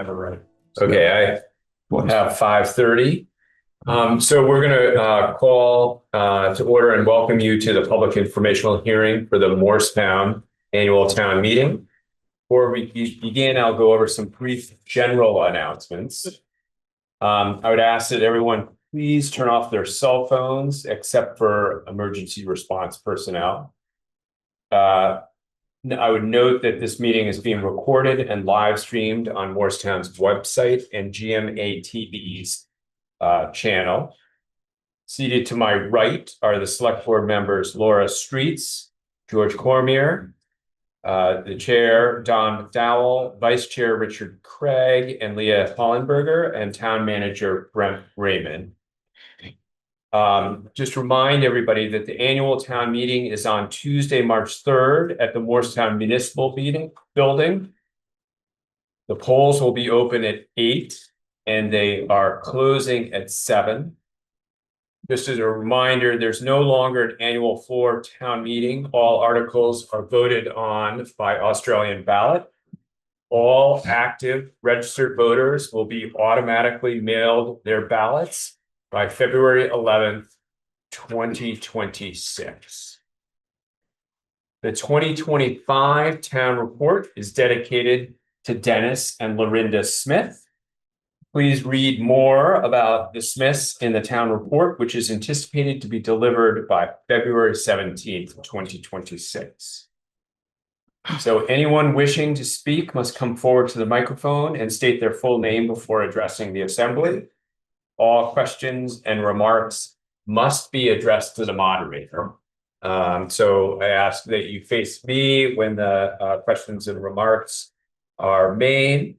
Ever ready. Okay, I will have 5:30. So we're going to call to order and welcome you to the public informational hearing for the Morristown Annual Town Meeting. Before we begin, I'll go over some brief general announcements. I would ask that everyone please turn off their cell phones except for emergency response personnel. I would note that this meeting is being recorded and live streamed on Morristown's website and GMATV's channel. Seated to my right are the select board members Laura Streets, George Cormier, the chair Don McDowell, vice chair Richard Craig, and Leah Hollenberger, and town manager Brent Raymond. Just remind everybody that the annual town meeting is on Tuesday, March 3rd at the Morristown Municipal Building. The polls will be open at 8 and they are closing at 7. Just as a reminder, there's no longer an annual floor town meeting. All articles are voted on by Australian ballot. All active registered voters will be automatically mailed their ballots by February 11th, 2026. The 2025 town report is dedicated to Dennis and Lorinda Smith. Please read more about the Smiths in the town report, which is anticipated to be delivered by February 17th, 2026. So anyone wishing to speak must come forward to the microphone and state their full name before addressing the assembly. All questions and remarks must be addressed to the moderator. So I ask that you face me when the questions and remarks are made.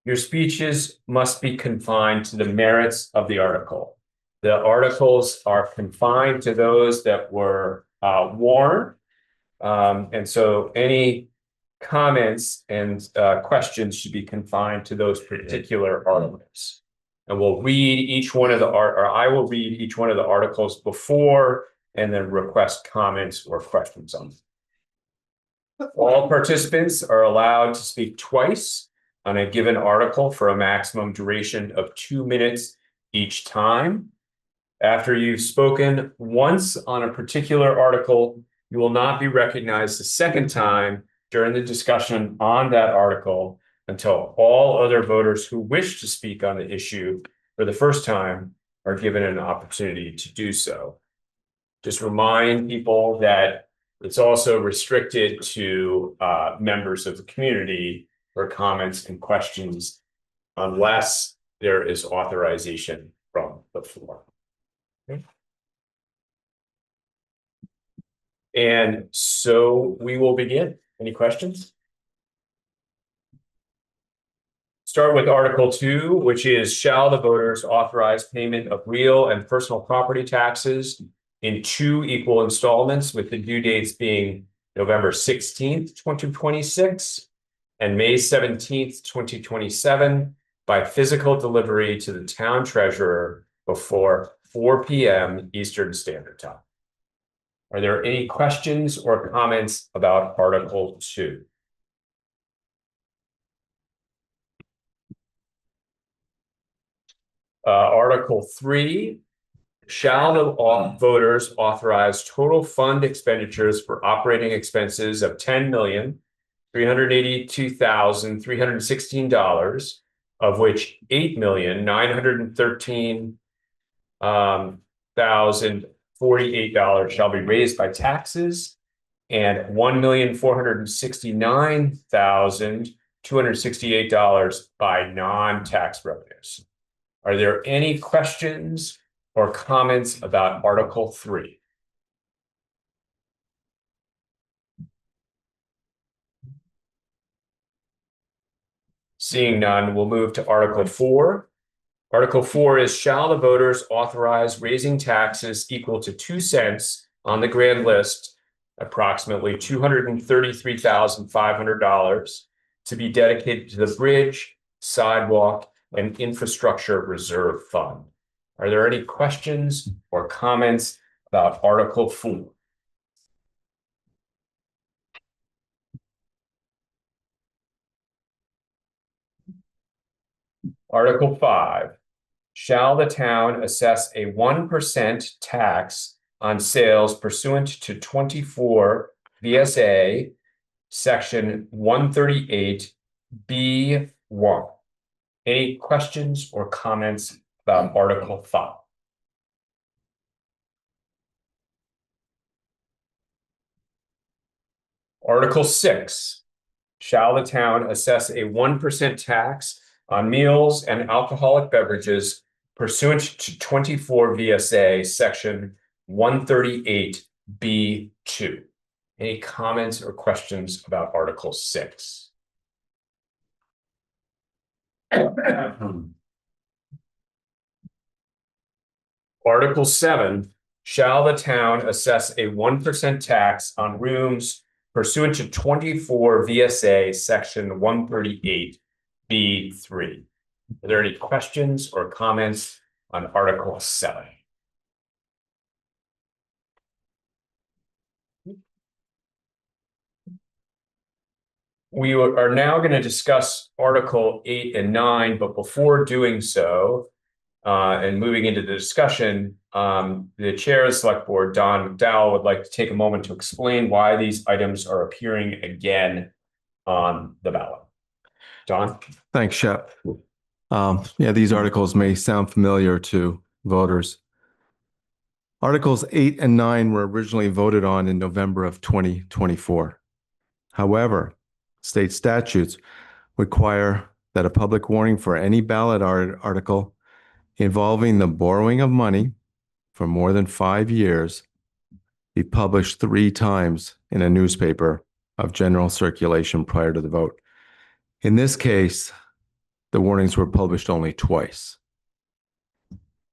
Your speeches must be confined to the merits of the article. The articles are confined to those that were warned. And so any comments and questions should be confined to those particular articles. And we'll read each one of the I will read each one of the articles before and then request comments or questions on them. All participants are allowed to speak twice on a given article for a maximum duration of 2 minutes each time. After you've spoken once on a particular article, you will not be recognized a second time during the discussion on that article until all other voters who wish to speak on the issue for the first time are given an opportunity to do so. Just remind people that it's also restricted to members of the community for comments and questions unless there is authorization from the floor. Okay. And so we will begin. Any questions? Start with Article 2, which is, shall the voters authorize payment of real and personal property taxes in 2 equal installments, with the due dates being November 16th, 2026 and May 17th, 2027 by physical delivery to the town treasurer before 4 p.m. Eastern Standard Time. Are there any questions or comments about Article 2? Article 3, shall the voters authorize total fund expenditures for operating expenses of $10,382,316, of which $8,913,048 shall be raised by taxes and $1,469,268 by non-tax revenues. Are there any questions or comments about Article 3? Seeing none, we'll move to Article 4. Article 4 is, shall the voters authorize raising taxes equal to 2 cents on the grand list, approximately $233,500, to be dedicated to the Bridge, Sidewalk, and Infrastructure Reserve Fund. Are there any questions or comments about Article 4? Article 5. Shall the town assess a 1% tax on sales pursuant to 24 VSA Section 138B1? Any questions or comments about Article 5? Article 6. Shall the town assess a 1% tax on meals and alcoholic beverages pursuant to 24 VSA Section 138B2? Any comments or questions about Article 6? Article 7. Shall the town assess a 1% tax on rooms pursuant to 24 VSA Section 138B3? Are there any questions or comments on Article 7? We are now going to discuss Article 8 and 9, but before doing so, and moving into the discussion, the chair of the select board, Don McDowell, would like to take a moment to explain why these items are appearing again on the ballot. Don? Thanks, Shep. These articles may sound familiar to voters. Articles 8 and 9 were originally voted on in November of 2024. However, state statutes require that a public warning for any ballot article involving the borrowing of money for more than 5 years be published 3 times in a newspaper of general circulation prior to the vote. In this case, the warnings were published only twice.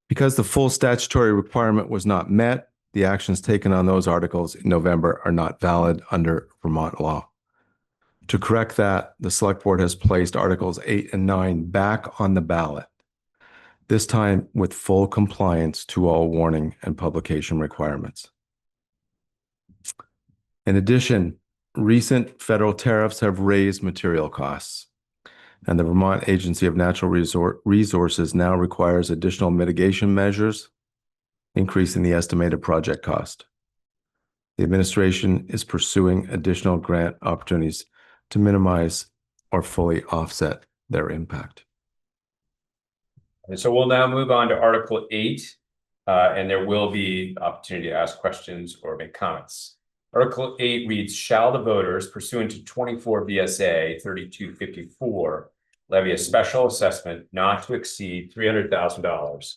Because the full statutory requirement was not met, the actions taken on those articles in November are not valid under Vermont law. To correct that, the Select Board has placed Articles 8 and 9 back on the ballot, this time with full compliance to all warning and publication requirements. In addition, recent federal tariffs have raised material costs, and the Vermont Agency of Natural Resources now requires additional mitigation measures, increasing the estimated project cost. The administration is pursuing additional grant opportunities to minimize or fully offset their impact. And so we'll now move on to Article 8, and there will be opportunity to ask questions or make comments. Article 8 reads, shall the voters pursuant to 24 VSA 3254 levy a special assessment not to exceed $300,000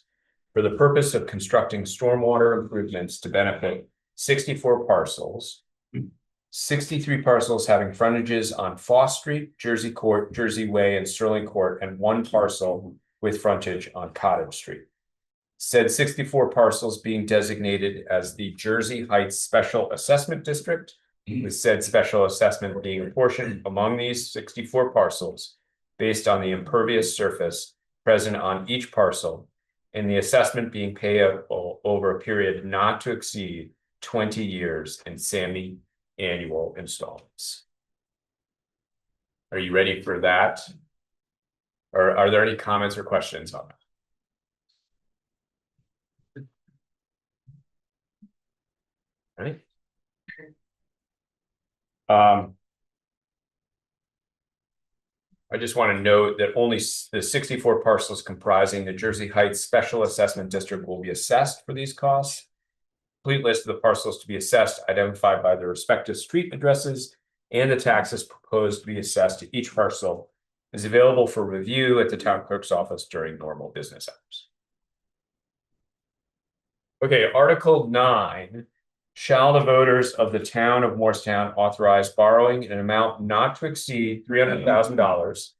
for the purpose of constructing stormwater improvements to benefit 64 parcels, 63 parcels having frontages on Foss Street, Jersey Court, Jersey Way, and Sterling Court, and 1 parcel with frontage on Cottage Street. Said 64 parcels being designated as the Jersey Heights Special Assessment District, with said special assessment being apportioned among these 64 parcels based on the impervious surface present on each parcel, and the assessment being payable over a period not to exceed 20 years in semi-annual installments. Are you ready for that? Or are there any comments or questions on that? Right. I just want to note that only the 64 parcels comprising the Jersey Heights Special Assessment District will be assessed for these costs. Complete list of the parcels to be assessed, identified by their respective street addresses, and the taxes proposed to be assessed to each parcel is available for review at the town clerk's office during normal business hours. Okay, Article 9. Shall the voters of the town of Morristown authorize borrowing an amount not to exceed $300,000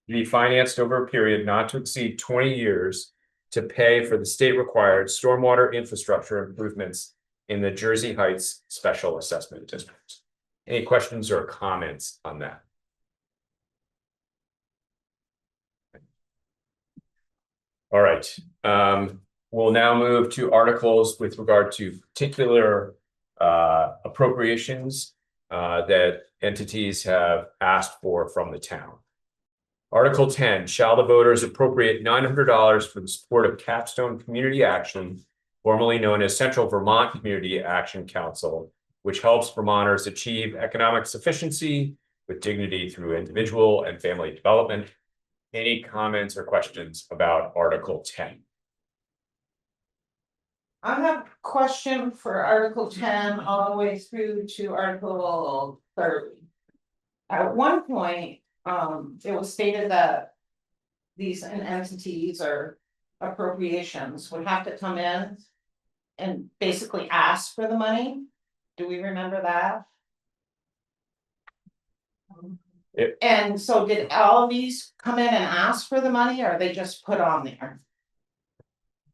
to be financed over a period not to exceed 20 years to pay for the state-required stormwater infrastructure improvements in the Jersey Heights Special Assessment District? Any questions or comments on that? All right. We'll now move to articles with regard to particular appropriations that entities have asked for from the town. Article 10, shall the voters appropriate $900 for the support of Capstone Community Action, formerly known as Central Vermont Community Action Council, which helps Vermonters achieve economic sufficiency with dignity through individual and family development. Any comments or questions about Article 10? I have a question for Article 10 all the way through to Article 30. At one point, it was stated that these entities or appropriations would have to come in and basically ask for the money. Do we remember that? And so did all of these come in and ask for the money, or are they just put on there?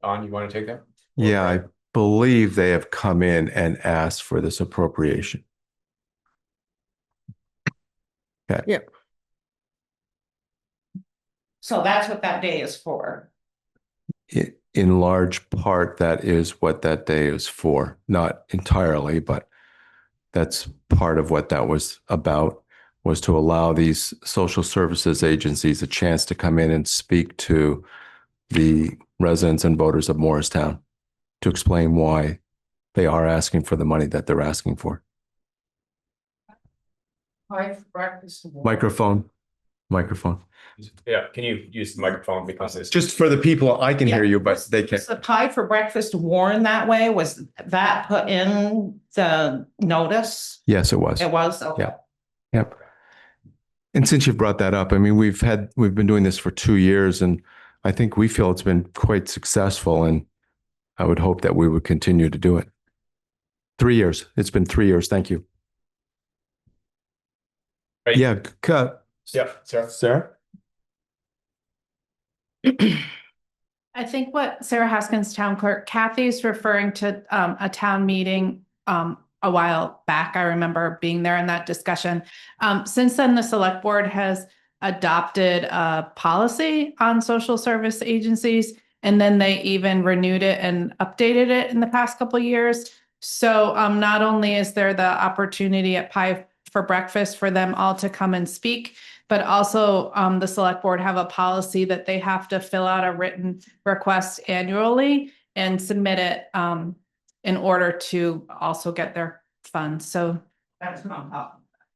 Don, you want to take that? Yeah, I believe they have come in and asked for this appropriation. Okay. Yep. So that's what that day is for. In large part, that is what that day is for. Not entirely, but that's part of what that was about, was to allow these social services agencies a chance to come in and speak to the residents and voters of Morristown to explain why they are asking for the money that they're asking for. Microphone. Yeah, can you use the microphone because it's Just for the people, I can hear you, but they can't. Was the pie for breakfast worn that way? Was that put in the notice? Yes, it was. It was, okay. Yeah. Yep. And since you've brought that up, I mean, we've been doing this for 2 years, and I think we feel it's been quite successful, and I would hope that we would continue to do it. 3 years. It's been 3 years. Thank you. Right. Yeah. Yeah, Sarah. Sarah? I think what Sarah Haskins, town clerk, Kathy's referring to a town meeting a while back. I remember being there in that discussion. Since then, the select board has adopted a policy on social service agencies, and then they even renewed it and updated it in the past couple of years. So not only is there the opportunity at Pie for Breakfast for them all to come and speak, but also the select board have a policy that they have to fill out a written request annually and submit it in order to also get their funds. So That's not how.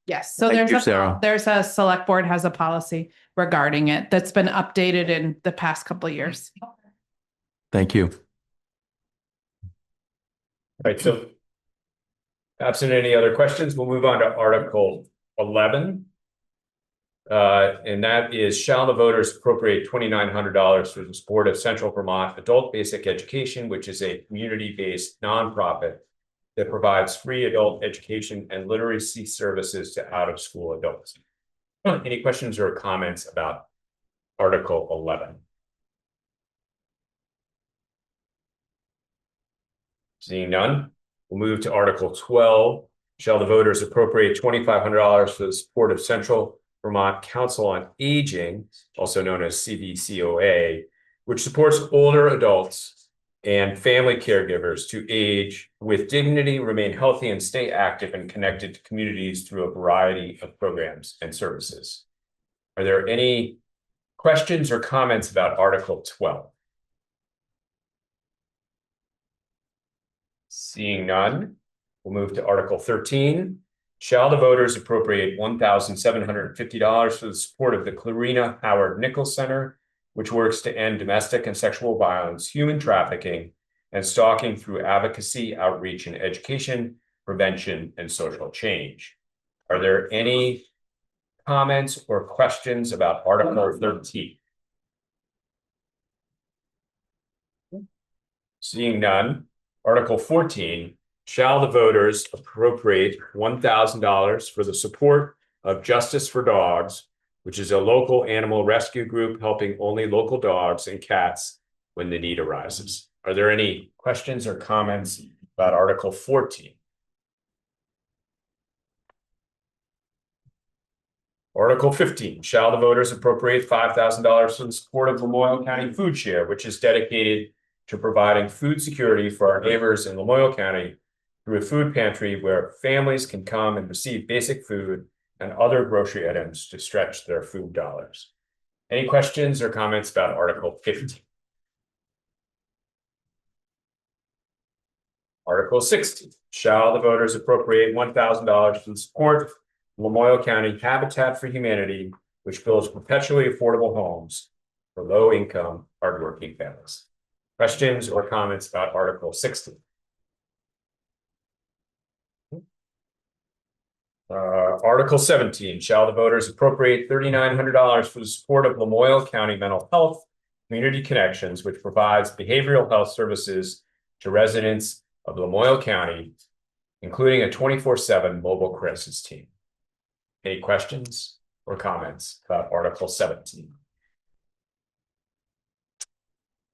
yes, so Thank you, Sarah. there's a select board has a policy regarding it that's been updated in the past couple of years. Thank you. Right, so absent any other questions, we'll move on to Article 11. And that is, shall the voters appropriate $2,900 for the support of Central Vermont Adult Basic Education, which is a community-based nonprofit that provides free adult education and literacy services to out-of-school adults. Any questions or comments about Article 11? Seeing none, we'll move to Article 12. Shall the voters appropriate $2,500 for the support of Central Vermont Council on Aging, also known as CVCOA, which supports older adults and family caregivers to age with dignity, remain healthy, and stay active and connected to communities through a variety of programs and services. Are there any questions or comments about Article 12? Seeing none, we'll move to Article 13. Shall the voters appropriate $1,750 for the support of the Clarina Howard Nichols Center, which works to end domestic and sexual violence, human trafficking, and stalking through advocacy, outreach, and education, prevention, and social change? Are there any comments or questions about Article 13? Seeing none, Article 14. Shall the voters appropriate $1,000 for the support of Justice for Dogs, which is a local animal rescue group helping only local dogs and cats when the need arises? Are there any questions or comments about Article 14? Article 15. Shall the voters appropriate $5,000 for the support of Lamoille County Food Share, which is dedicated to providing food security for our neighbors in Lamoille County through a food pantry where families can come and receive basic food and other grocery items to stretch their food dollars? Any questions or comments about Article 15? Article 16, shall the voters appropriate $1,000 for the support of Lamoille County Habitat for Humanity, which builds perpetually affordable homes for low-income, hardworking families? Questions or comments about Article 16? Article 17, shall the voters appropriate $3,900 for the support of Lamoille County Mental Health Community Connections, which provides behavioral health services to residents of Lamoille County, including a 24/7 mobile crisis team? Any questions or comments about Article 17?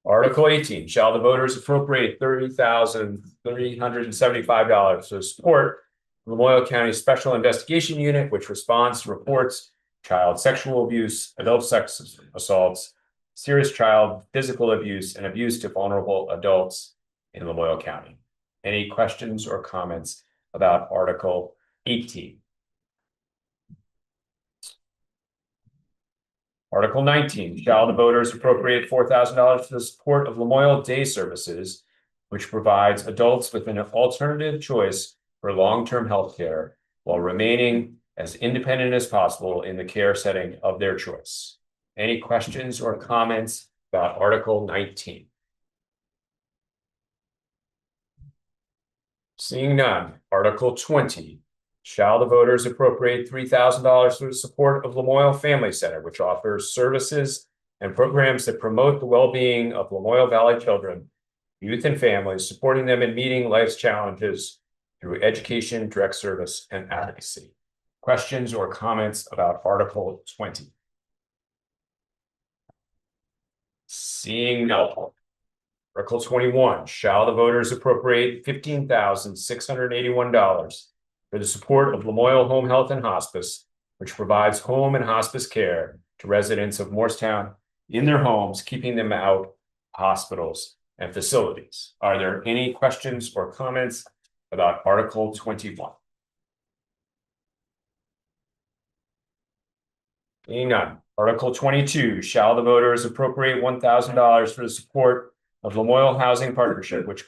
Article 18, shall the voters appropriate $30,375 to support the Lamoille County Special Investigation Unit, which responds to reports of child sexual abuse, adult sex assaults, serious child physical abuse, and abuse to vulnerable adults in Lamoille County? Any questions or comments about Article 18? Article 19, shall the voters appropriate $4,000 for the support of Lamoille Day Services, which provides adults with an alternative choice for long-term health care while remaining as independent as possible in the care setting of their choice? Any questions or comments about Article 19? Seeing none, Article 20, shall the voters appropriate $3,000 for the support of Lamoille Family Center, which offers services and programs that promote the well-being of Lamoille Valley children, youth, and families, supporting them in meeting life's challenges through education, direct service, and advocacy? Questions or comments about Article 20? Seeing none. Article 21, shall the voters appropriate $15,681 for the support of Lamoille Home Health and Hospice, which provides home and hospice care to residents of Morristown in their homes, keeping them out of hospitals and facilities? Are there any questions or comments about Article 21? Seeing none. Article 22, shall the voters appropriate $1,000 for the support of Lamoille Housing Partnership, which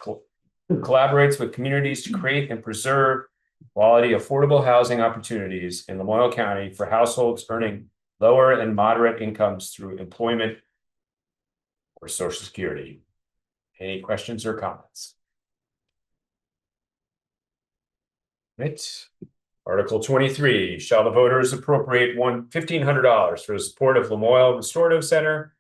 collaborates with communities to create and preserve quality, affordable housing opportunities in Lamoille County for households earning lower and moderate incomes through employment or Social Security? Any questions or comments? Right. Article 23, shall the voters appropriate $1,500 for the support of Lamoille Restorative Center,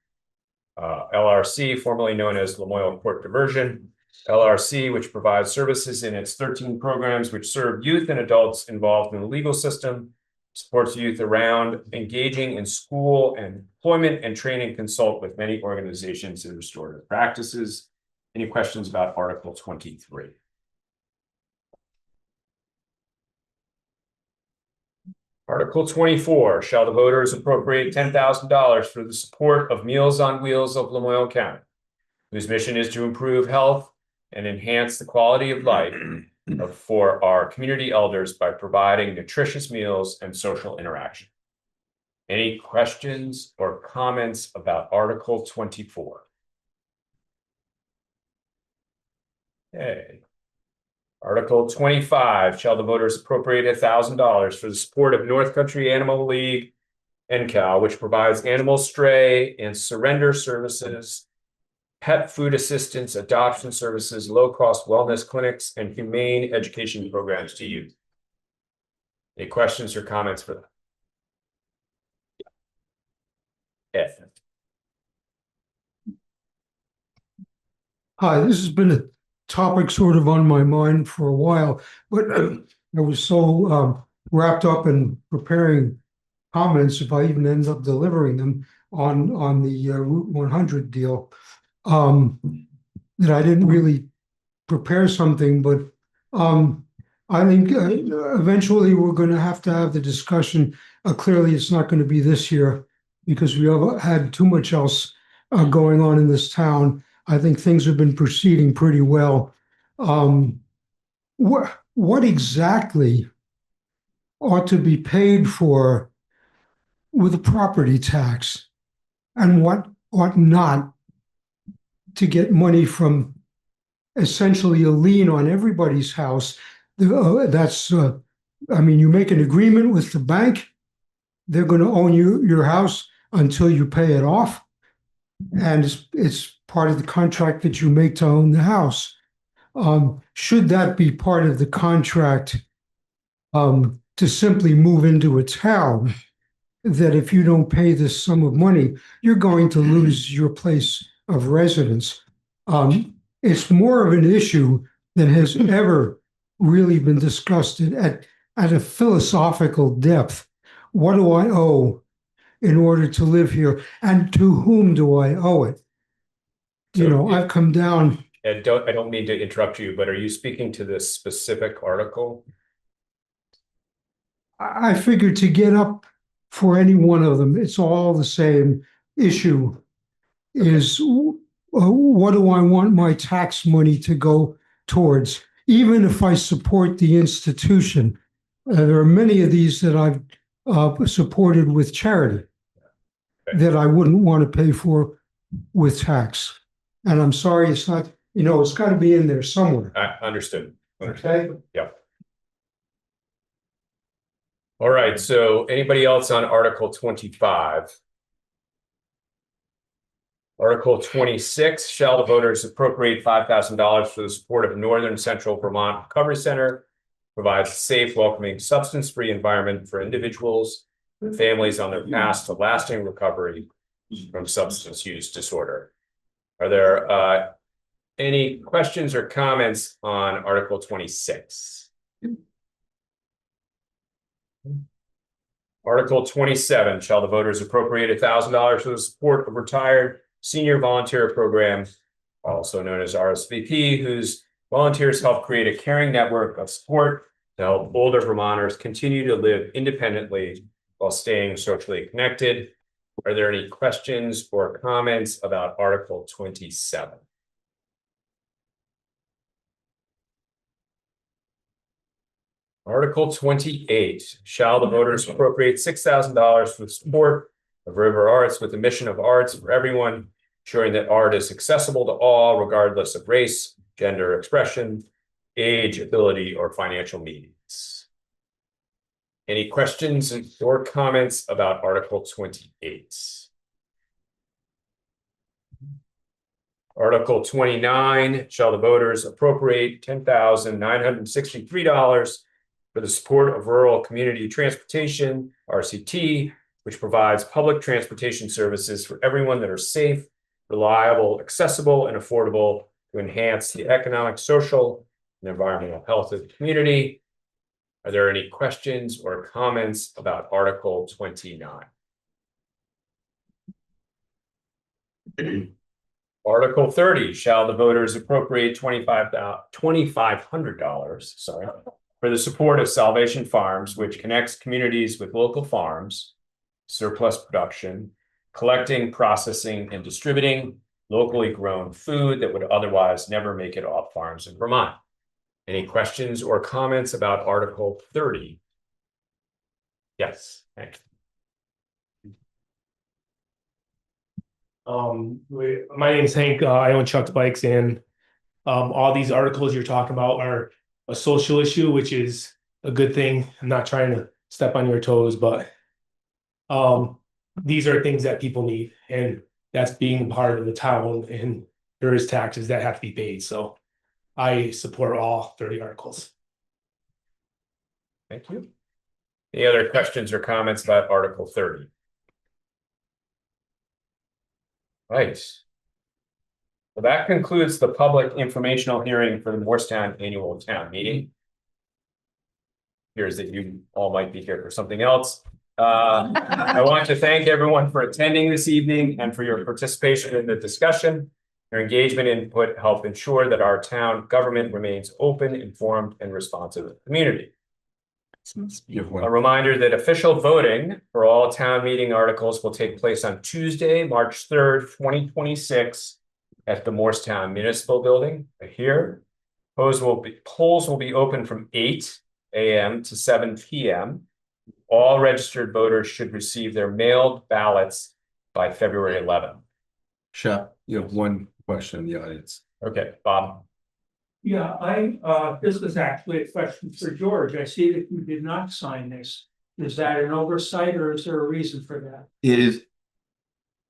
LRC, formerly known as Lamoille Court Diversion, LRC, which provides services in its 13 programs which serve youth and adults involved in the legal system, supports youth around engaging in school and employment, and training, consult with many organizations in restorative practices. Any questions about Article 23? Article 24, shall the voters appropriate $10,000 for the support of Meals on Wheels of Lamoille County, whose mission is to improve health and enhance the quality of life for our community elders by providing nutritious meals and social interaction? Any questions or comments about Article 24? Okay. Article 25, shall the voters appropriate $1,000 for the support of North Country Animal League, NCAL, which provides animal stray and surrender services, pet food assistance, adoption services, low-cost wellness clinics, and humane education programs to youth? Any questions or comments for that? F. Hi, this has been a topic sort of on my mind for a while, but I was so wrapped up in preparing comments, if I even end up delivering them on the Route 100 deal, that I didn't really prepare something. But I think eventually we're going to have the discussion. Clearly, it's not going to be this year because we have had too much else going on in this town. I think things have been proceeding pretty well. What exactly ought to be paid for with a property tax? and what ought not to get money from essentially a lien on everybody's house. I mean, you make an agreement with the bank, they're going to own your house until you pay it off. And it's part of the contract that you make to own the house. Should that be part of the contract to simply move into a town, that if you don't pay this sum of money, you're going to lose your place of residence? It's more of an issue than has ever really been discussed at a philosophical depth. What do I owe in order to live here, and to whom do I owe it? I've come down. I don't mean to interrupt you, but are you speaking to this specific article? I figured to get up for any one of them, it's all the same issue. Is what do I want my tax money to go towards? Even if I support the institution, there are many of these that I've supported with charity that I wouldn't want to pay for with tax. And I'm sorry, it's not, it's got to be in there somewhere. Understood. Okay. Yep. All right. So anybody else on Article 25? Article 26, shall the voters appropriate $5,000 for the support of Northern Central Vermont Recovery Center, provides a safe, welcoming, substance-free environment for individuals and families on their path to lasting recovery from substance use disorder. Are there any questions or comments on Article 26? Article 27, shall the voters appropriate $1,000 for the support of retired senior volunteer program, also known as RSVP, whose volunteers help create a caring network of support to help older Vermonters continue to live independently while staying socially connected. Are there any questions or comments about Article 27? Article 28, shall the voters appropriate $6,000 for the support of River Arts with the mission of arts for everyone, ensuring that art is accessible to all, regardless of race, gender expression, age, ability, or financial means. Any questions or comments about Article 28? Article 29, shall the voters appropriate $10,963 for the support of rural community transportation, RCT, which provides public transportation services for everyone that are safe, reliable, accessible, and affordable to enhance the economic, social, and environmental health of the community. Are there any questions or comments about Article 29? Article 30, shall the voters appropriate $2,500, for the support of Salvation Farms, which connects communities with local farms, surplus production, collecting, processing, and distributing locally grown food that would otherwise never make it off farms in Vermont. Any questions or comments about Article 30? Yes, thanks. My name is Hank. I own Chuck's Bikes, and all these articles you're talking about are a social issue, which is a good thing. I'm not trying to step on your toes, but these are things that people need, and that's being part of the town, and there is taxes that have to be paid. So I support all 30 articles. Thank you. Any other questions or comments about Article 30? Right. Well, that concludes the public informational hearing for the Morristown Annual Town Meeting. Appears that you all might be here for something else. I want to thank everyone for attending this evening and for your participation in the discussion. Your engagement and input help ensure that our town government remains open, informed, and responsive to the community. A reminder that official voting for all town meeting articles will take place on Tuesday, March 3rd, 2026 at the Morristown Municipal Building here. Polls will be open from 8 a.m. to 7 p.m. All registered voters should receive their mailed ballots by February 11th. Shep, you have one question in the audience. Okay, Bob. Yeah, this is actually a question for George. I see that you did not sign this. Is that an oversight or is there a reason for that? It is.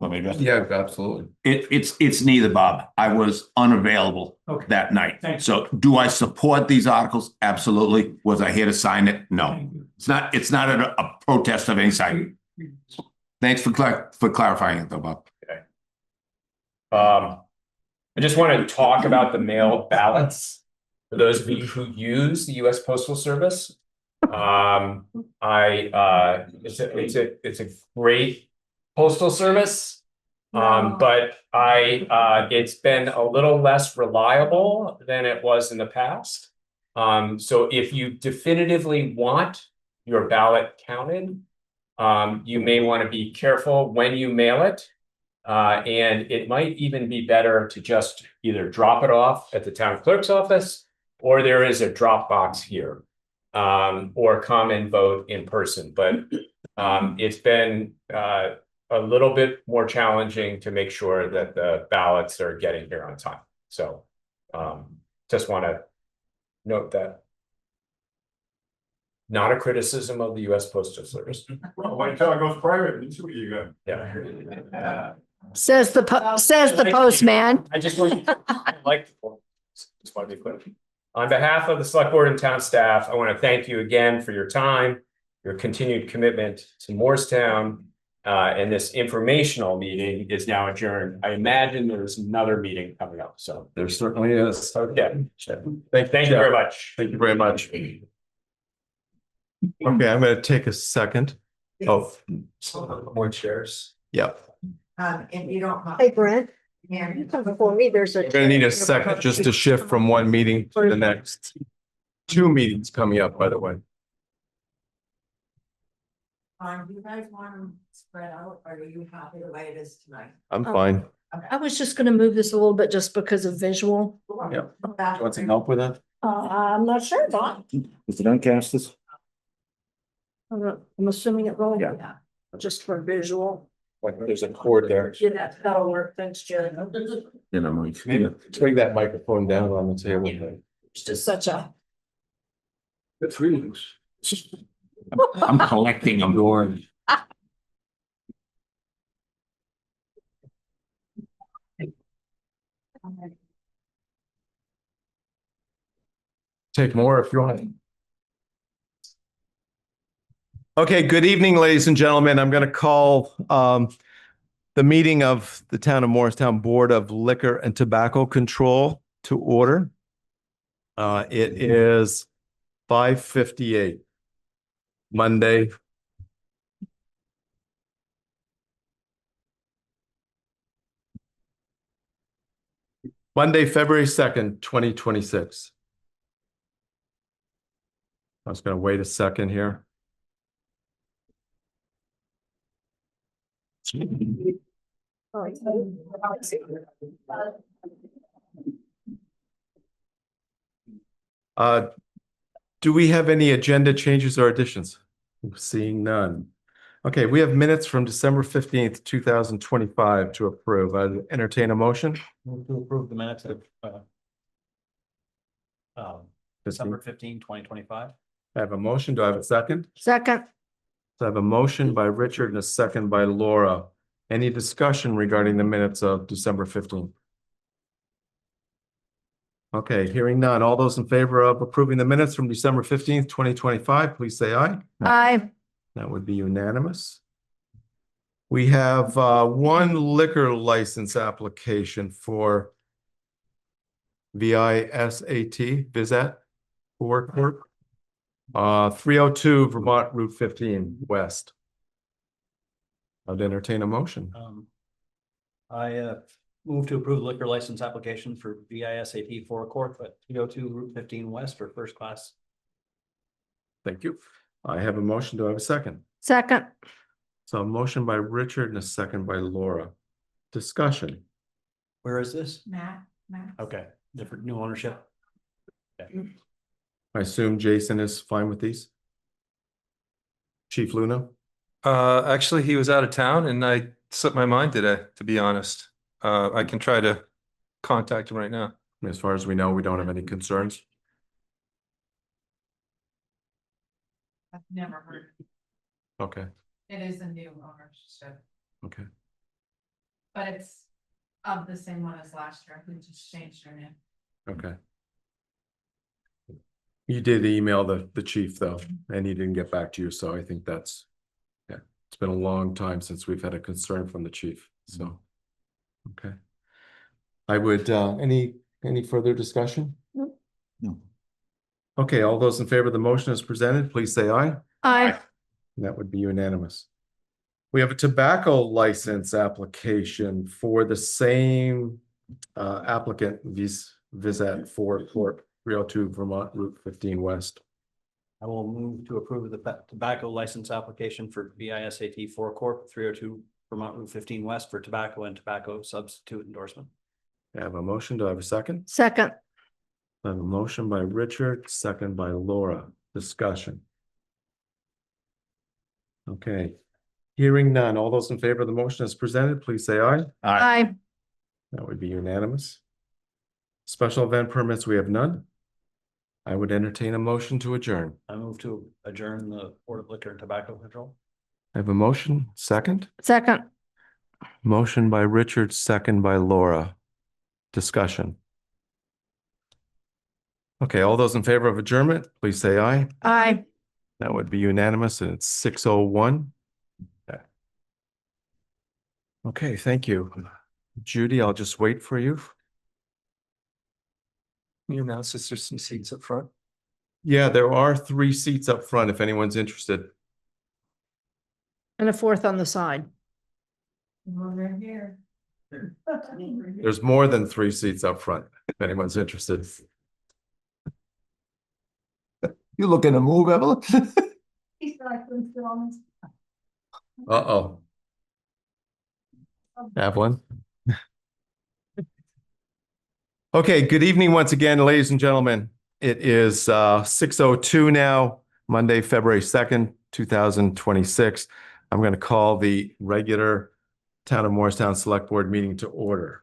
Let me address it. Yeah, absolutely. It's neither, Bob. I was unavailable Okay. that night. Thanks. So do I support these articles? Absolutely. Was I here to sign it? No. Thank you. It's not a protest of any side. Thanks for clarifying it though, Bob. I just want to talk about the mail ballots. For those of you who use the US Postal Service, it's a great postal service. But it's been a little less reliable than it was in the past. So if you definitively want your ballot counted, you may want to be careful when you mail it. And it might even be better to just either drop it off at the town clerk's office, or there is a drop box here, or come and vote in person. But it's been a little bit more challenging to make sure that the ballots are getting here on time. So just want to note that. Not a criticism of the US Postal Service. Well, wait till it goes private and see what you got. Yeah. Says the postman. I just want to just want to be clear. On behalf of the select board and town staff, I want to thank you again for your time, your continued commitment to Morristown. And this informational meeting is now adjourned. I imagine there's another meeting coming up. So There certainly is. yeah. Thank you very much. Thank you very much. Okay, I'm going to take a second. Oh, More chairs. yep. And you don't. Hey, Brent. Before me, there's a. We're going to need a second just to shift from one meeting to the next. 2 meetings coming up, by the way. Do you guys want them spread out, or are you happy the way it is tonight? I'm fine. I was just gonna move this a little bit just because of visual. Yeah. Want some help with that? I'm not sure, Don. Is it uncast this? I'm assuming it will. Yeah. Just for visual. Like there's a cord there. Yeah, that'll work. Thanks, Jen. You know, Maybe bring that microphone down on the table. It's just such a. It's readings. I'm collecting them, Lord. Take more if you want. Okay, good evening, ladies and gentlemen. I'm going to call the meeting of the Town of Morristown Board of Liquor and Tobacco Control to order. It is 5:58. Monday. Monday, February 2nd, 2026. I was going to wait a second here. Do we have any agenda changes or additions? Seeing none. Okay, we have minutes from December 15th, 2025 to approve. I entertain a motion. Move to approve the minutes of December 15, 2025. I have a motion. Do I have a second? Second. So I have a motion by Richard and a second by Laura. Any discussion regarding the minutes of December 15th? Okay, hearing none. All those in favor of approving the minutes from December 15th, 2025, please say aye. Aye. That would be unanimous. We have one liquor license application for VISAT forecourt, 302 Vermont Route 15 West. I'd entertain a motion. I move to approve liquor license application for VISAT forecourt at 302 Route 15 West for first class. Thank you. I have a motion. Do I have a second? Second. So a motion by Richard and a second by Laura. Discussion. Where is this? Matt. Okay, different new ownership. Okay. I assume Jason is fine with these? Chief Luna? Actually, he was out of town and I slipped my mind today, to be honest. I can try to contact him right now. As far as we know, we don't have any concerns. I've never heard. Okay, It is a new ownership, okay. but it's of the same one as last year. We just changed their name. Okay. You did email the chief though, and he didn't get back to you, so I think that's, yeah, it's been a long time since we've had a concern from the chief, so. Okay. I would, any further discussion? No. Okay, all those in favor of the motion as presented, please say aye. Aye. That would be unanimous. We have a tobacco license application for the same applicant, Visat 4 Corp. 302 Vermont Route 15 West. I will move to approve the tobacco license application for VISAT 4 Corp. 302 Vermont Route 15 West for tobacco and tobacco substitute endorsement. I have a motion. Do I have a second? Second. I have a motion by Richard, second by Laura. Discussion. Okay. Hearing none. All those in favor of the motion as presented, please say aye. Aye. That would be unanimous. Special event permits, we have none. I would entertain a motion to adjourn. I move to adjourn the Board of Liquor and Tobacco Control. I have a motion, second. Second. Motion by Richard, second by Laura. Discussion. Okay, all those in favor of adjournment, please say aye. Aye. That would be unanimous, and it's 6:01. Okay, thank you. Judy, I'll just wait for you. You announced there's some seats up front. Yeah, there are 3 seats up front if anyone's interested. And a fourth on the side. Over here. There's more than 3 seats up front if anyone's interested. You looking to move, Evelyn? Uh-oh. Evelyn. Okay, good evening once again, ladies and gentlemen. It is 6:02 now, Monday, February 2nd, 2026. I'm going to call the regular Town of Morristown Select Board meeting to order.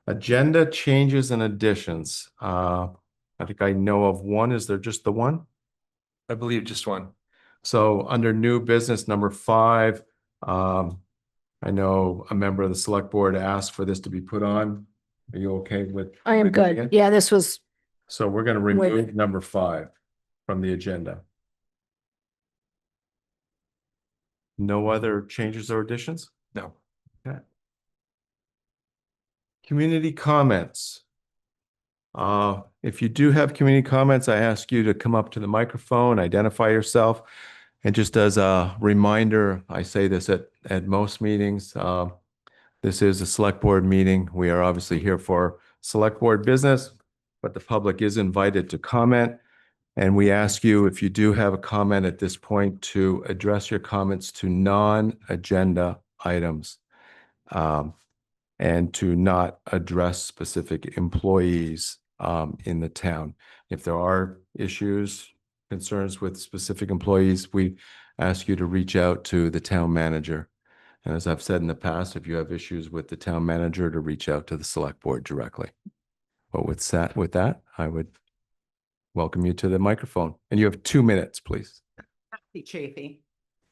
Agenda changes and additions. I think I know of one. Is there just the one? I believe just one. So under new business number 5, I know a member of the select board asked for this to be put on. Are you okay with? I am good. Yeah, this was, So we're going to remove number 5 from the agenda. No other changes or additions? No. Okay. Community comments. If you do have community comments, I ask you to come up to the microphone, identify yourself. And just as a reminder, I say this at most meetings, this is a select board meeting. We are obviously here for select board business, but the public is invited to comment. And we ask you, if you do have a comment at this point, to address your comments to non-agenda items, and to not address specific employees in the town. If there are issues, concerns with specific employees, we ask you to reach out to the town manager. And as I've said in the past, if you have issues with the town manager, to reach out to the select board directly. But with that, I would welcome you to the microphone. And you have 2 minutes, please. Chafy.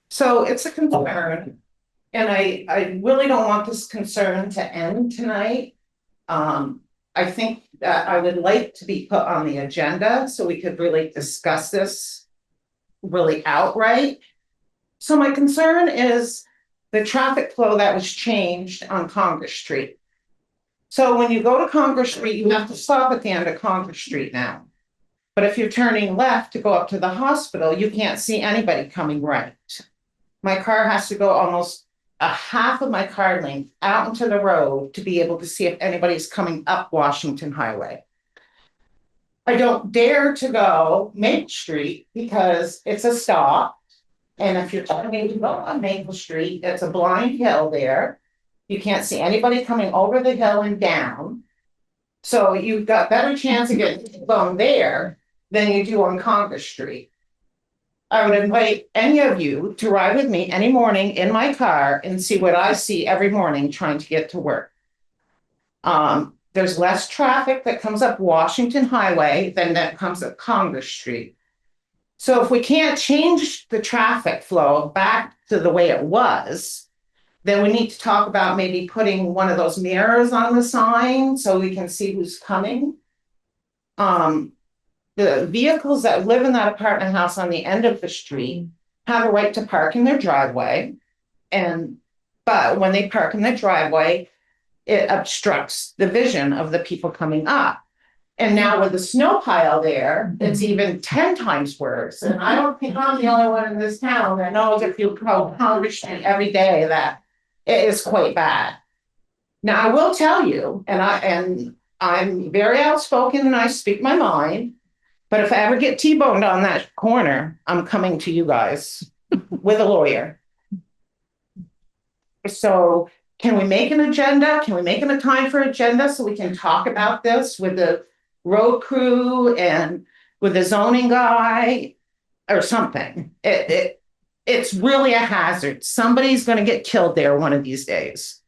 So it's a concern. And I really don't want this concern to end tonight. I think that I would like to be put on the agenda so we could really discuss this really outright. So my concern is the traffic flow that was changed on Congress Street. So when you go to Congress Street, you have to stop at the end of Congress Street now. But if you're turning left to go up to the hospital, you can't see anybody coming right. My car has to go almost a half of my car length out into the road to be able to see if anybody's coming up Washington Highway. I don't dare to go Maple Street because it's a stop. And if you're trying to go on Maple Street, it's a blind hill there. You can't see anybody coming over the hill and down. So you've got better chance of getting going there than you do on Congress Street. I would invite any of you to ride with me any morning in my car and see what I see every morning trying to get to work. There's less traffic that comes up Washington Highway than that comes up Congress Street. So if we can't change the traffic flow back to the way it was, then we need to talk about maybe putting one of those mirrors on the sign so we can see who's coming. The vehicles that live in that apartment house on the end of the street have a right to park in their driveway. But when they park in their driveway, it obstructs the vision of the people coming up. And now with the snow pile there, it's even 10 times worse. And I don't think I'm the only one in this town that knows if you go Congress Street every day that it is quite bad. Now, I will tell you, and I'm very outspoken and I speak my mind, but if I ever get T-boned on that corner, I'm coming to you guys with a lawyer. So can we make an agenda? Can we make a time for agenda so we can talk about this with the road crew and with the zoning guy or something? It's really a hazard. Somebody's going to get killed there one of these days.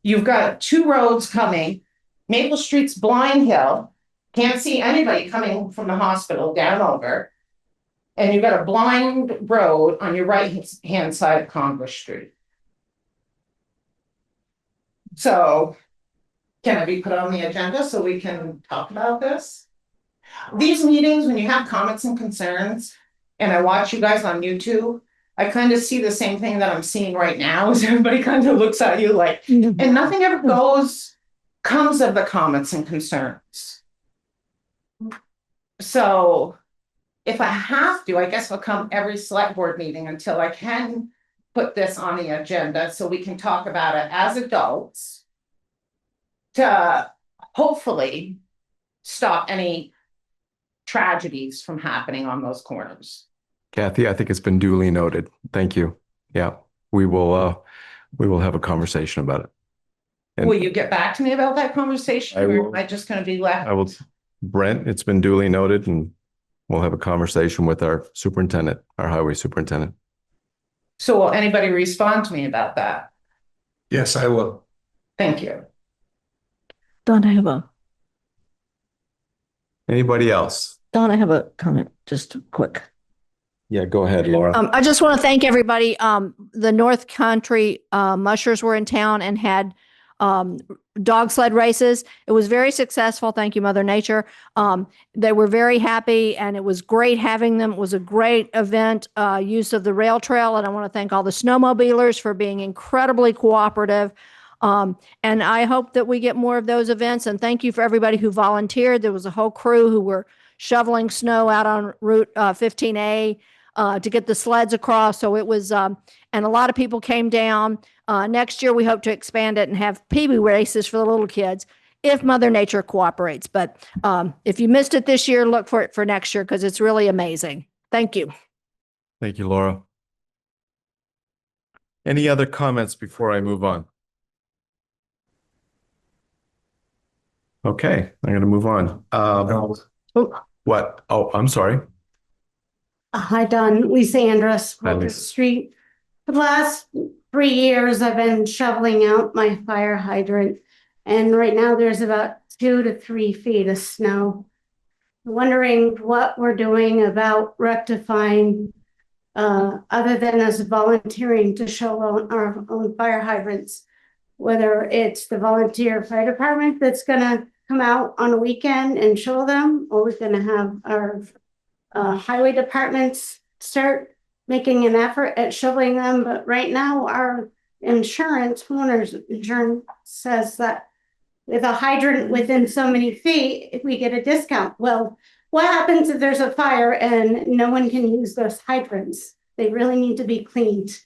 You've got 2 roads coming. Maple Street's Blind Hill. Can't see anybody coming from the hospital down over. And you've got a blind road on your right-hand side of Congress Street. So can it be put on the agenda so we can talk about this? These meetings, when you have comments and concerns, and I watch you guys on YouTube, I kind of see the same thing that I'm seeing right now, is everybody kind of looks at you like, and nothing ever comes of the comments and concerns. So if I have to, I guess I'll come every select board meeting until I can put this on the agenda so we can talk about it as adults to hopefully stop any tragedies from happening on those corners. Kathy, I think it's been duly noted. Thank you. Yeah, we will have a conversation about it. And will you get back to me about that conversation, or am I just going to be left? I will. Brent, it's been duly noted, and we'll have a conversation with our superintendent, our highway superintendent. So will anybody respond to me about that? Yes, I will. Thank you. Don, I have a comment, just quick. Yeah, go ahead, Laura. I just want to thank everybody. The North Country mushers were in town and had dog sled races. It was very successful. Thank you, Mother Nature. They were very happy, and it was great having them. It was a great event, use of the rail trail. And I want to thank all the snowmobilers for being incredibly cooperative. And I hope that we get more of those events. And thank you for everybody who volunteered. There was a whole crew who were shoveling snow out on Route 15A to get the sleds across. So it was, and a lot of people came down. Next year, we hope to expand it and have PB races for the little kids if Mother Nature cooperates. But if you missed it this year, look for it for next year because it's really amazing. Thank you. Thank you, Laura. Any other comments before I move on? Okay, I'm going to move on. What? Oh, I'm sorry. Hi, Don. Lisa Andrus, Hi, Walter Lisa. Street. For the last 3 years, I've been shoveling out my fire hydrant, and right now there's about 2 to 3 feet of snow. Wondering what we're doing about rectifying, other than us volunteering to shovel our own fire hydrants, whether it's the volunteer fire department that's going to come out on a weekend and shovel them, or we're going to have our highway departments start making an effort at shoveling them. But right now our insurance, homeowners insurance, says that with a hydrant within so many feet, if we get a discount. Well, what happens if there's a fire and no one can use those hydrants? They really need to be cleaned.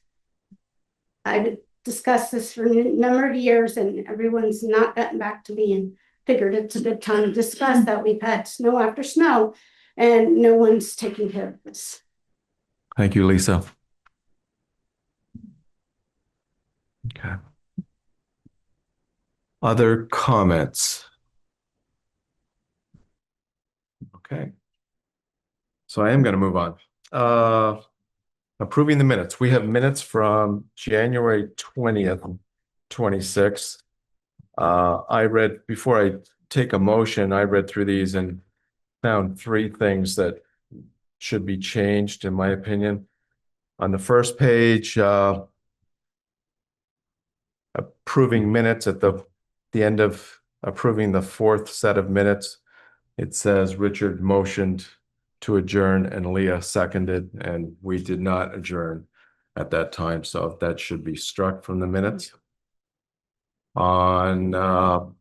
I've discussed this for a number of years and everyone's not gotten back to me, and figured it's a good time to discuss that. We've had snow after snow and no one's taking care of this. Thank you, Lisa. Okay. Other comments? Okay. So I am going to move on. approving the minutes. We have minutes from January 20th, 26. I read, before I take a motion, I read through these and found three things that should be changed, in my opinion. On the first page, approving minutes at the end of approving the fourth set of minutes, it says Richard motioned to adjourn and Leah seconded, and we did not adjourn at that time, so that should be struck from the minutes. On the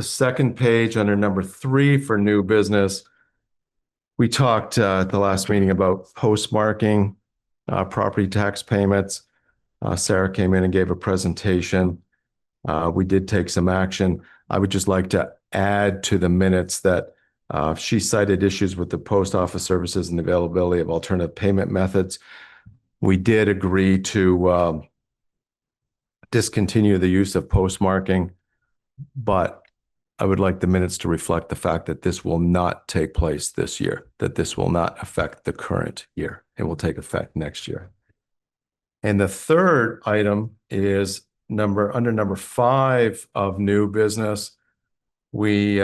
second page, under number 3 for new business, we talked at the last meeting about postmarking property tax payments. Sarah came in and gave a presentation. We did take some action. I would just like to add to the minutes that she cited issues with the post office services and the availability of alternative payment methods. We did agree to discontinue the use of postmarking, but I would like the minutes to reflect the fact that this will not take place this year, that this will not affect the current year. It will take effect next year. And the third item is under number 5 of new business. We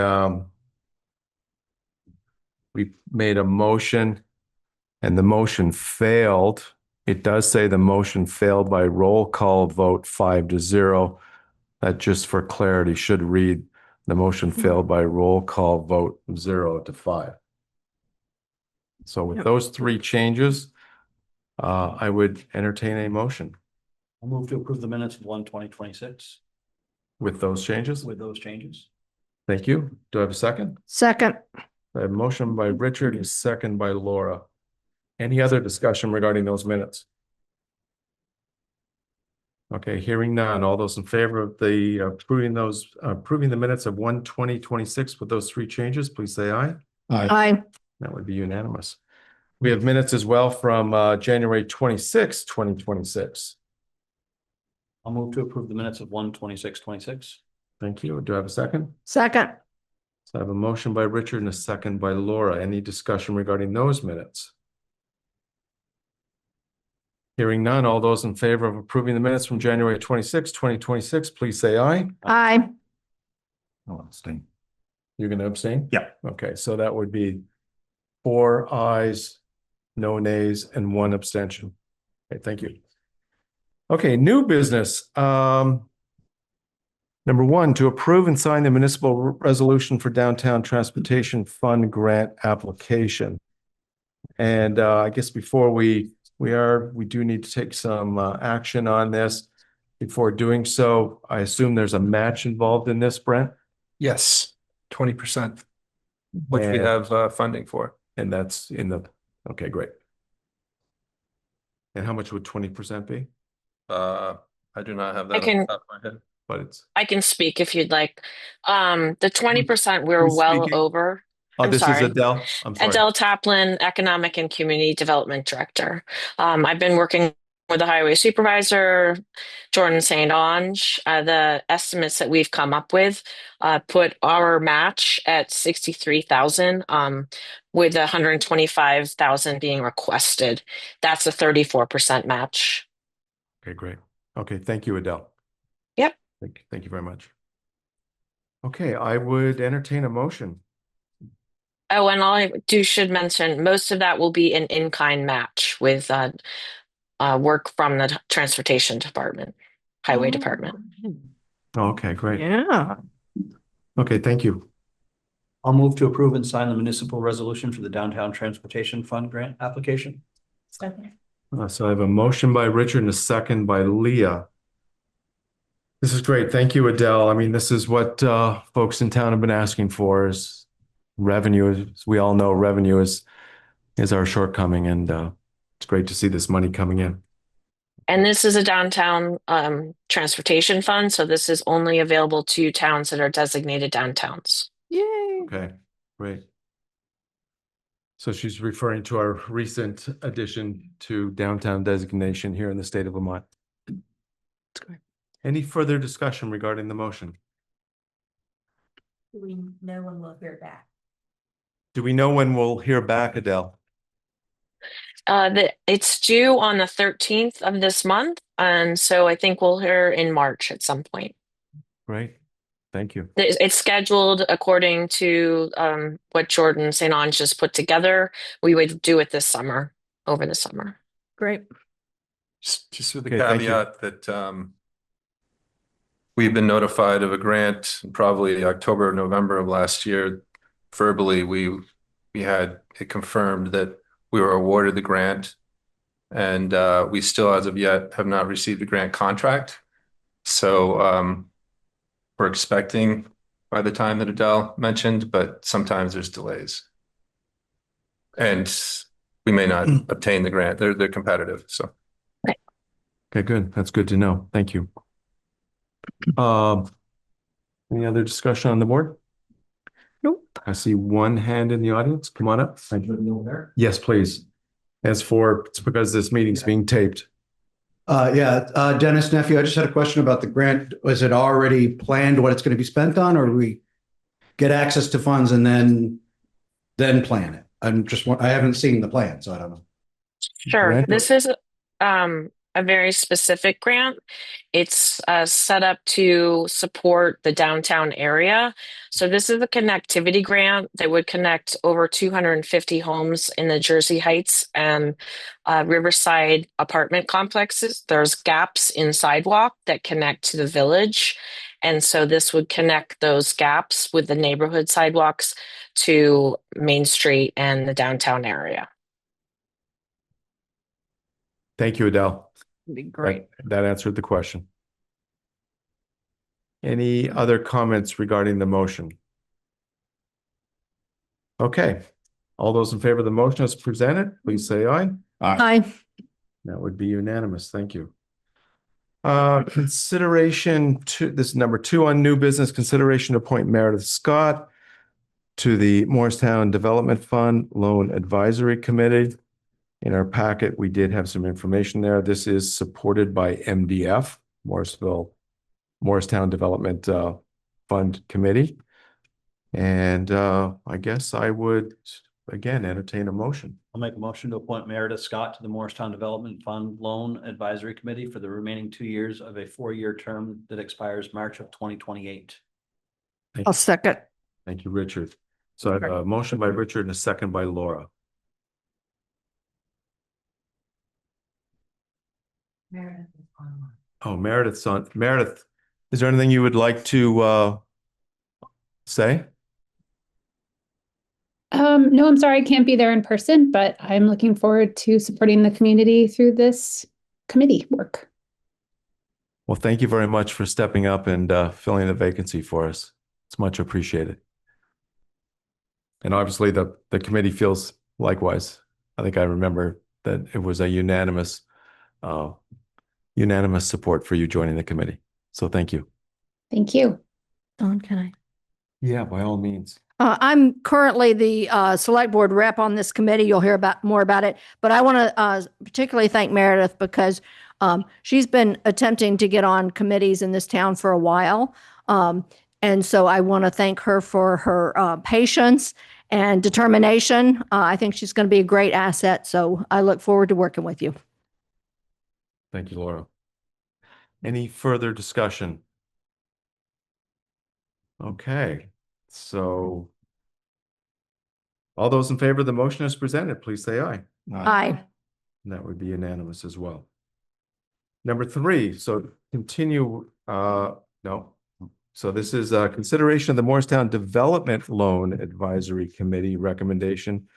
made a motion and the motion failed. It does say the motion failed by roll call vote 5-0. That, just for clarity, should read the motion failed by roll call vote 0-5. So with those 3 changes, I would entertain a motion. I'll move to approve the minutes of 1/2026 With those changes? with those changes. Thank you. Do I have a second? Second. I have a motion by Richard, a second by Laura. Any other discussion regarding those minutes? Okay, hearing none. All those in favor of the approving the minutes of 1/2026 with those 3 changes, please say aye. Aye. That would be unanimous. We have minutes as well from January 26, 2026. I'll move to approve the minutes of 1/26/26. Thank you. Do I have a second? Second. So I have a motion by Richard and a second by Laura. Any discussion regarding those minutes? Hearing none. All those in favor of approving the minutes from January 26, 2026, please say aye. Aye. I'll abstain. You're going to abstain? Yeah. Okay, so that would be 4 ayes, no nays, and 1 abstention. Okay, thank you. Okay, new business. Number 1, to approve and sign the municipal resolution for downtown transportation fund grant application. And I guess before we do need to take some action on this. Before doing so, I assume there's a match involved in this, Brent? Yes, 20%, which we And- have funding for. And that's in the, okay, great. And how much would 20% be? I do not have that I on can- the top of my head. But it's, I can speak if you'd like. The 20% we're Who's well speaking? over. oh, I'm this sorry. is Adele? I'm sorry. Adele Taplin, Economic and Community Development Director. I've been working with the highway supervisor, Jordan St. Ange. The estimates that we've come up with put our match at 63,000, with 125,000 being requested. That's a 34% match. Okay, great. Okay, thank you, Adele. Yep. Thank you very much. Okay, I would entertain a motion. Oh, and all I should mention, most of that will be an in-kind match with work from the transportation department, highway department. Okay, great. Yeah. Okay, thank you. I'll move to approve and sign the municipal resolution for the downtown transportation fund grant application. So I have a motion by Richard and a second by Leah. This is great. Thank you, Adele. I mean, this is what folks in town have been asking for, is revenue. As we all know, revenue is our shortcoming, and it's great to see this money coming in. And this is a downtown transportation fund, so this is only available to towns that are designated downtowns. Yay. Okay, great. So she's referring to our recent addition to downtown designation here in the state of Vermont. That's great. Any further discussion regarding the motion? We know when we'll hear back. Do we know when we'll hear back, Adele? It's due on the 13th of this month, and so I think we'll hear in March at some point. Great. Thank you. It's scheduled according to what Jordan St. Ange just put together. We would do it this summer, over the summer. Great. Just with the Okay, thank you. caveat that we've been notified of a grant in probably October, November of last year. Verbally, we had it confirmed that we were awarded the grant, and we still, as of yet, have not received the grant contract. So we're expecting by the time that Adele mentioned, but sometimes there's delays, and we may not obtain the grant. They're competitive, so. Okay, good. That's good to know. Thank you. Any other discussion on the board? Nope. I see one hand in the audience. Come on up. Yes, please. It's because this meeting's being taped. Dennis Nephew, I just had a question about the grant. Was it already planned what it's going to be spent on, or we get access to funds and then plan it? I haven't seen the plan, so I don't know. Sure. Grant? This is a very specific grant. It's set up to support the downtown area. So this is a connectivity grant that would connect over 250 homes in the Jersey Heights and Riverside apartment complexes. There's gaps in sidewalk that connect to the village. And so this would connect those gaps with the neighborhood sidewalks to Main Street and the downtown area. Thank you, Adele. Be great. That answered the question. Any other comments regarding the motion? Okay. All those in favor of the motion as presented, please say aye. Aye. That would be unanimous. Thank you. Consideration to this is number 2 on new business, consideration to appoint Meredith Scott to the Morristown Development Fund Loan Advisory Committee. In our packet, we did have some information there. This is supported by MDF, Morristown Development Fund Committee. And I guess I would, again, entertain a motion. I'll make a motion to appoint Meredith Scott to the Morristown Development Fund Loan Advisory Committee for the remaining 2 years of a 4-year term that expires March of 2028. I'll second. Thank you, Richard. So I have a motion by Richard and a second by Laura. Oh, Meredith's on. Meredith, is there anything you would like to say? No, I'm sorry I can't be there in person, but I'm looking forward to supporting the community through this committee work. Well, thank you very much for stepping up and filling the vacancy for us. It's much appreciated. And obviously the committee feels likewise. I think I remember that it was a unanimous support for you joining the committee. So thank you. Thank you. Dawn, can I? Yeah, by all means. I'm currently the select board rep on this committee. You'll hear more about it, but I want to particularly thank Meredith because she's been attempting to get on committees in this town for a while. And so I want to thank her for her patience and determination. I think she's going to be a great asset. So I look forward to working with you. Thank you, Laura. Any further discussion? Okay, so all those in favor of the motion as presented, please say aye. Aye. And that would be unanimous as well. Number 3, so continue, no. So this is a consideration of the Morristown Development Loan Advisory Committee recommendation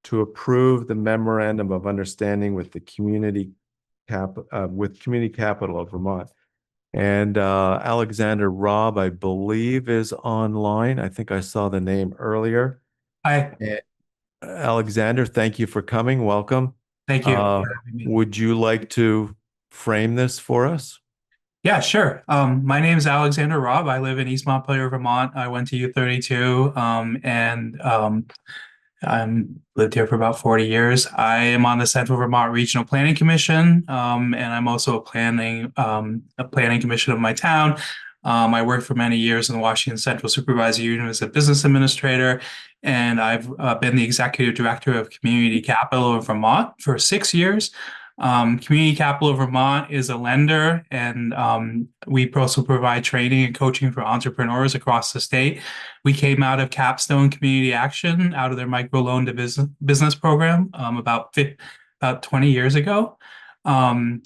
to approve the memorandum of understanding with the Community Capital of Vermont. And Alexander Robb, I believe, is online. I think I saw the name earlier. Hi. Alexander, thank you for coming. Welcome. Thank you. Would you like to frame this for us? Yeah, sure. My name is Alexander Robb. I live in East Montpelier, Vermont. I went to U32 and I'm lived here for about 40 years. I am on the Central Vermont Regional Planning Commission, and I'm also a planning commission of my town. I worked for many years in the Washington Central Supervisor Union as a business administrator, and I've been the executive director of Community Capital of Vermont for 6 years. Community Capital of Vermont is a lender, and we also provide training and coaching for entrepreneurs across the state. We came out of Capstone Community Action, out of their microloan to business program about 20 years ago.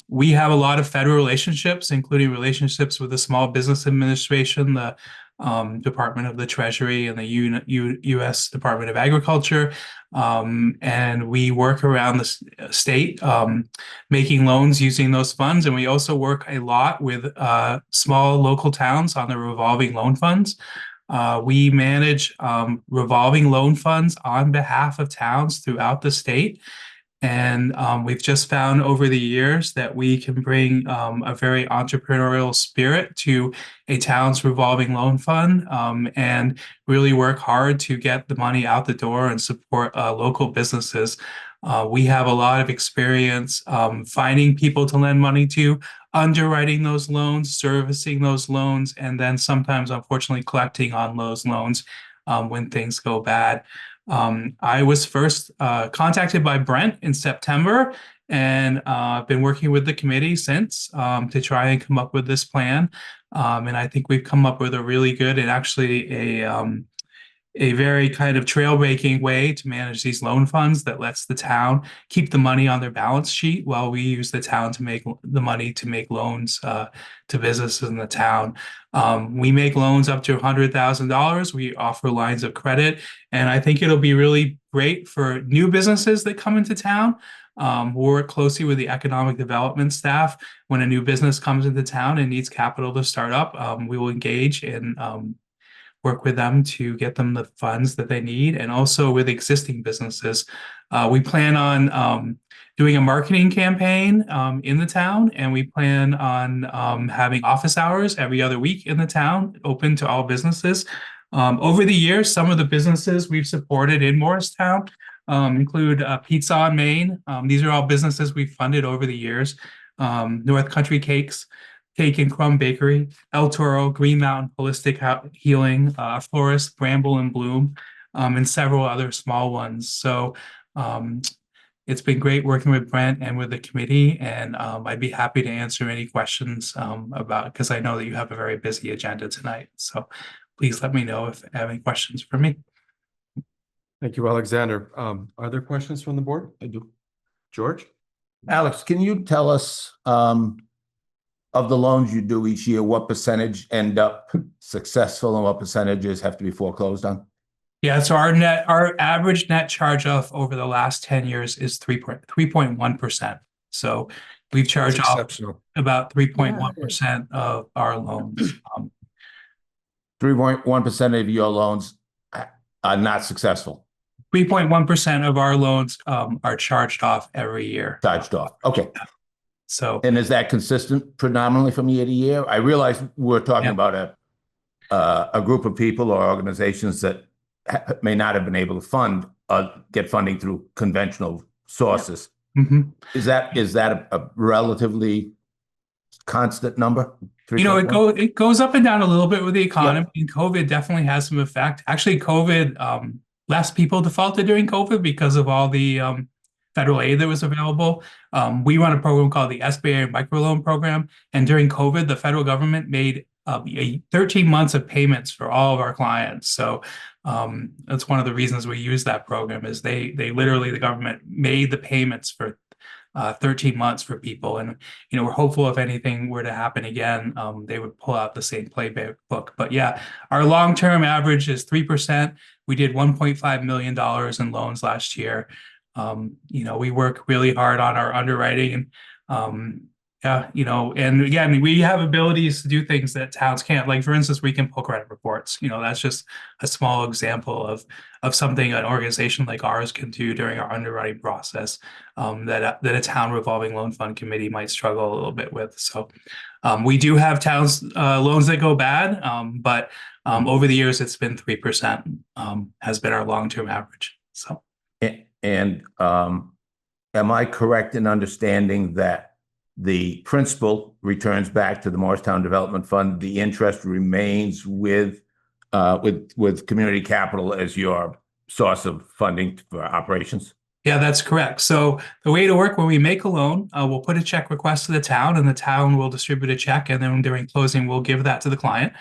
We have a lot of federal relationships, including relationships with the Small Business Administration, the Department of the Treasury, and the U.S. Department of Agriculture. And we work around the state making loans using those funds. And we also work a lot with small local towns on the revolving loan funds. We manage revolving loan funds on behalf of towns throughout the state. And we've just found over the years that we can bring a very entrepreneurial spirit to a town's revolving loan fund and really work hard to get the money out the door and support local businesses. We have a lot of experience finding people to lend money to, underwriting those loans, servicing those loans, and then sometimes, unfortunately, collecting on those loans when things go bad. I was first contacted by Brent in September, and I've been working with the committee since to try and come up with this plan. And I think we've come up with a really good and actually a very kind of trail-breaking way to manage these loan funds that lets the town keep the money on their balance sheet while we use the town to make the money to make loans to businesses in the town. We make loans up to $100,000. We offer lines of credit, and I think it'll be really great for new businesses that come into town. We'll work closely with the economic development staff. When a new business comes into town and needs capital to start up, we will engage and work with them to get them the funds that they need, and also with existing businesses. We plan on doing a marketing campaign in the town, and we plan on having office hours every other week in the town, open to all businesses. Over the years, some of the businesses we've supported in Morristown include Pizza on Main. These are all businesses we've funded over the years. North Country Cakes, Cake and Crumb Bakery, El Toro, Green Mountain Holistic Healing, Florist, Bramble and Bloom, and several other small ones. So it's been great working with Brent and with the committee, and I'd be happy to answer any questions because I know that you have a very busy agenda tonight. So please let me know if you have any questions for me. Thank you, Alexander. Are there questions from the board? I do. George? Alex, can you tell us of the loans you do each year, what percentage end up successful and what percentages have to be foreclosed on? Yeah, so our average net charge off over the last 10 years is 3.1%. So we've charged off about 3.1% of our loans. 3.1% of your loans are not successful. 3.1% of our loans are charged off every year. Charged off. Okay. So, and is that consistent predominantly from year to year? I realize we're talking about a group of people or organizations that may not have been able to get funding through conventional sources. Mm-hmm. Is that a relatively constant number? You know, it goes up and down a little bit with the economy. And COVID definitely has some effect. Actually, COVID, less people defaulted during COVID because of all the federal aid that was available. We run a program called the SBA Microloan Program, and during COVID, the federal government made 13 months of payments for all of our clients. So that's one of the reasons we use that program is they literally, the government made the payments for 13 months for people. And, you know, we're hopeful if anything were to happen again, they would pull out the same playbook. But yeah, our long-term average is 3%. We did $1.5 million in loans last year. You know, we work really hard on our underwriting, and you know, and again, we have abilities to do things that towns can't. Like, for instance, we can pull credit reports. You know, that's just a small example of something an organization like ours can do during our underwriting process that a town revolving loan fund committee might struggle a little bit with. So we do have towns loans that go bad, but over the years, it's been 3% has been our long-term average. So. And am I correct in understanding that the principal returns back to the Morristown Development Fund, the interest remains with community capital as your source of funding for operations? Yeah, that's correct. So the way to work when we make a loan, we'll put a check request to the town, and the town will distribute a check, and then during closing, we'll give that to the client.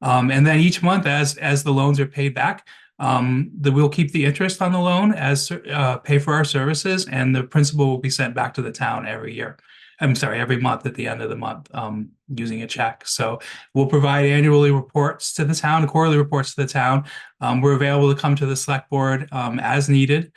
And then each month, as the loans are paid back, we'll keep the interest on the loan as pay for our services, and the principal will be sent back to the town every month at the end of the month, using a check. So we'll provide annually reports to the town, quarterly reports to the town. We're available to come to the select board as needed.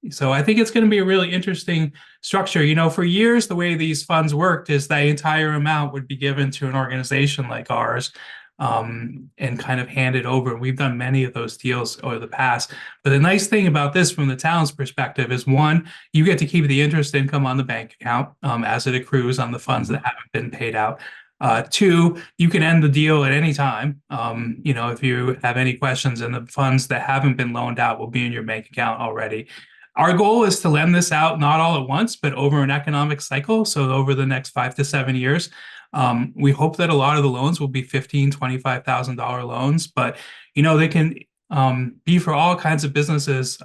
So I think it's going to be a really interesting structure. You know, for years, the way these funds worked is the entire amount would be given to an organization like ours, and kind of handed over. We've done many of those deals over the past. But the nice thing about this from the town's perspective is, one, you get to keep the interest income on the bank account as it accrues on the funds that haven't been paid out. Two, you can end the deal at any time. You know, if you have any questions, and the funds that haven't been loaned out will be in your bank account already. Our goal is to lend this out not all at once, but over an economic cycle. So over the next 5 to 7 years. We hope that a lot of the loans will be $15,000, $25,000 loans, but you know, they can be for all kinds of businesses,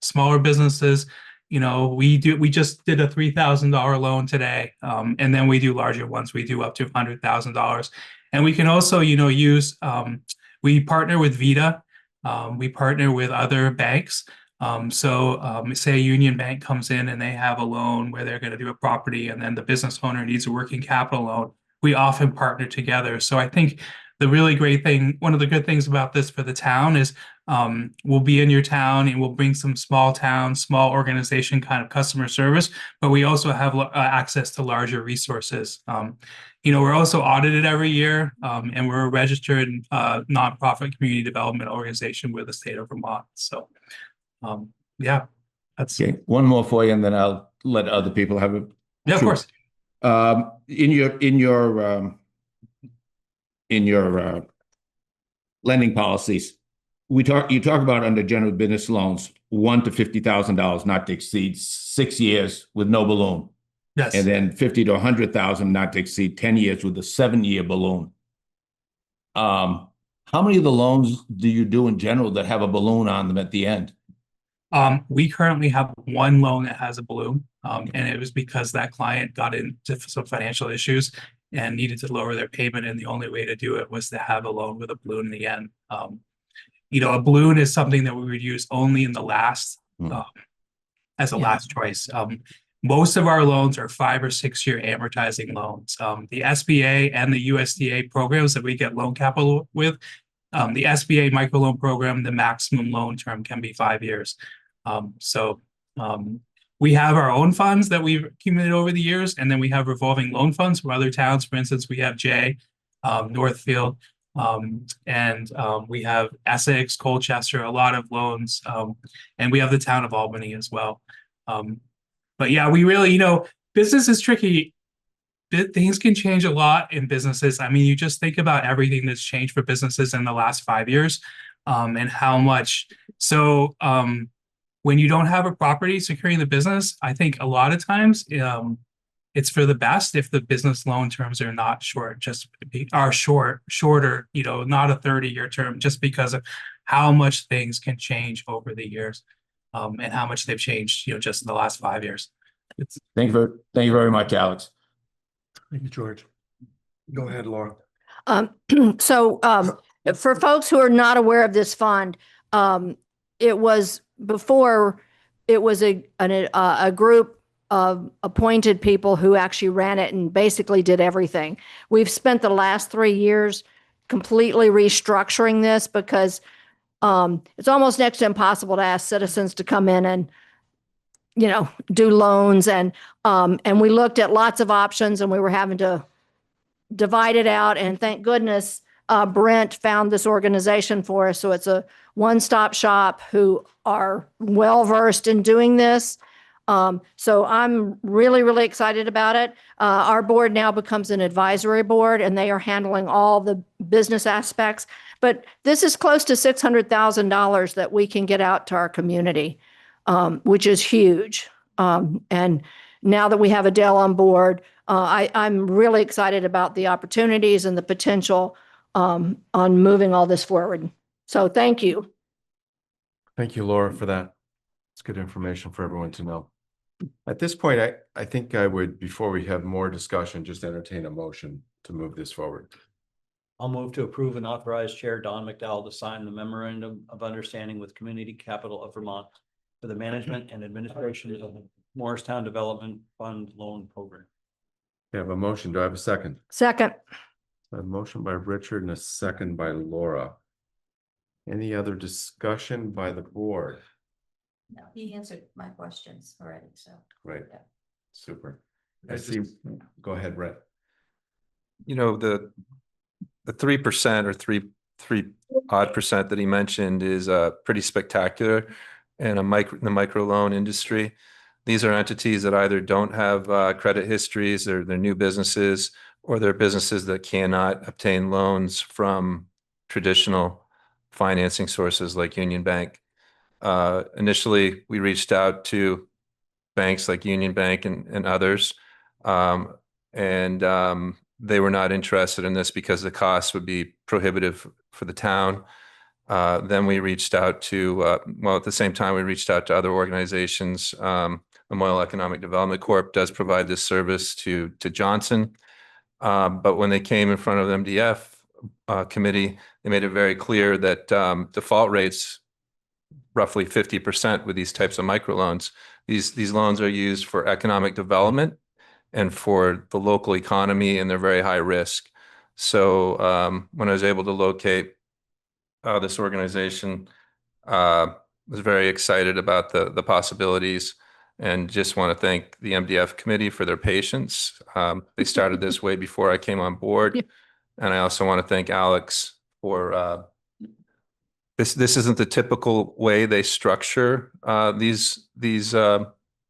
smaller businesses. You know, we just did a $3,000 loan today, and then we do larger ones. We do up to $100,000, and we can also, you know, use. We partner with Vita. We partner with other banks. Say a Union Bank comes in and they have a loan where they're going to do a property, and then the business owner needs a working capital loan. We often partner together. So I think the really great thing, one of the good things about this for the town is we'll be in your town, and we'll bring some small town, small organization kind of customer service, but we also have access to larger resources. You know, we're also audited every year, and we're a registered nonprofit community development organization with the state of Vermont. So yeah, that's okay. One more for you, and then I'll let other people have it. Yeah, of course. In your lending policies, you talk about under general business loans, $1,000 to $50,000 not to exceed 6 years with no balloon. Yes. And then $50,000 to $100,000 not to exceed 10 years with a 7-year balloon. How many of the loans do you do in general that have a balloon on them at the end? We currently have one loan that has a balloon, and it was because that client got into some financial issues and needed to lower their payment, and the only way to do it was to have a loan with a balloon in the end. You know, a balloon is something that we would use only in the last, as a last choice. Most of our loans are 5 or 6 year amortizing loans. The SBA and the USDA programs that we get loan capital with, the SBA microloan program, the maximum loan term can be 5 years. We have our own funds that we've accumulated over the years, and then we have revolving loan funds from other towns. For instance, we have Northfield, and we have Essex, Colchester, a lot of loans, and we have the town of Albany as well. But yeah, we really, you know, business is tricky. Things can change a lot in businesses. I mean, you just think about everything that's changed for businesses in the last 5 years, and how much. So when you don't have a property securing the business, I think a lot of times it's for the best if the business loan terms are not short, shorter, you know, not a 30-year term, just because of how much things can change over the years, and how much they've changed, you know, just in the last 5 years. Thank you very much, Alex. Thank you, George. Go ahead, Laura. For folks who are not aware of this fund, it was a group of appointed people who actually ran it and basically did everything. We've spent the last 3 years completely restructuring this because it's almost next to impossible to ask citizens to come in and, you know, do loans, and we looked at lots of options, and we were having to divide it out. And thank goodness Brent found this organization for us. So it's a one-stop shop who are well-versed in doing this. So I'm really, really excited about it. Our board now becomes an advisory board, and they are handling all the business aspects. But this is close to $600,000 that we can get out to our community, which is huge. And now that we have Adele on board, I'm really excited about the opportunities and the potential on moving all this forward. So thank you. Thank you, Laura, for that. It's good information for everyone to know. At this point, I think I would, before we have more discussion, just entertain a motion to move this forward. I'll move to approve and authorize Chair Don McDowell to sign the memorandum of understanding with Community Capital of Vermont for the management and administration of the Morristown Development Fund Loan Program. We have a motion. Do I have a second? Second. A motion by Richard and a second by Laura. Any other discussion by the board? No, he answered my questions already, so. Right. Yeah. Super. I see. Go ahead, Brett. You know, the 3% or three odd percent that he mentioned is pretty spectacular in the micro loan industry. These are entities that either don't have credit histories, or they're new businesses, or they're businesses that cannot obtain loans from traditional financing sources like Union Bank. Initially, we reached out to banks like Union Bank and others, and they were not interested in this because the cost would be prohibitive for the town. Then we reached out to, well, at the same time, we reached out to other organizations. Memorial Economic Development Corp does provide this service to Johnson. But when they came in front of the MDF committee, they made it very clear that default rates, roughly 50% with these types of microloans. These loans are used for economic development and for the local economy, and they're very high risk. So when I was able to locate this organization, was very excited about the possibilities, and just want to thank the MDF committee for their patience. They started this way before I came on board. And I also want to thank Alex for this isn't the typical way they structure these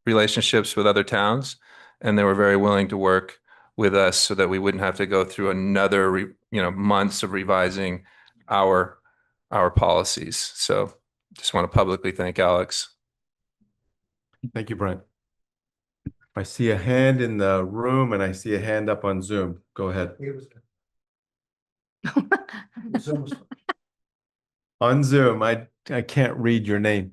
relationships with other towns. And they were very willing to work with us so that we wouldn't have to go through another months of revising our policies. So just want to publicly thank Alex. Thank you, Brent. I see a hand in the room and I see a hand up on Zoom. Go ahead. On Zoom, I can't read your name.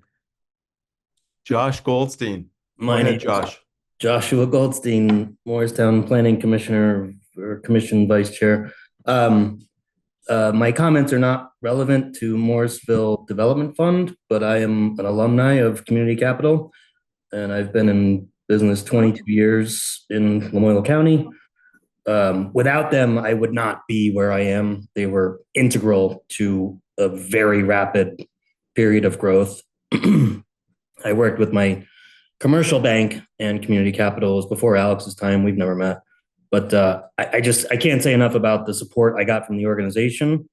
Josh Goldstein. My name, Josh. Joshua Goldstein, Morristown Planning Commissioner or Commission Vice Chair. My comments are not relevant to Morrisville Development Fund, but I am an alumni of Community Capital, and I've been in business 22 years in Lamoille County. Without them, I would not be where I am. They were integral to a very rapid period of growth. I worked with my commercial bank and Community Capital. It was before Alex's time. We've never met. But I can't say enough about the support I got from the organization.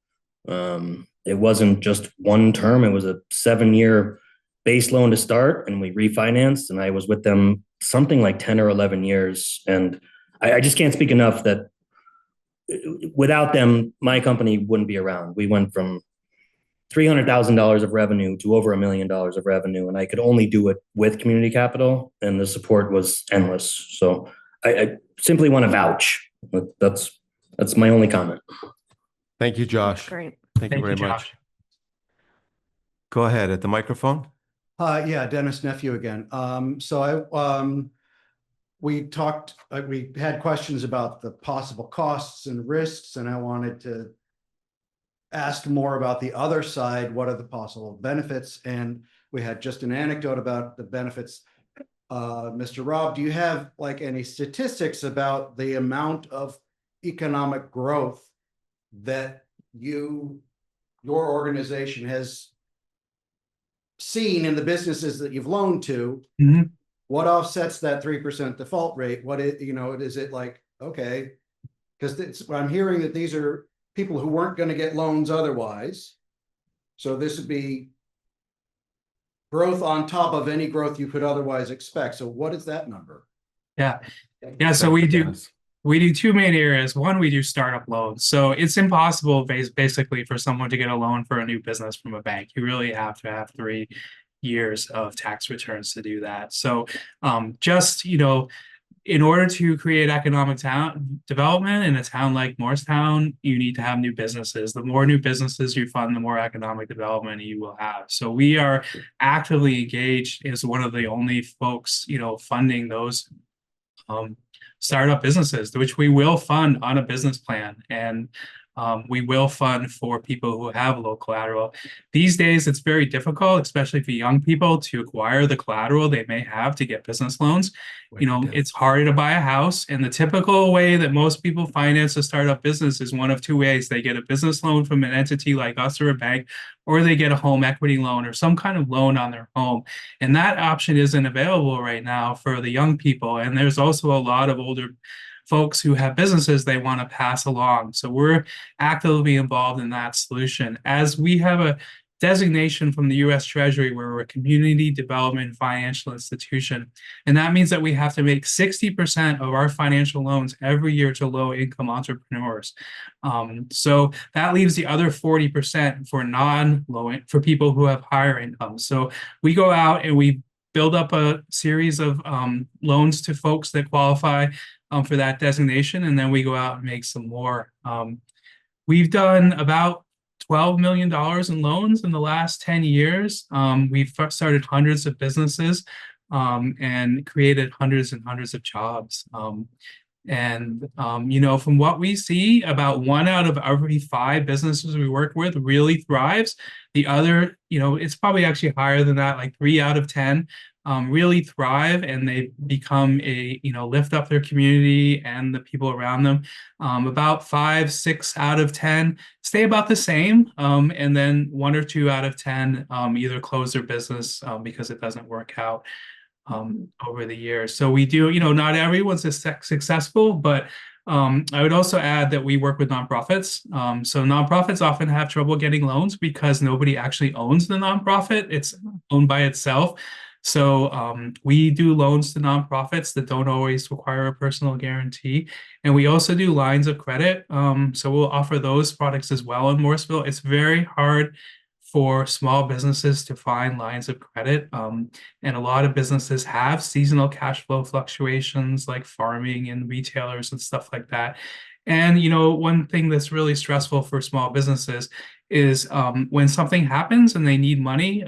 It wasn't just one term. It was a 7-year base loan to start, and we refinanced, and I was with them something like 10 or 11 years. And I just can't speak enough that without them, my company wouldn't be around. We went from $300,000 of revenue to over $1 million of revenue, and I could only do it with Community Capital, and the support was endless. So I simply want to vouch. That's my only comment. Thank you, Josh. Great. Thank you very much. Go ahead at the microphone. Yeah, Dennis Nephew again. We had questions about the possible costs and risks, and I wanted to ask more about the other side. What are the possible benefits? And we had just an anecdote about the benefits. Mr. Rob, do you have like any statistics about the amount of economic growth that your organization has seen in the businesses that you've loaned to? Mm-hmm. What offsets that 3% default rate? What is it like? Okay, because I'm hearing that these are people who weren't going to get loans otherwise. So this would be growth on top of any growth you could otherwise expect. So what is that number? Yeah. So we do two main areas. One, we do startup loans. So it's impossible basically for someone to get a loan for a new business from a bank. You really have to have 3 years of tax returns to do that. So just, in order to create economic development in a town like Morristown, you need to have new businesses. The more new businesses you fund, the more economic development you will have. So we are actively engaged as one of the only folks, funding those startup businesses, which we will fund on a business plan. And we will fund for people who have low collateral. These days, it's very difficult, especially for young people, to acquire the collateral they may have to get business loans. It's harder to buy a house. And the typical way that most people finance a startup business is one of two ways. They get a business loan from an entity like us or a bank, or they get a home equity loan or some kind of loan on their home. And that option isn't available right now for the young people. And there's also a lot of older folks who have businesses they want to pass along. So we're actively involved in that solution. As we have a designation from the US Treasury where we're a community development financial institution. And that means that we have to make 60% of our financial loans every year to low-income entrepreneurs. So that leaves the other 40% for for people who have higher income. So we go out and we build up a series of loans to folks that qualify for that designation, and then we go out and make some more. We've done about $12 million in loans in the last 10 years. We've started hundreds of businesses and created hundreds and hundreds of jobs. From what we see, about 1 out of every 5 businesses we work with really thrives. The other, it's probably actually higher than that, like 3 out of 10 really thrive, and they become lift up their community and the people around them. About 5, 6 out of 10 stay about the same, and then 1 or 2 out of 10 either close their business because it doesn't work out over the years. So we do, not everyone's successful, but I would also add that we work with nonprofits. So nonprofits often have trouble getting loans because nobody actually owns the nonprofit. It's owned by itself. So we do loans to nonprofits that don't always require a personal guarantee. And we also do lines of credit. So we'll offer those products as well in Morrisville. It's very hard for small businesses to find lines of credit. And a lot of businesses have seasonal cash flow fluctuations like farming and retailers and stuff like that. And, one thing that's really stressful for small businesses is when something happens and they need money,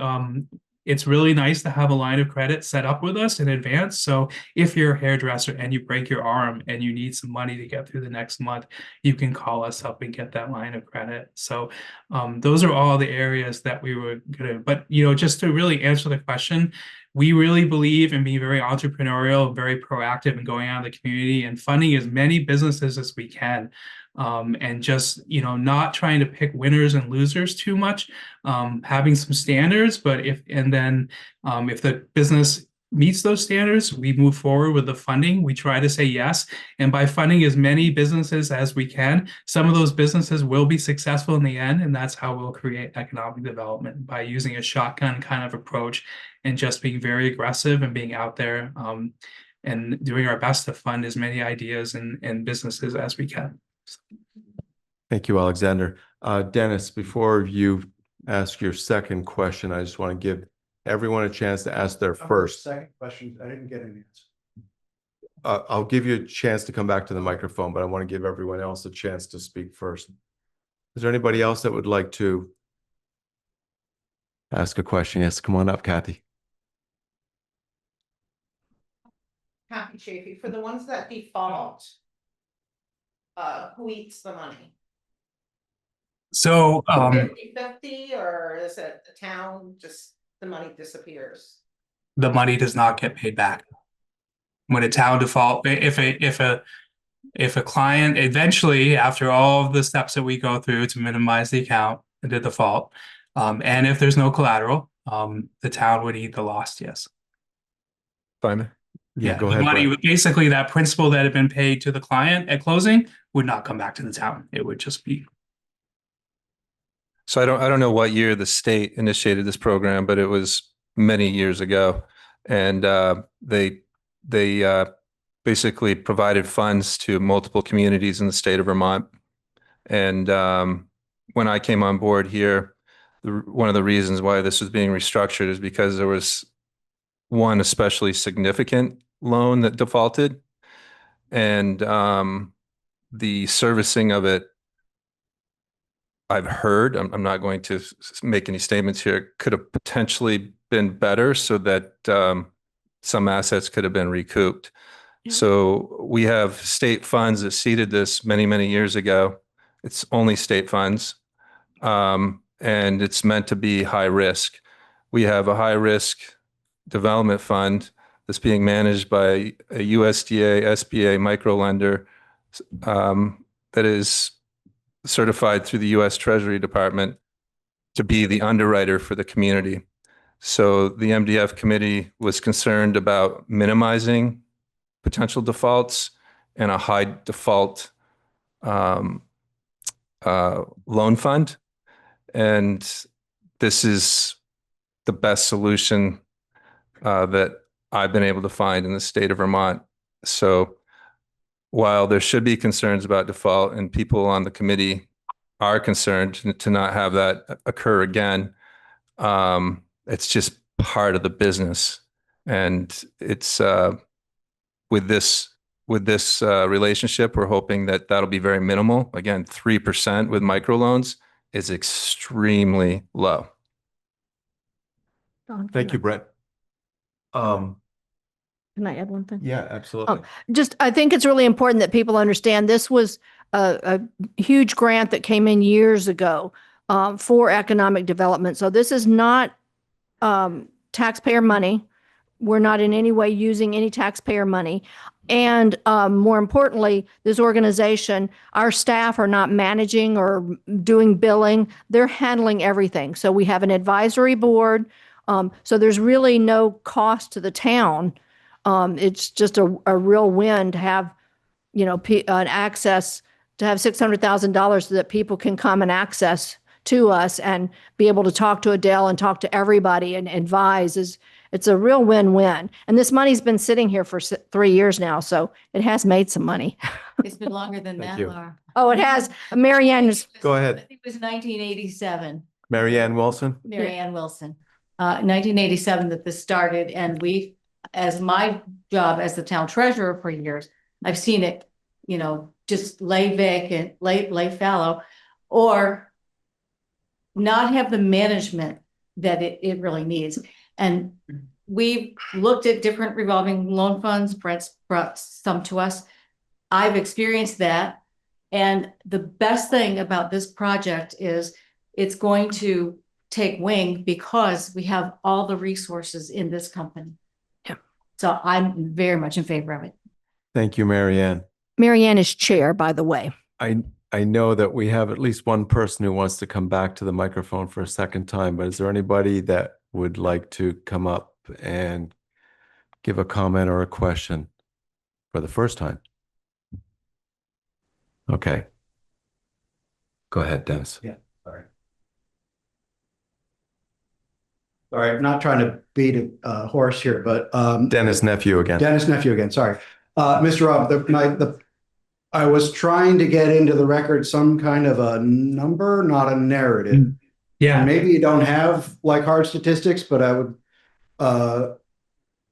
it's really nice to have a line of credit set up with us in advance. So if you're a hairdresser and you break your arm and you need some money to get through the next month, you can call us up and get that line of credit. So those are all the areas that we were going to, but, just to really answer the question, we really believe in being very entrepreneurial, very proactive in going out in the community and funding as many businesses as we can. And just, not trying to pick winners and losers too much, having some standards, but if the business meets those standards, we move forward with the funding. We try to say yes. And by funding as many businesses as we can, some of those businesses will be successful in the end. And that's how we'll create economic development, by using a shotgun kind of approach and just being very aggressive and being out there and doing our best to fund as many ideas and businesses as we can. Thank you, Alexander. Dennis, before you ask your second question, I just want to give everyone a chance to ask their first. Second question, I didn't get an answer. I'll give you a chance to come back to the microphone, but I want to give everyone else a chance to speak first. Is there anybody else that would like to ask a question? Yes, come on up, Kathy. Kathy Chafee, for the ones that default, who eats the money? So 50-50, or is it the town, just the money disappears? The money does not get paid back. When a town default, if a client eventually, after all of the steps that we go through to minimize the account, the default, and if there's no collateral, the town would eat the loss, yes. Fine. Yeah, go the ahead. money, Brett. basically that principal that had been paid to the client at closing would not come back to the town. It would just be. So I don't know what year the state initiated this program, but it was many years ago, and they basically provided funds to multiple communities in the state of Vermont. And when I came on board here, one of the reasons why this was being restructured is because there was one especially significant loan that defaulted, and the servicing of it, I've heard, I'm not going to make any statements here, could have potentially been better so that some assets could have been recouped. So we have state funds that seeded this many, many years ago. It's only state funds, and it's meant to be high risk. We have a high risk development fund that's being managed by a USDA, SBA microlender that is certified through the U.S. Treasury Department to be the underwriter for the community. So the MDF committee was concerned about minimizing potential defaults and a high default loan fund. And this is the best solution that I've been able to find in the state of Vermont. So while there should be concerns about default, and people on the committee are concerned to not have that occur again, it's just part of the business. And it's with this relationship, we're hoping that that'll be very minimal. Again, 3% with microloans is extremely low. Thank you, Brett. Can I add one thing? Yeah, absolutely. I think it's really important that people understand this was a huge grant that came in years ago for economic development. So this is not taxpayer money. We're not in any way using any taxpayer money. And more importantly, this organization, our staff are not managing or doing billing. They're handling everything. So we have an advisory board. So there's really no cost to the town. It's just a real win to have, an access, to have $600,000 so that people can come and access to us and be able to talk to Adele and talk to everybody and advise. It's a real win-win. And this money's been sitting here for 3 years now, so it has made some money. It's been longer than that, you. Laura. Oh, it has. Marianne is. Go I ahead. think it was 1987, Marianne Wilson. Mary Ann Wilson. 1987 that this started, and as my job as the town treasurer for years, I've seen it, just lay vacant, lay fallow, or not have the management that it really needs. And we've looked at different revolving loan funds. Brent's brought some to us. I've experienced that. And the best thing about this project is it's going to take wing because we have all the resources in this company. Yeah. So I'm very much in favor of it. Thank you, Marianne. Marianne is chair, by the way. I know that we have at least one person who wants to come back to the microphone for a second time, but is there anybody that would like to come up and give a comment or a question for the first time? Okay. Go ahead, Dennis. Yeah, sorry. All right, I'm not trying to beat a horse here, but Dennis Nephew again. Dennis Nephew again, sorry. Mr. Robb, I was trying to get into the record some kind of a number, not a narrative. Yeah. Maybe you don't have like hard statistics, but I would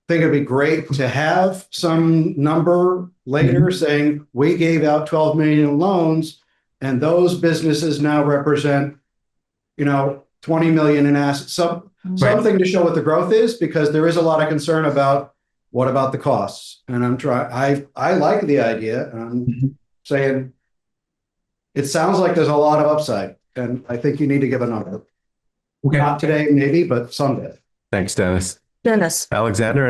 think it'd be great to have some number later saying we gave out 12 million in loans and those businesses now represent, 20 million in assets. Something to show what the growth is, because there is a lot of concern about what about the costs. And I like the idea. And I'm saying it sounds like there's a lot of upside, and I think you need to give a number. Okay. Not today, maybe, but someday. Thanks, Dennis. Dennis. Alexander,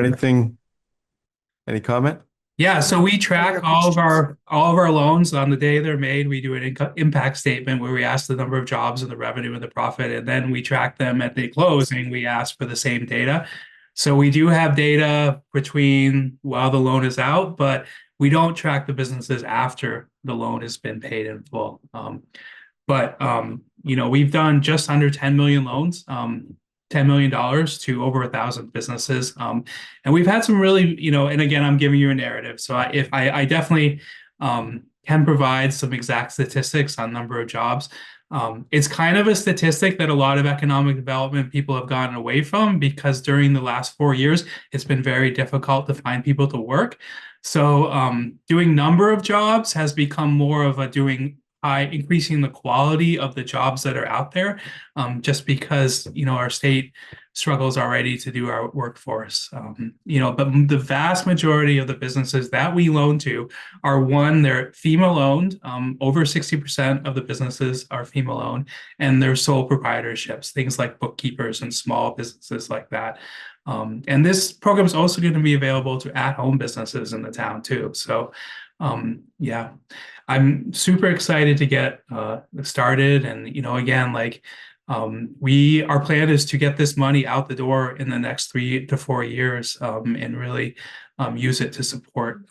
any comment? Yeah, so we track all of our loans on the day they're made. We do an impact statement where we ask the number of jobs and the revenue and the profit, and then we track them at the closing. We ask for the same data. So we do have data between while the loan is out, but we don't track the businesses after the loan has been paid in full. We've done just under 10 million loans. $10 million to over 1,000 businesses. And we've had some really, and again, I'm giving you a narrative. So I definitely can provide some exact statistics on number of jobs. It's kind of a statistic that a lot of economic development people have gotten away from because during the last 4 years, it's been very difficult to find people to work. So doing number of jobs has become more of a increasing the quality of the jobs that are out there, just because, our state struggles already to do our workforce. But the vast majority of the businesses that we loan to are they're female owned. Over 60% of the businesses are female owned, and they're sole proprietorships, things like bookkeepers and small businesses like that. And this program is also going to be available to at-home businesses in the town too. So, yeah, I'm super excited to get started. And, again, our plan is to get this money out the door in the next 3 to 4 years, and really use it to support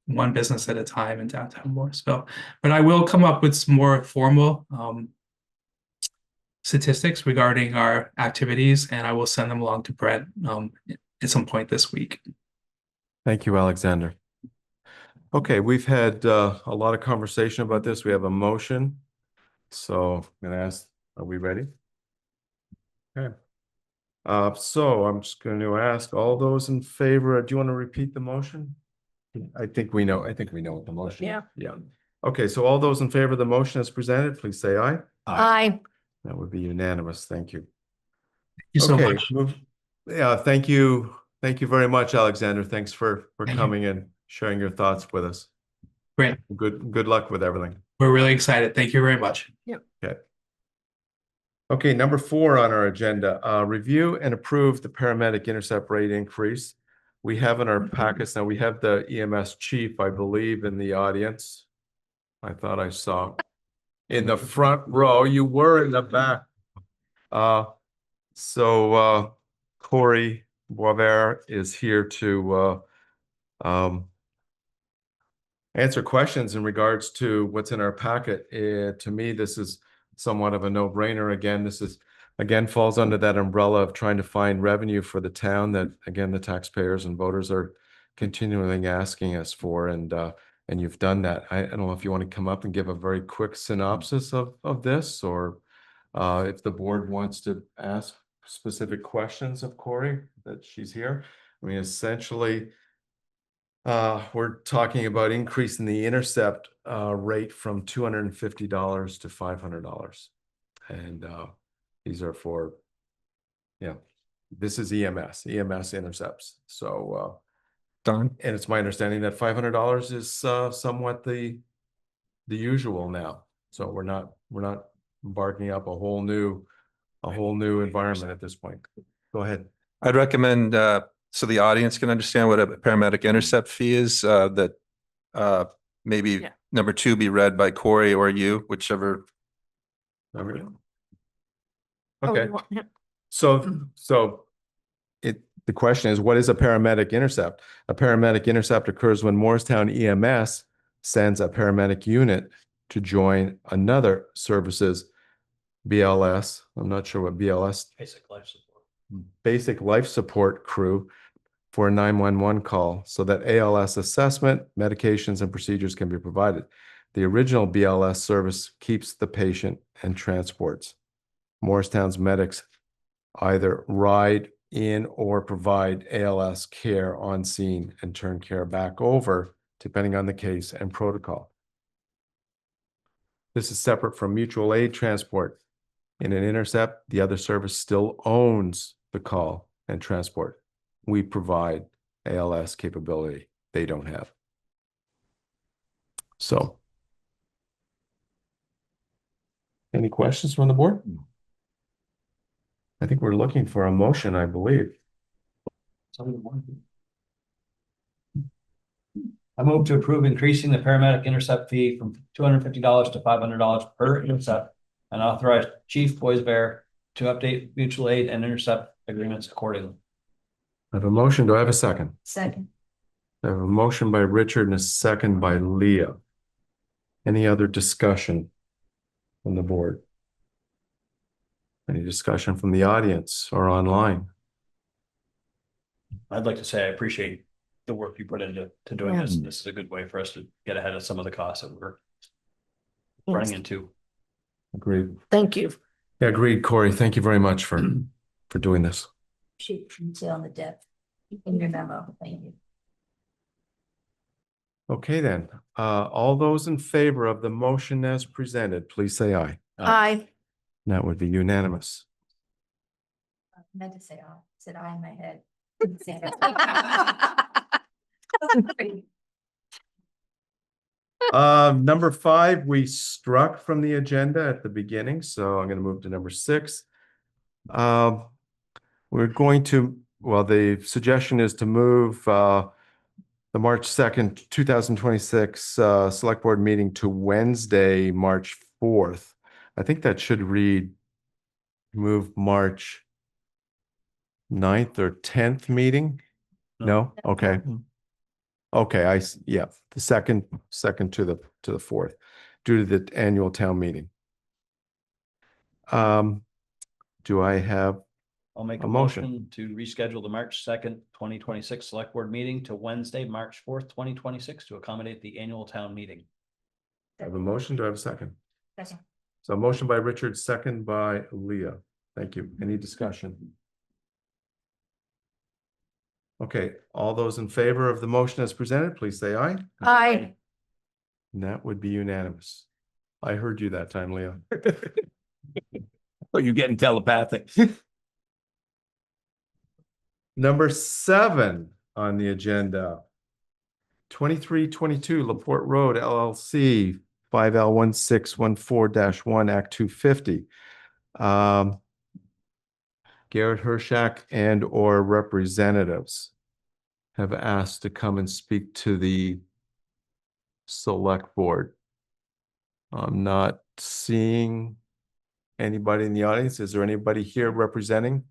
one business at a time in downtown Morrisville. But I will come up with some more formal statistics regarding our activities, and I will send them along to Brent at some point this week. Thank you, Alexander. Okay, we've had a lot of conversation about this. We have a motion. So I'm going to ask, are we ready? Okay. So I'm just going to ask all those in favor. Do you want to repeat the motion? I think we know what the motion is. Yeah. Yeah. Okay, so all those in favor of the motion as presented, please say aye. Aye. That would be unanimous. Thank you. Thank you so much. Yeah, thank you. Thank you very much, Alexander. Thanks for coming and sharing your thoughts with us. Great. Good luck with everything. We're really excited. Thank you very much. Yep. Okay. Okay, number 4 on our agenda, review and approve the paramedic intercept rate increase. We have in our packets now, we have the EMS chief, I believe, in the audience. I thought I saw in the front row. You were in the back. So Corey Boisvert is here to answer questions in regards to what's in our packet. To me, this is somewhat of a no-brainer. Again, this falls under that umbrella of trying to find revenue for the town that, again, the taxpayers and voters are continually asking us for, and you've done that. I don't know if you want to come up and give a very quick synopsis of this, or if the board wants to ask specific questions of Corey, that she's here. I mean, essentially, we're talking about increasing the intercept rate from $250 to $500. And these are for, this is EMS intercepts. So, Don? And it's my understanding that $500 is somewhat the usual now. So we're not embarking up a whole new environment at this point. Go ahead. I'd recommend, so the audience can understand what a paramedic intercept fee is, that maybe number 2 be read by Corey or you, whichever. Okay. So the question is, what is a paramedic intercept? A paramedic intercept occurs when Morristown EMS sends a paramedic unit to join another service's BLS. I'm not sure what BLS. Basic life support crew for a 911 call so that ALS assessment, medications, and procedures can be provided. The original BLS service keeps the patient and transports. Morristown's medics either ride in or provide ALS care on scene and turn care back over, depending on the case and protocol. This is separate from mutual aid transport. In an intercept, the other service still owns the call and transport. We provide ALS capability they don't have. So, any questions from the board? I think we're looking for a motion, I believe. I move to approve increasing the paramedic intercept fee from $250 to $500 per intercept, and authorize Chief Boisvert to update mutual aid and intercept agreements accordingly. I have a motion. Do I have a second? Second. I have a motion by Richard and a second by Leah. Any other discussion from the board? Any discussion from the audience or online? I'd like to say I appreciate the work you put into doing this. This is a good way for us to get ahead of some of the costs that we're running into. Agreed. Thank you. Yeah, agreed, Corey. Thank you very much for doing this. Should say on the depth in your memo. Thank you. Okay, then. All those in favor of the motion as presented, please say aye. Aye. That would be unanimous. I meant to say I said I in my head. Number 5, we struck from the agenda at the beginning, so I'm going to move to number 6. We're going to, well, the suggestion is to move the March 2nd, 2026 Select Board meeting to Wednesday, March 4th. I think that should read move March 9th or 10th meeting? No? Okay. Okay, yeah, the second to the 4th, due to the annual town meeting. Do I have I'll make a a motion? motion to reschedule the March 2nd, 2026 Select Board meeting to Wednesday, March 4th, 2026 to accommodate the annual town meeting. I have a motion. Do I have a second? Second. So a motion by Richard, second by Leah. Thank you. Any discussion? Okay, all those in favor of the motion as presented, please say aye. Aye. And that would be unanimous. I heard you that time, Leah. Oh, you're getting telepathic. Number 7 on the agenda. 2322 LaPorte Road LLC, 5L1614-1 Act 250. Garrett Hershak and or representatives have asked to come and speak to the select board. I'm not seeing anybody in the audience. Is there anybody here representing?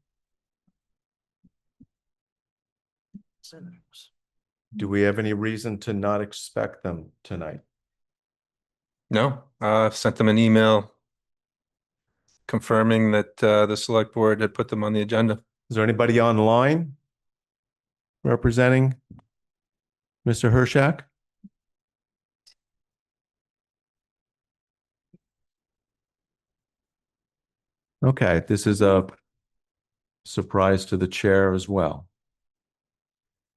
Do we have any reason to not expect them tonight? No, I've sent them an email confirming that the select board had put them on the agenda. Is there anybody online representing Mr. Hershak? Okay, this is a surprise to the chair as well.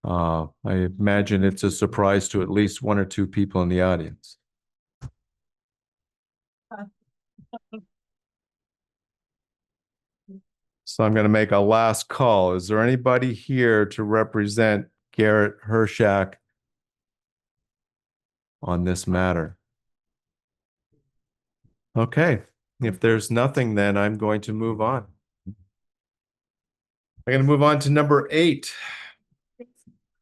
I imagine it's a surprise to at least 1 or 2 people in the audience. So I'm going to make a last call. Is there anybody here to represent Garrett Hershak on this matter? Okay, if there's nothing, then I'm going to move on. I'm going to move on to number 8.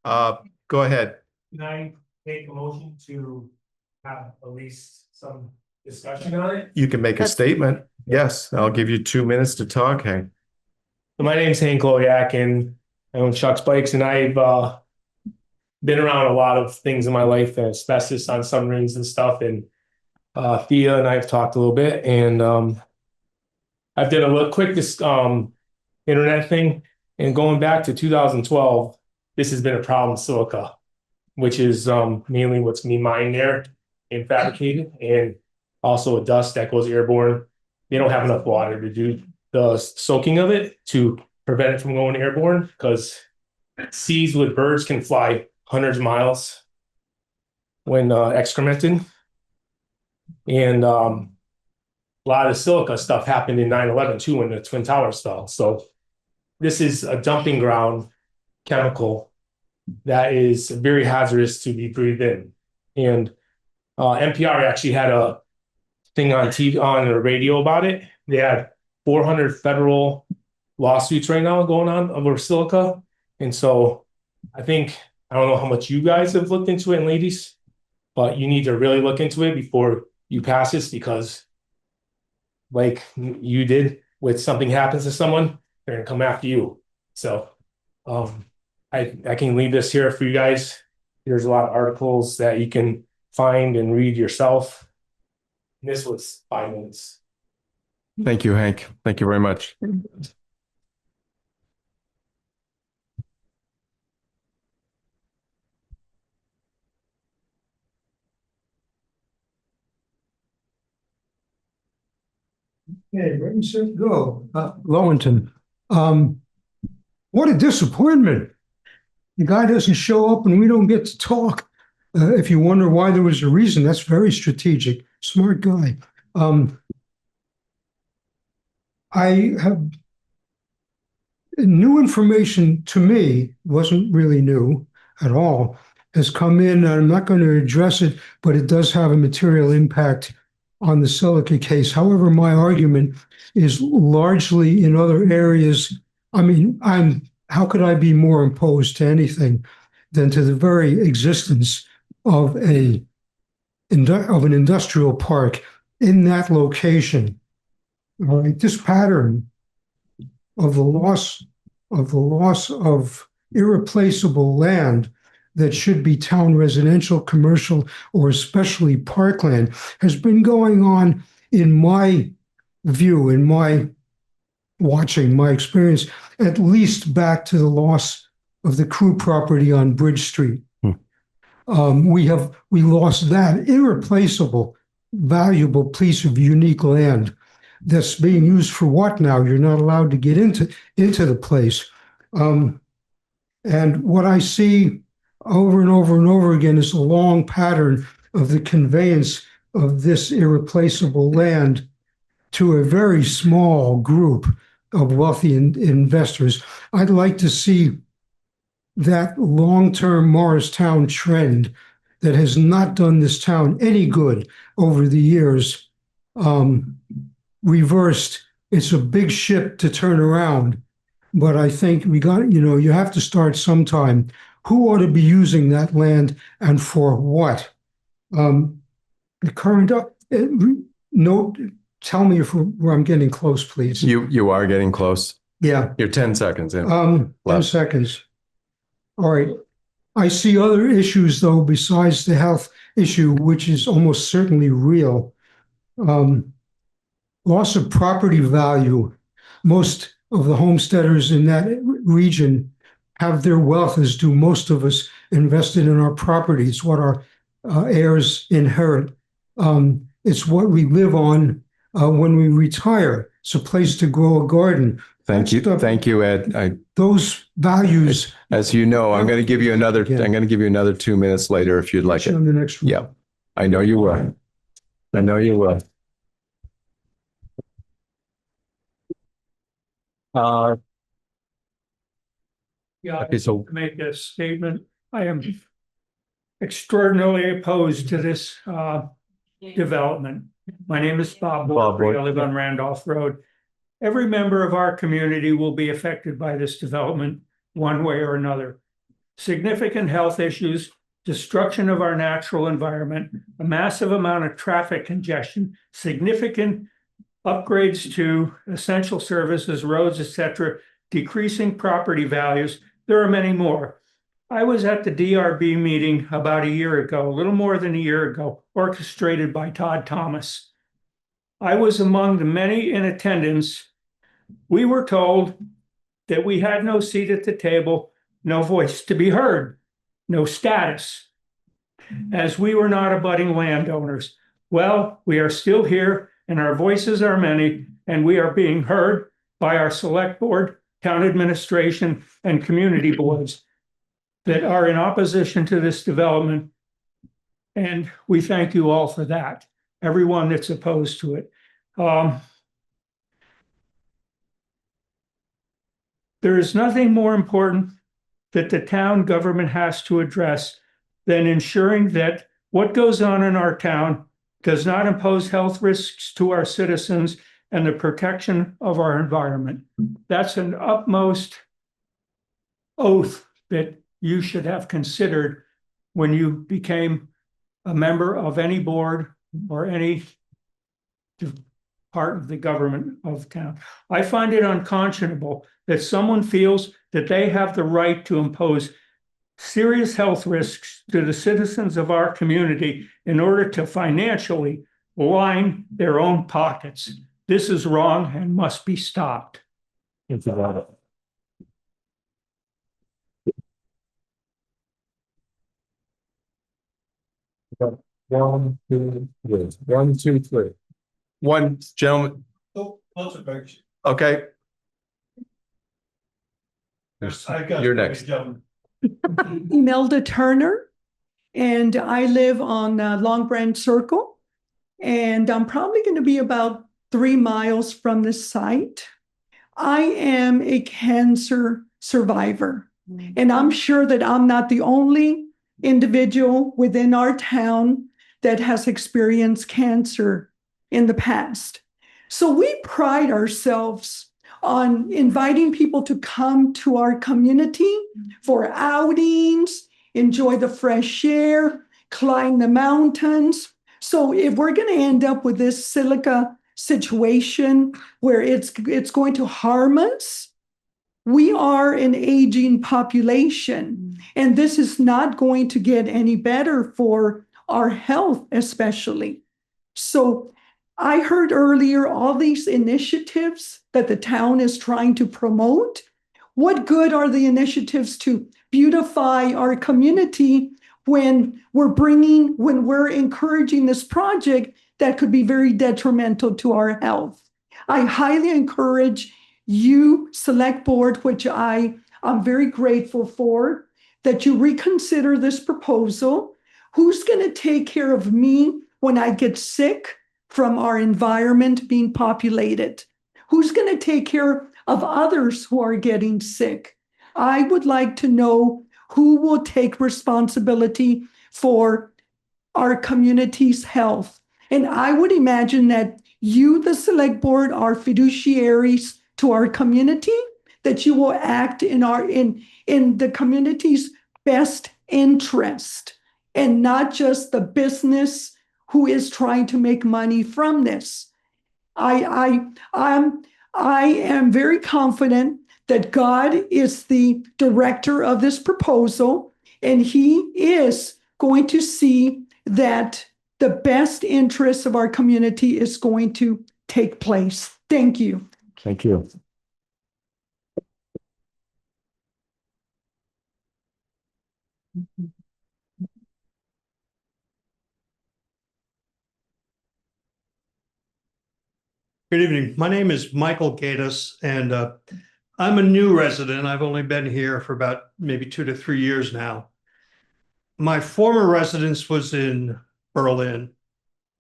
Go ahead. Can I make a motion to have at least some discussion on it? You can make a statement. Yes, I'll give you 2 minutes to talk, Hank. So my name's Hank Loyak and I own Chuck's Bikes, and I've been around a lot of things in my life, and asbestos on submarines and stuff. And Thea and I have talked a little bit, and I've done a little quick internet thing. And going back to 2012, this has been a problem, silica, which is mainly what's being mined there and fabricated, and also a dust that goes airborne. They don't have enough water to do the soaking of it to prevent it from going airborne, because seeds with birds can fly hundreds of miles when excremented. And a lot of the silica stuff happened in 9/11 too, when the Twin Towers fell. So this is a dumping ground chemical that is very hazardous to be breathed in. And NPR actually had a thing on TV, on the radio about it. They had 400 federal lawsuits right now going on over silica. And so I think, I don't know how much you guys have looked into it, and ladies, but you need to really look into it before you pass this, because like you did, with something happens to someone, they're gonna come after you. So I can leave this here for you guys. There's a lot of articles that you can find and read yourself. And this was 5 minutes. Thank you, Hank. Thank you very much. Okay, ready, set, go. Lowington. What a disappointment. The guy doesn't show up and we don't get to talk. If you wonder why there was a reason, that's very strategic. Smart guy. I have new information to me, wasn't really new at all, has come in. I'm not going to address it, but it does have a material impact on the Silica case. However, my argument is largely in other areas. I mean, how could I be more opposed to anything than to the very existence of an industrial park in that location? All right, this pattern of the loss of irreplaceable land that should be town residential, commercial, or especially parkland has been going on, in my view, in my watching, my experience, at least back to the loss of the Crew property on Bridge Street. We lost that irreplaceable, valuable piece of unique land that's being used for what now? You're not allowed to get into the place. And what I see over and over and over again is a long pattern of the conveyance of this irreplaceable land to a very small group of wealthy investors. I'd like to see that long-term Morristown trend that has not done this town any good over the years reversed. It's a big ship to turn around, but I think you have to start sometime. Who ought to be using that land and for what? The current note. Tell me where I'm getting close, please. You are getting close. Yeah. You're 10 seconds in. 10 seconds. All right. I see other issues, though, besides the health issue, which is almost certainly real. Loss of property value. Most of the homesteaders in that region have their wealth, as do most of us, invested in our property. It's what our heirs inherit. It's what we live on when we retire. It's a place to grow a garden. Thank you, Ed. Those values. As you know, I'm going to give you another 2 minutes later if you'd like it. The next one. Yeah, I know you will. I know you will. Yeah, Okay, so make a statement. I am extraordinarily opposed to this development. My name is Bob Borfrey. I live on Randolph Road. Every member of our community will be affected by this development one way or another. Significant health issues, destruction of our natural environment, a massive amount of traffic congestion, significant upgrades to essential services, roads, etc., decreasing property values. There are many more. I was at the DRB meeting about a year ago, a little more than a year ago, orchestrated by Todd Thomas. I was among the many in attendance. We were told that we had no seat at the table, no voice to be heard, no status, as we were not abutting landowners. Well, we are still here, and our voices are many, and we are being heard by our select board, town administration, and community boards that are in opposition to this development. And we thank you all for that, everyone that's opposed to it. There is nothing more important that the town government has to address than ensuring that what goes on in our town does not impose health risks to our citizens and the protection of our environment. That's an utmost oath that you should have considered when you became a member of any board or any part of the government of town. I find it unconscionable that someone feels that they have the right to impose serious health risks to the citizens of our community in order to financially line their own pockets. This is wrong and must be stopped. Thank you. One, two, three. One, gentleman, Oh, lots of bags. Okay. You're next. Imelda Turner, and I live on Long Branch Circle, and I'm probably going to be about 3 miles from the site. I am a cancer survivor, and I'm sure that I'm not the only individual within our town that has experienced cancer in the past. So we pride ourselves on inviting people to come to our community for outings, enjoy the fresh air, climb the mountains. So if we're going to end up with this silica situation where it's going to harm us, we are an aging population, and this is not going to get any better for our health, especially. So I heard earlier all these initiatives that the town is trying to promote. What good are the initiatives to beautify our community when we're encouraging this project that could be very detrimental to our health? I highly encourage you, Select Board, which I'm very grateful for, that you reconsider this proposal. Who's going to take care of me when I get sick from our environment being populated? Who's going to take care of others who are getting sick? I would like to know who will take responsibility for our community's health. And I would imagine that you, the Select Board, are fiduciaries to our community, that you will act in the community's best interest and not just the business who is trying to make money from this. I am very confident that God is the director of this proposal, and he is going to see that the best interest of our community is going to take place. Thank you. Thank you. Good evening. My name is Michael Gatus, and I'm a new resident. I've only been here for about maybe 2 to 3 years now. My former residence was in Berlin,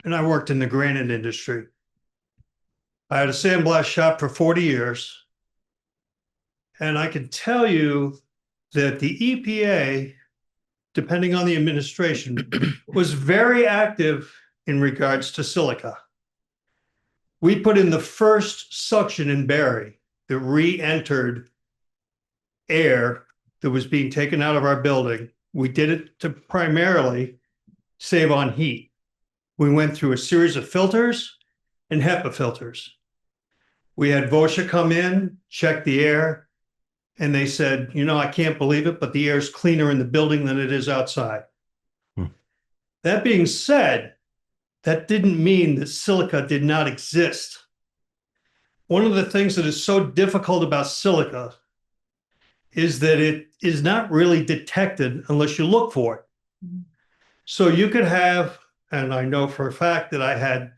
and I worked in the granite industry. I had a sandblast shop for 40 years, and I can tell you that the EPA, depending on the administration, was very active in regards to silica. We put in the first suction in Barry that re-entered air that was being taken out of our building. We did it to primarily save on heat. We went through a series of filters and HEPA filters. We had VOSHA come in, check the air, and they said, I can't believe it, but the air is cleaner in the building than it is outside. That being said, that didn't mean that silica did not exist. One of the things that is so difficult about silica is that it is not really detected unless you look for it. So you could have, and I know for a fact that I had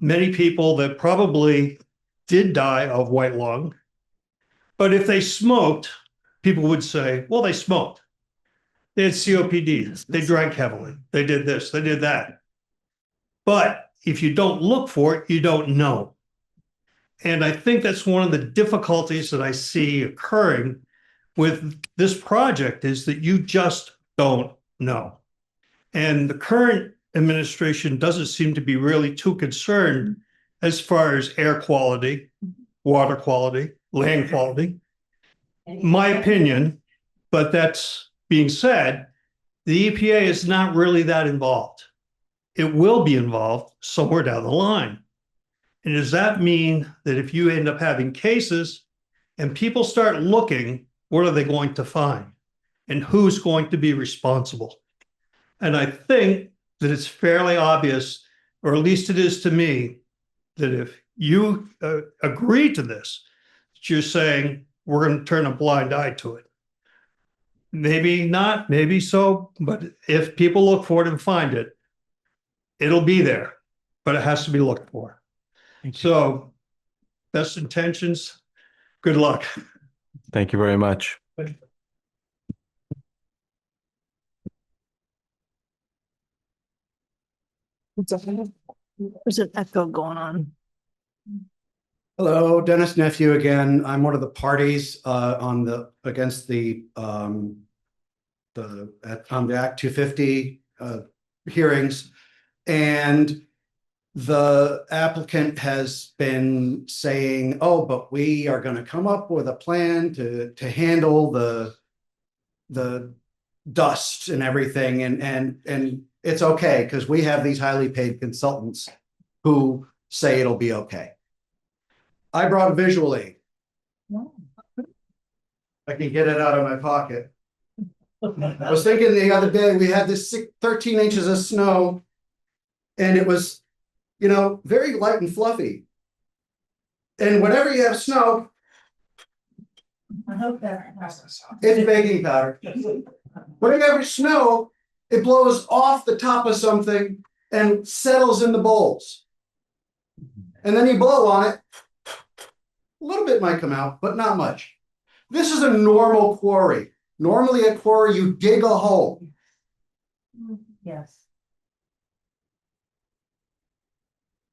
many people that probably did die of white lung, but if they smoked, people would say, well, they smoked. They had COPD, they drank heavily, they did this, they did that. But if you don't look for it, you don't know. And I think that's one of the difficulties that I see occurring with this project, is that you just don't know. And the current administration doesn't seem to be really too concerned as far as air quality, water quality, land quality. My opinion, but that's being said, the EPA is not really that involved. It will be involved somewhere down the line. And does that mean that if you end up having cases and people start looking, what are they going to find? And who's going to be responsible? And I think that it's fairly obvious, or at least it is to me, that if you agree to this, you're saying we're going to turn a blind eye to it. Maybe not, maybe so, but if people look for it and find it, it'll be there, but it has to be looked for. So, best intentions, good luck. Thank you very much. There's an echo going on. Hello, Dennis Nephew again. I'm one of the parties on the against the on the Act 250 hearings, and the applicant has been saying, "Oh, but we are going to come up with a plan to handle the dust and everything, and it's okay because we have these highly paid consultants who say it'll be okay." I brought visual aid. I can get it out of my pocket. I was thinking the other day, we had this 13 inches of snow, and it was, you know, very light and fluffy. And whenever you have snow, it's baking powder. Whenever you have snow, it blows off the top of something and settles in the bowls. And then you blow on it. A little bit might come out, but not much. This is a normal quarry. Normally at quarry, you dig a hole. Yes.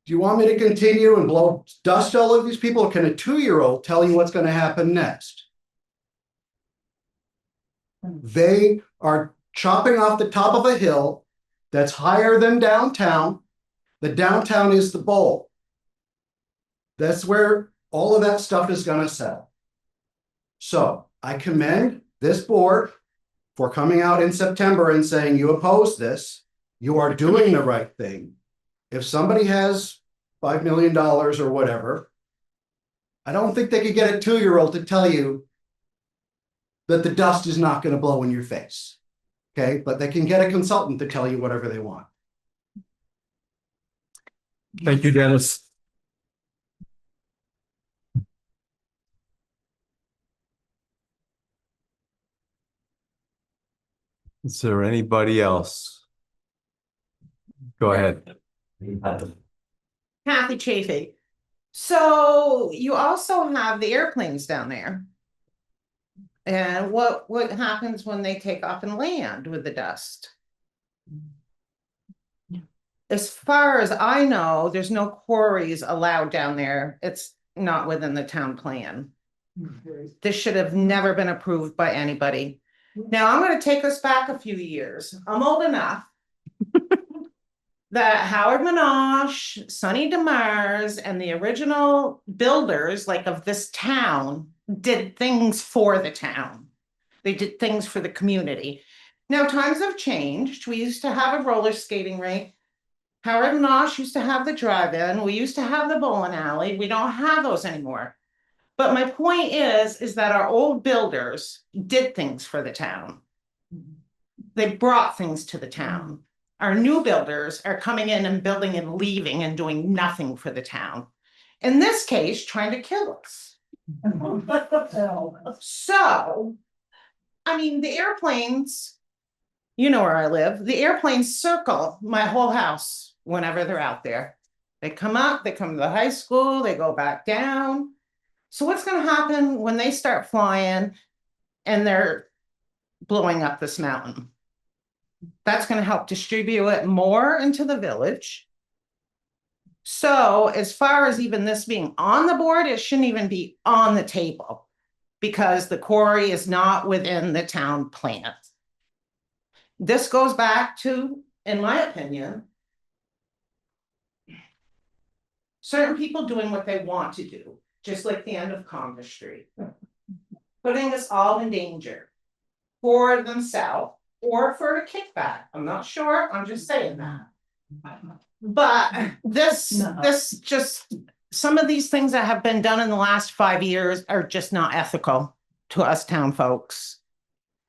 Do you want me to continue and blow dust all over these people? Or can a 2-year-old tell you what's going to happen next? They are chopping off the top of a hill that's higher than downtown. The downtown is the bowl. That's where all of that stuff is going to settle. So I commend this board for coming out in September and saying you oppose this. You are doing the right thing. If somebody has $5 million or whatever, I don't think they could get a 2-year-old to tell you that the dust is not going to blow in your face. Okay, but they can get a consultant to tell you whatever they want. Thank you, Dennis. Is there anybody else? Go ahead. Kathy Chafee. So you also have the airplanes down there. And what happens when they take off and land with the dust? As far as I know, there's no quarries allowed down there. It's not within the town plan. This should have never been approved by anybody. Now I'm going to take us back a few years. I'm old enough that Howard Minosh, Sonny DeMars, and the original builders, like of this town, did things for the town. They did things for the community. Now times have changed. We used to have a roller skating rink. Howard Minosh used to have the drive-in. We used to have the bowling alley. We don't have those anymore. But my point is that our old builders did things for the town. They brought things to the town. Our new builders are coming in and building and leaving and doing nothing for the town. In this case, trying to kill us. So, I mean, the airplanes, you know where I live, the airplanes circle my whole house whenever they're out there. They come up, they come to the high school, they go back down. So what's going to happen when they start flying and they're blowing up this mountain? That's going to help distribute it more into the village. So as far as even this being on the board, it shouldn't even be on the table because the quarry is not within the town plan. This goes back to, in my opinion, certain people doing what they want to do, just like the end of Congress Street, putting us all in danger for themselves or for a kickback. I'm not sure. I'm just saying that. But this just, some of these things that have been done in the last 5 years are just not ethical to us town folks.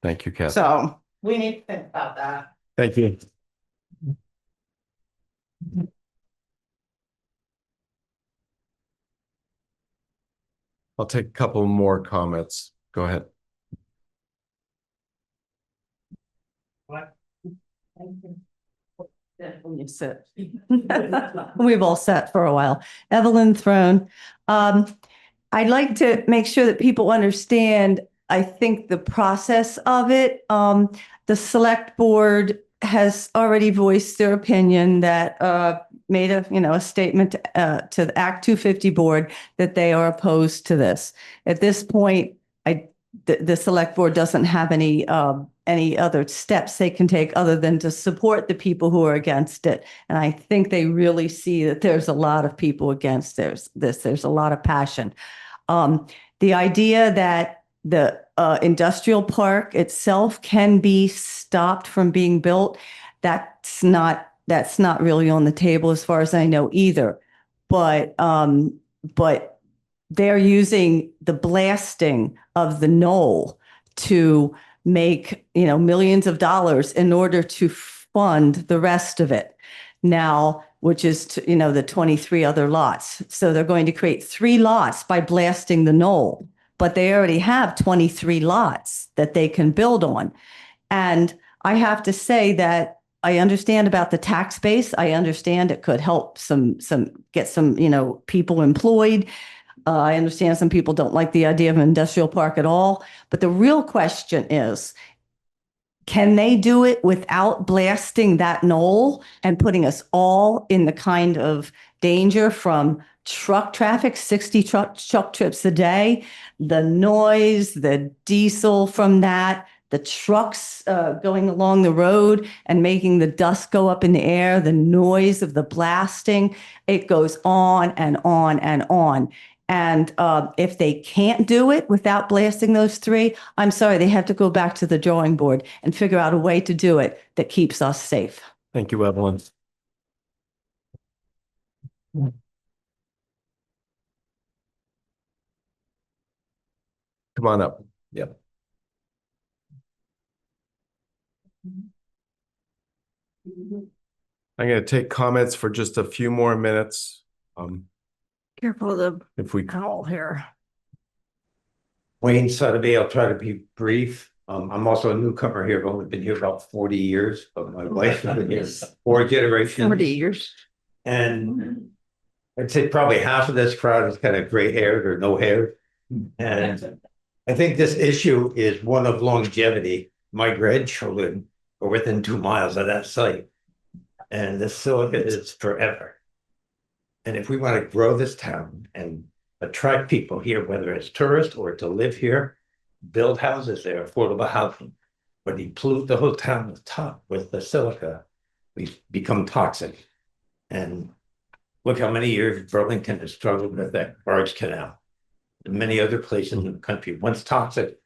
Thank you, Kathy. So we need to think about that. Thank you. I'll take a couple more comments. Go ahead. When you sit. We've all sat for a while. Evelyn Throne. I'd like to make sure that people understand, I think, the process of it. The select board has already voiced their opinion that made a statement to the Act 250 board that they are opposed to this. At this point, the select board doesn't have any other steps they can take other than to support the people who are against it. And I think they really see that there's a lot of people against this. There's a lot of passion. The idea that the industrial park itself can be stopped from being built, that's not really on the table as far as I know either. But they're using the blasting of the knoll to make, millions of dollars in order to fund the rest of it now, which is, the 23 other lots. So they're going to create 3 lots by blasting the knoll, but they already have 23 lots that they can build on. And I have to say that I understand about the tax base. I understand it could help get some people employed. I understand some people don't like the idea of an industrial park at all, but the real question is, can they do it without blasting that knoll and putting us all in the kind of danger from truck traffic, 60 truck trips a day, the noise, the diesel from that, the trucks going along the road and making the dust go up in the air, the noise of the blasting, it goes on and on and on. And if they can't do it without blasting those 3, I'm sorry, they have to go back to the drawing board and figure out a way to do it that keeps us safe. Thank you, Evelyn. Come on up. Yep. I'm going to take comments for just a few more minutes. Careful of the If we owl here. Wayne Sotheby, I'll try to be brief. I'm also a newcomer here. I've only been here about 40 years, but my wife has been here 4 generations. 40 years. And I'd say probably half of this crowd is kind of gray haired or no hair. And I think this issue is one of longevity. My grandchildren are within 2 miles of that site. And the silica is forever. And if we want to grow this town and attract people here, whether it's tourists or to live here, build houses there, affordable housing, when you pollute the whole town with the silica, we become toxic. And look how many years Burlington has struggled with that barge canal. And many other places in the country, once toxic,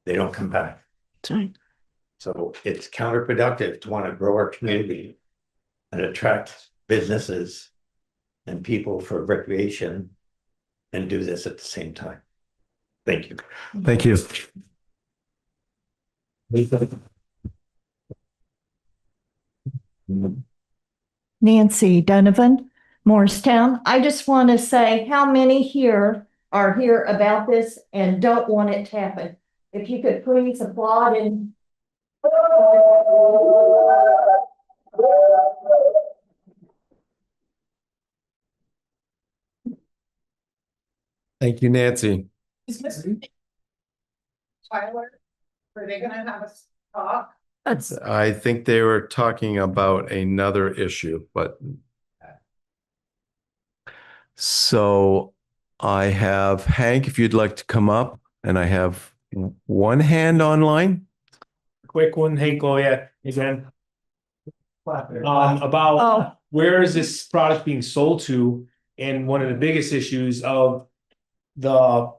they don't come back. So it's counterproductive to want to grow our community and attract businesses and people for recreation and do this at the same time. Thank you. Thank you. Nancy Donovan, Morristown. I just want to say how many here are here about this and don't want it to happen. If you could please applaud and Thank you, Nancy. Is this Tyler? Are they gonna have us talk? I think they were talking about another issue, but so I have Hank, if you'd like to come up, and I have one hand online. Quick one, Hank Goya again. About where is this product being sold to? And one of the biggest issues of the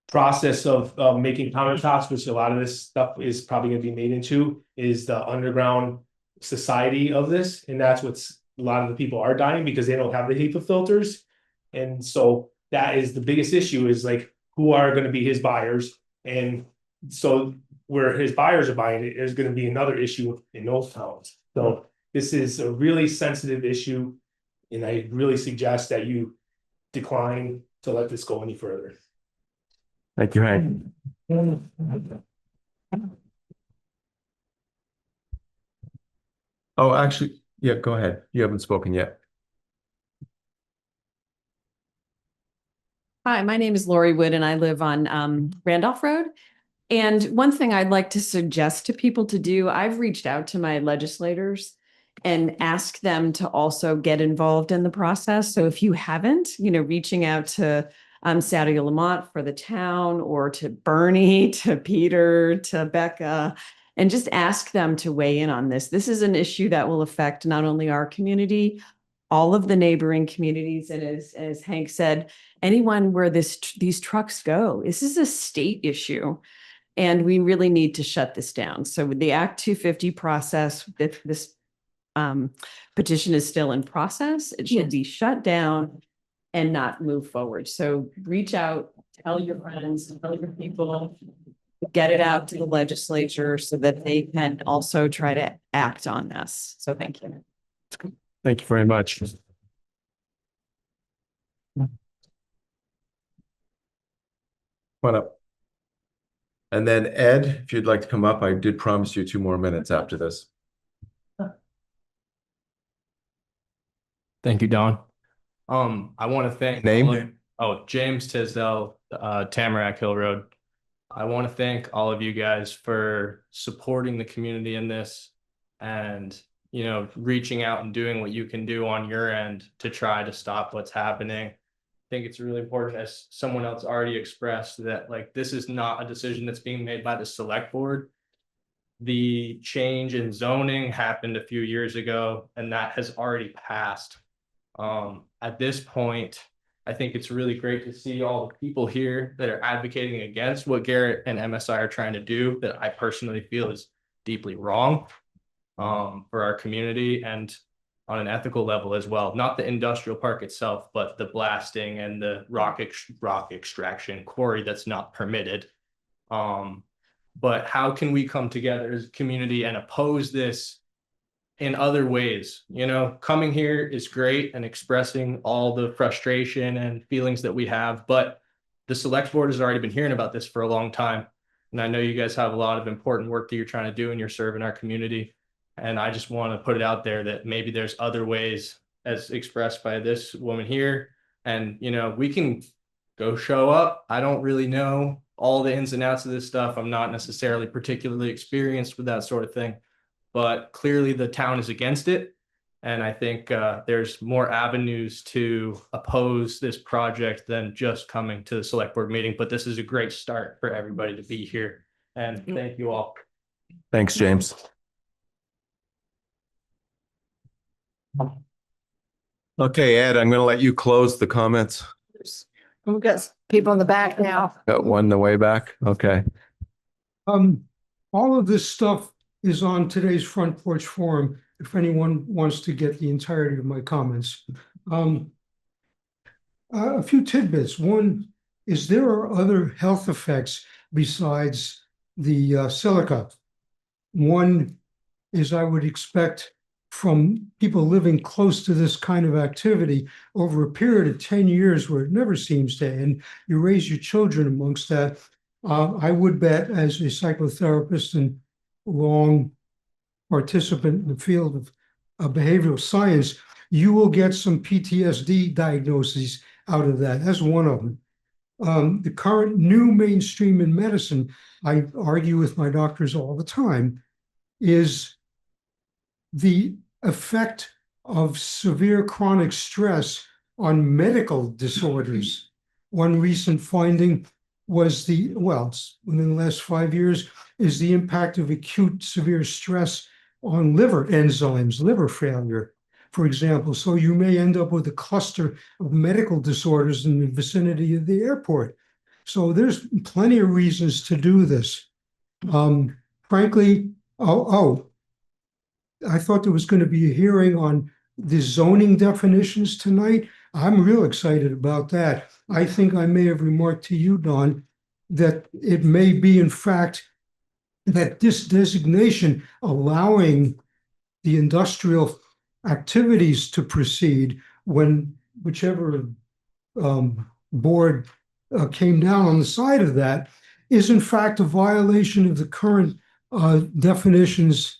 process of making countertops, which a lot of this stuff is probably going to be made into, is the underground society of this. And that's what's a lot of the people are dying because they don't have the HEPA filters. And so that is the biggest issue, is like, who are going to be his buyers? And so where his buyers are buying it, there's going to be another issue in those towns. So this is a really sensitive issue. And I really suggest that you decline to let this go any further. Thank you, Hank. Oh, actually, Yeah, go ahead. You haven't spoken yet. Hi, my name is Lori Wood and I live on Randolph Road. And one thing I'd like to suggest to people to do, I've reached out to my legislators and asked them to also get involved in the process. So if you haven't, reaching out to Saudi Lamont for the town, or to Bernie, to Peter, to Becca, and just ask them to weigh in on this. This is an issue that will affect not only our community, all of the neighboring communities, and as Hank said, anyone where these trucks go. This is a state issue, and we really need to shut this down. So with the Act 250 process, this petition is still in process. It should be shut down and not move forward. So reach out, tell your friends, tell your people, get it out to the legislature so that they can also try to act on this. So thank you. Thank you very much. Come on up. And then Ed, if you'd like to come up, I did promise you 2 more minutes after this. Thank you, Don. I want to thank Name? James Tisdale, Tamarack Hill Road. I want to thank all of you guys for supporting the community in this, and reaching out and doing what you can do on your end to try to stop what's happening. I think it's really important, as someone else already expressed, that this is not a decision that's being made by the select board. The change in zoning happened a few years ago, and that has already passed. At this point, I think it's really great to see all the people here that are advocating against what Garrett and MSI are trying to do, that I personally feel is deeply wrong for our community, and on an ethical level as well. Not the industrial park itself, but the blasting and the rock extraction quarry that's not permitted. But how can we come together as a community and oppose this in other ways? Coming here is great and expressing all the frustration and feelings that we have, but the select board has already been hearing about this for a long time. And I know you guys have a lot of important work that you're trying to do, and you're serving our community. And I just want to put it out there that maybe there's other ways, as expressed by this woman here. And, we can go show up. I don't really know all the ins and outs of this stuff. I'm not necessarily particularly experienced with that sort of thing, but clearly the town is against it. And I think there's more avenues to oppose this project than just coming to the select board meeting. But this is a great start for everybody to be here. And thank you all. Thanks, James. Okay, Ed, I'm going to let you close the comments. We've got people in the back now. Got one the way back. Okay. All of this stuff is on today's Front Porch Forum, if anyone wants to get the entirety of my comments. A few tidbits. One is there are other health effects besides the silica. One is I would expect from people living close to this kind of activity over a period of 10 years where it never seems to end, you raise your children amongst that. I would bet, as a psychotherapist and long participant in the field of behavioral science, you will get some PTSD diagnoses out of that. That's one of them. The current new mainstream in medicine, I argue with my doctors all the time, is the effect of severe chronic stress on medical disorders. One recent finding was within the last 5 years, is the impact of acute severe stress on liver enzymes, liver failure, for example. So you may end up with a cluster of medical disorders in the vicinity of the airport. So there's plenty of reasons to do this. Frankly, I thought there was going to be a hearing on the zoning definitions tonight. I'm real excited about that. I think I may have remarked to you, Don, that it may be, in fact, that this designation allowing the industrial activities to proceed when whichever board came down on the side of that is, in fact, a violation of the current definitions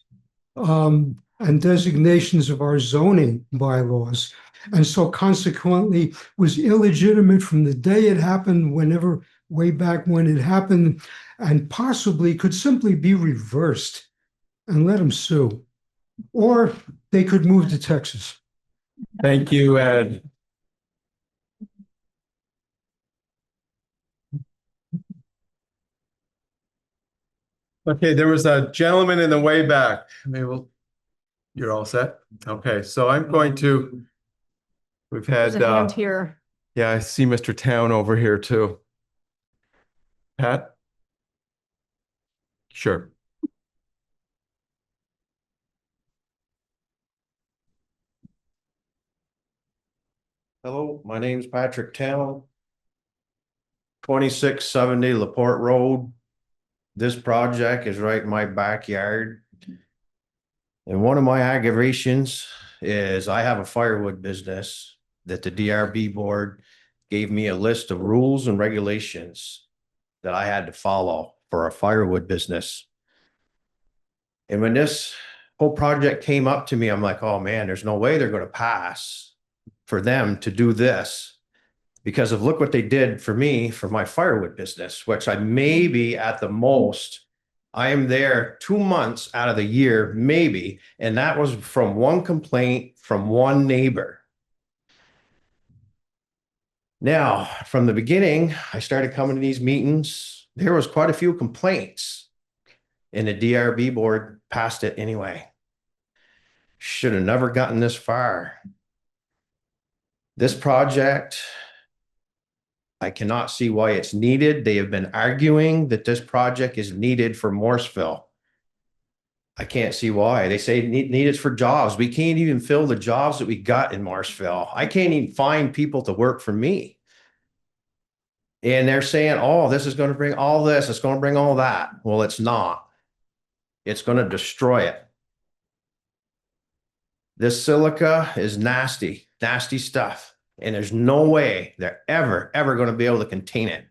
and designations of our zoning bylaws. And so consequently was illegitimate from the day it happened, whenever, way back when it happened, and possibly could simply be reversed and let them sue. Or they could move to Texas. Thank you, Ed. Okay, there was a gentleman in the way back. You're all set? Okay, so I'm going to, we've had, There's a hand here. yeah, I see Mr. Town over here too. Pat? Sure. Hello, my name's Patrick Town. 2670 Laporte Road. This project is right in my backyard. And one of my aggravations is I have a firewood business that the DRB board gave me a list of rules and regulations that I had to follow for a firewood business. And when this whole project came up to me, I'm like, oh man, there's no way they're going to pass for them to do this, because of look what they did for me for my firewood business, which I maybe at the most, I am there 2 months out of the year, maybe. And that was from one complaint from one neighbor. Now, from the beginning, I started coming to these meetings. There was quite a few complaints and the DRB board passed it anyway. Should have never gotten this far. This project, I cannot see why it's needed. They have been arguing that this project is needed for Morrisville. I can't see why. They say needed for jobs. We can't even fill the jobs that we got in Morrisville. I can't even find people to work for me. And they're saying, oh, this is going to bring all this. It's going to bring all that. Well, it's not. It's going to destroy it. This silica is nasty, nasty stuff. And there's no way they're ever going to be able to contain it.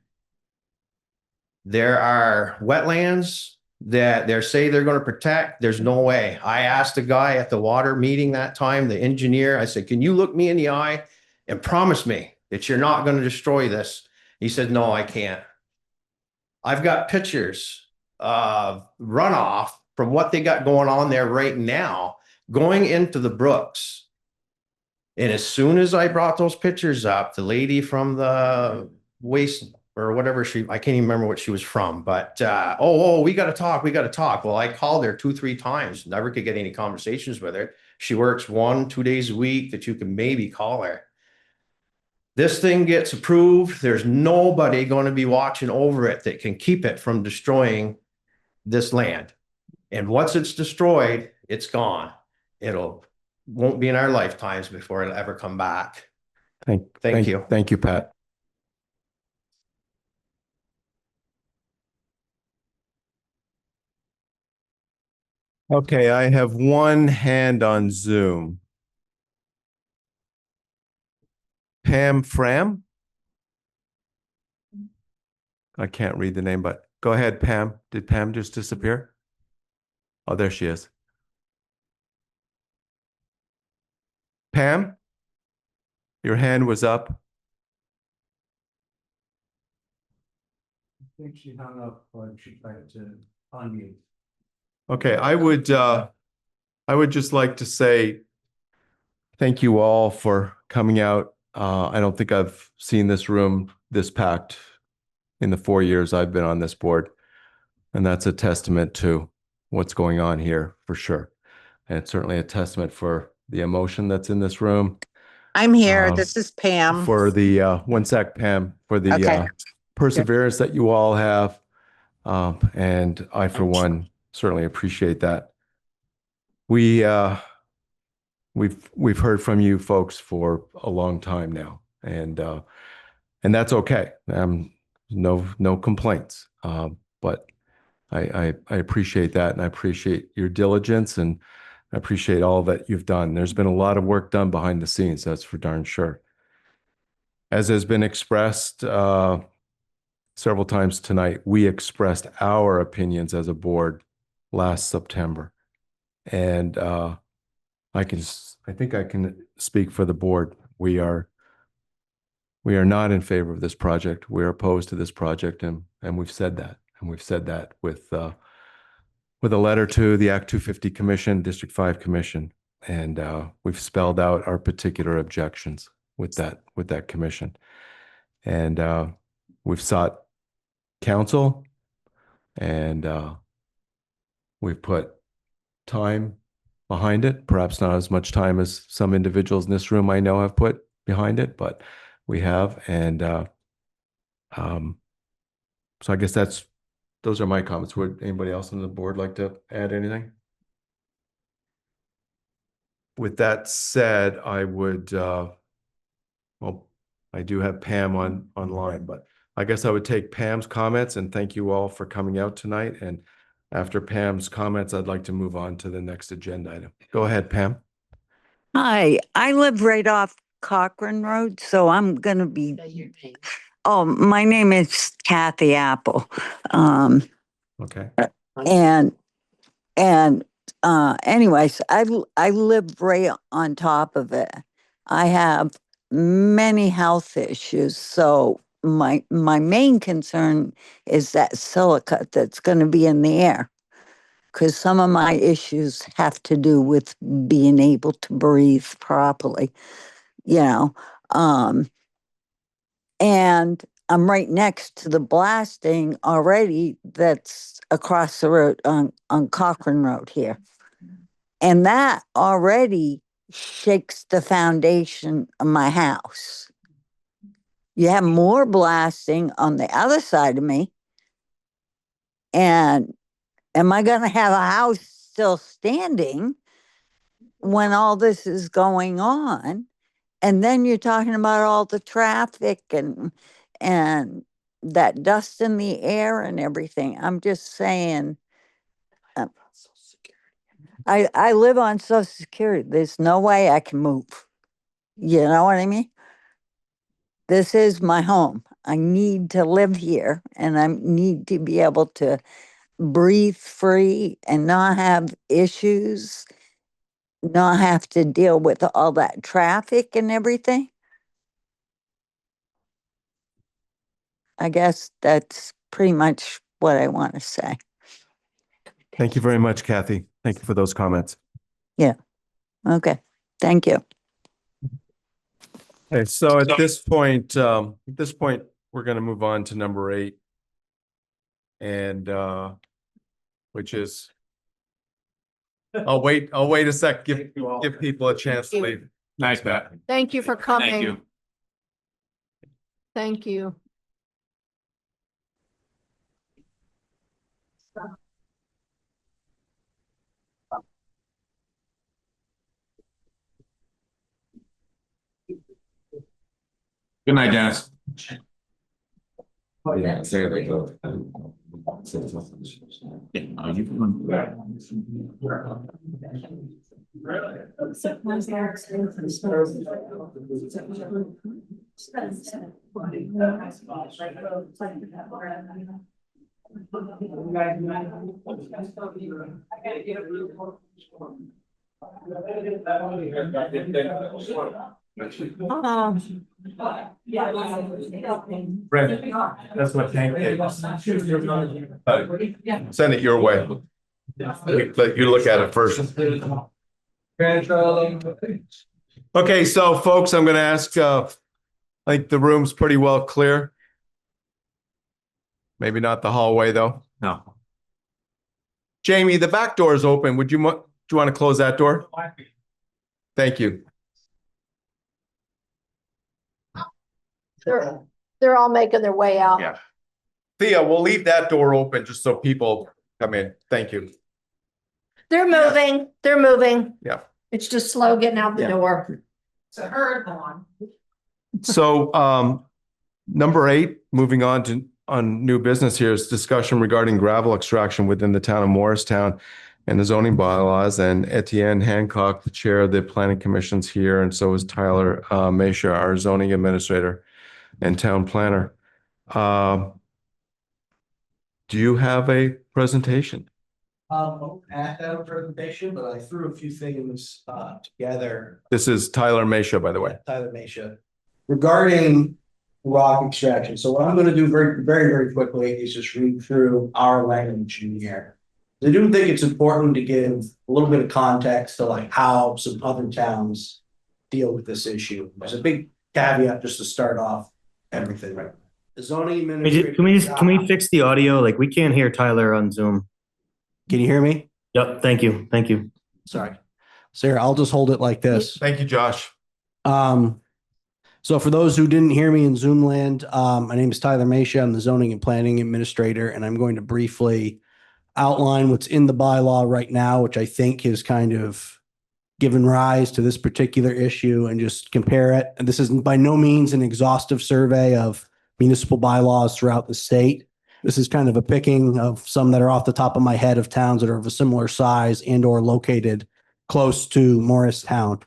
There are wetlands that they say they're going to protect. There's no way. I asked the guy at the water meeting that time, the engineer, I said, can you look me in the eye and promise me that you're not going to destroy this? He said, no, I can't. I've got pictures of runoff from what they got going on there right now, going into the brooks. And as soon as I brought those pictures up, the lady from the waste or whatever I can't even remember what she was from, but we got to talk. We got to talk. Well, I called her 2-3 times, never could get any conversations with her. She works 1-2 days a week that you can maybe call her. This thing gets approved. There's nobody going to be watching over it that can keep it from destroying this land. And once it's destroyed, it's gone. Won't be in our lifetimes before it'll ever come back. Thank you. Thank you, Pat. Okay, I have one hand on Zoom. Pam Fram? I can't read the name, but go ahead, Pam. Did Pam just disappear? Oh, there she is. Pam, your hand was up. I think she hung up when she tried to unmute. Okay, I would just like to say thank you all for coming out. I don't think I've seen this room this packed in the 4 years I've been on this board. And that's a testament to what's going on here for sure. And it's certainly a testament for the emotion that's in this room. I'm here. This is Pam. For the, one sec, Pam, for the perseverance that you all have. And I, for one, certainly appreciate that. We've heard from you folks for a long time now, and that's okay. No complaints. But I appreciate that, and I appreciate your diligence, and I appreciate all that you've done. There's been a lot of work done behind the scenes, that's for darn sure. As has been expressed several times tonight, we expressed our opinions as a board last September. And I think I can speak for the board. We are not in favor of this project. We're opposed to this project, and we've said that. And we've said that with a letter to the Act 250 Commission, District 5 Commission, and we've spelled out our particular objections with that commission. And we've sought counsel, and we've put time behind it, perhaps not as much time as some individuals in this room I know have put behind it, but we have. And so I guess those are my comments. Would anybody else on the board like to add anything? With that said, I would, well, I do have Pam online, but I guess I would take Pam's comments, and thank you all for coming out tonight. And after Pam's comments, I'd like to move on to the next agenda item. Go ahead, Pam. Hi, I live right off Cochrane Road, so I'm going to be. Oh, my name is Kathy Apple. Okay. And anyways, I live right on top of it. I have many health issues, so my main concern is that silica that's going to be in the air, because some of my issues have to do with being able to breathe properly, and I'm right next to the blasting already that's across the road on Cochrane Road here. And that already shakes the foundation of my house. You have more blasting on the other side of me. And am I going to have a house still standing when all this is going on? And then you're talking about all the traffic and that dust in the air and everything. I'm just saying, I live on Social Security. There's no way I can move. You know what I mean? This is my home. I need to live here, and I need to be able to breathe free and not have issues, not have to deal with all that traffic and everything. I guess that's pretty much what I want to say. Thank you very much, Kathy. Thank you for those comments. Yeah. Okay. Thank you. Okay, so at this point, we're going to move on to number 8, and which is. I'll wait a sec. Give people a chance to leave. Nice, Pat. Thank you for coming. Thank you. Thank you. Good night, Dennis. Oh, yeah, there they go. Brandon, that's what Hank did. Send it your way. Let you look at it first. Okay, so folks, I'm going to ask, I think the room's pretty well clear. Maybe not the hallway, though. No. Jamie, the back door is open. Do you want to close that door? Thank you. They're all making their way out. Yeah. Thea, we'll leave that door open just so people come in. Thank you. They're moving. They're moving. Yeah. It's just slow getting out the door. It's a herd one. So number 8, moving on new business here, is discussion regarding gravel extraction within the town of Morristown and the zoning bylaws. And Etienne Hancock, the chair of the planning commission's here, and so is Tyler Masha, our zoning administrator and town planner. Do you have a presentation? At that presentation, but I threw a few things together. This is Tyler Masha, by the way. Tyler Masha. Regarding rock extraction. So what I'm going to do very quickly is just read through our language in here. I do think it's important to give a little bit of context to like how some other towns deal with this issue. There's a big caveat just to start off everything right. The zoning administrator. Can we fix the audio? Like we can't hear Tyler on Zoom. Can you hear me? Yep. Thank you. Thank you. Sorry. Sarah, I'll just hold it like this. Thank you, Josh. So for those who didn't hear me in Zoom land, my name is Tyler Masha. I'm the zoning and planning administrator, and I'm going to briefly outline what's in the bylaw right now, which I think has kind of given rise to this particular issue, and just compare it. And this is by no means an exhaustive survey of municipal bylaws throughout the state. This is kind of a picking of some that are off the top of my head of towns that are of a similar size and or located close to Morristown.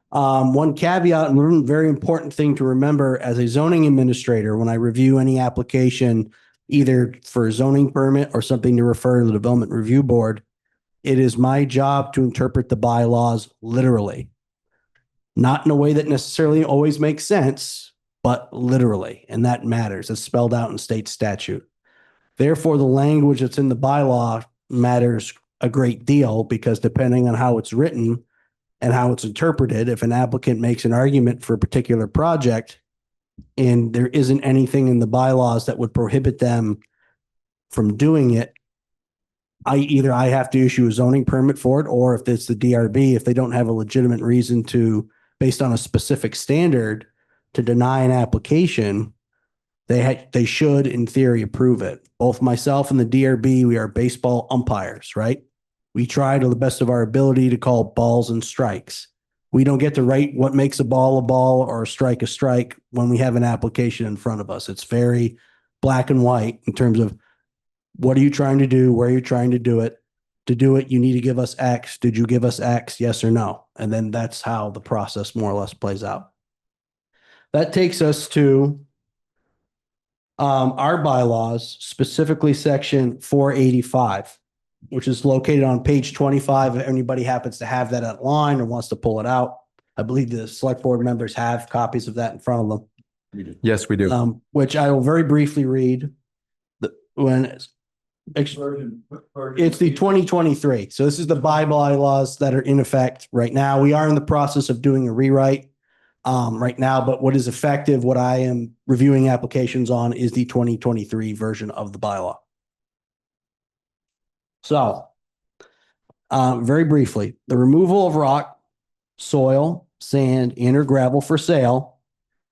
One caveat and one very important thing to remember as a zoning administrator, when I review any application, either for a zoning permit or something to refer to the Development Review Board, it is my job to interpret the bylaws literally. Not in a way that necessarily always makes sense, but literally, and that matters. It's spelled out in state statute. Therefore, the language that's in the bylaw matters a great deal, because depending on how it's written and how it's interpreted, if an applicant makes an argument for a particular project and there isn't anything in the bylaws that would prohibit them from doing it, I have to issue a zoning permit for it, or if it's the DRB, if they don't have a legitimate reason to, based on a specific standard, to deny an application, they should, in theory, approve it. Both myself and the DRB, we are baseball umpires, right? We try to the best of our ability to call balls and strikes. We don't get to write what makes a ball or a strike when we have an application in front of us. It's very black and white in terms of what are you trying to do, where are you trying to do it. To do it, you need to give us X. Did you give us X? Yes or no? And then that's how the process more or less plays out. That takes us to our bylaws, specifically section 485, which is located on page 25. If anybody happens to have that online or wants to pull it out, I believe the select board members have copies of that in front of them. Yes, we do. Which I will very briefly read. It's the 2023. So this is the bylaws that are in effect right now. We are in the process of doing a rewrite right now, but what is effective, what I am reviewing applications on, is the 2023 version of the bylaw. So very briefly, the removal of rock, soil, sand, and or gravel for sale,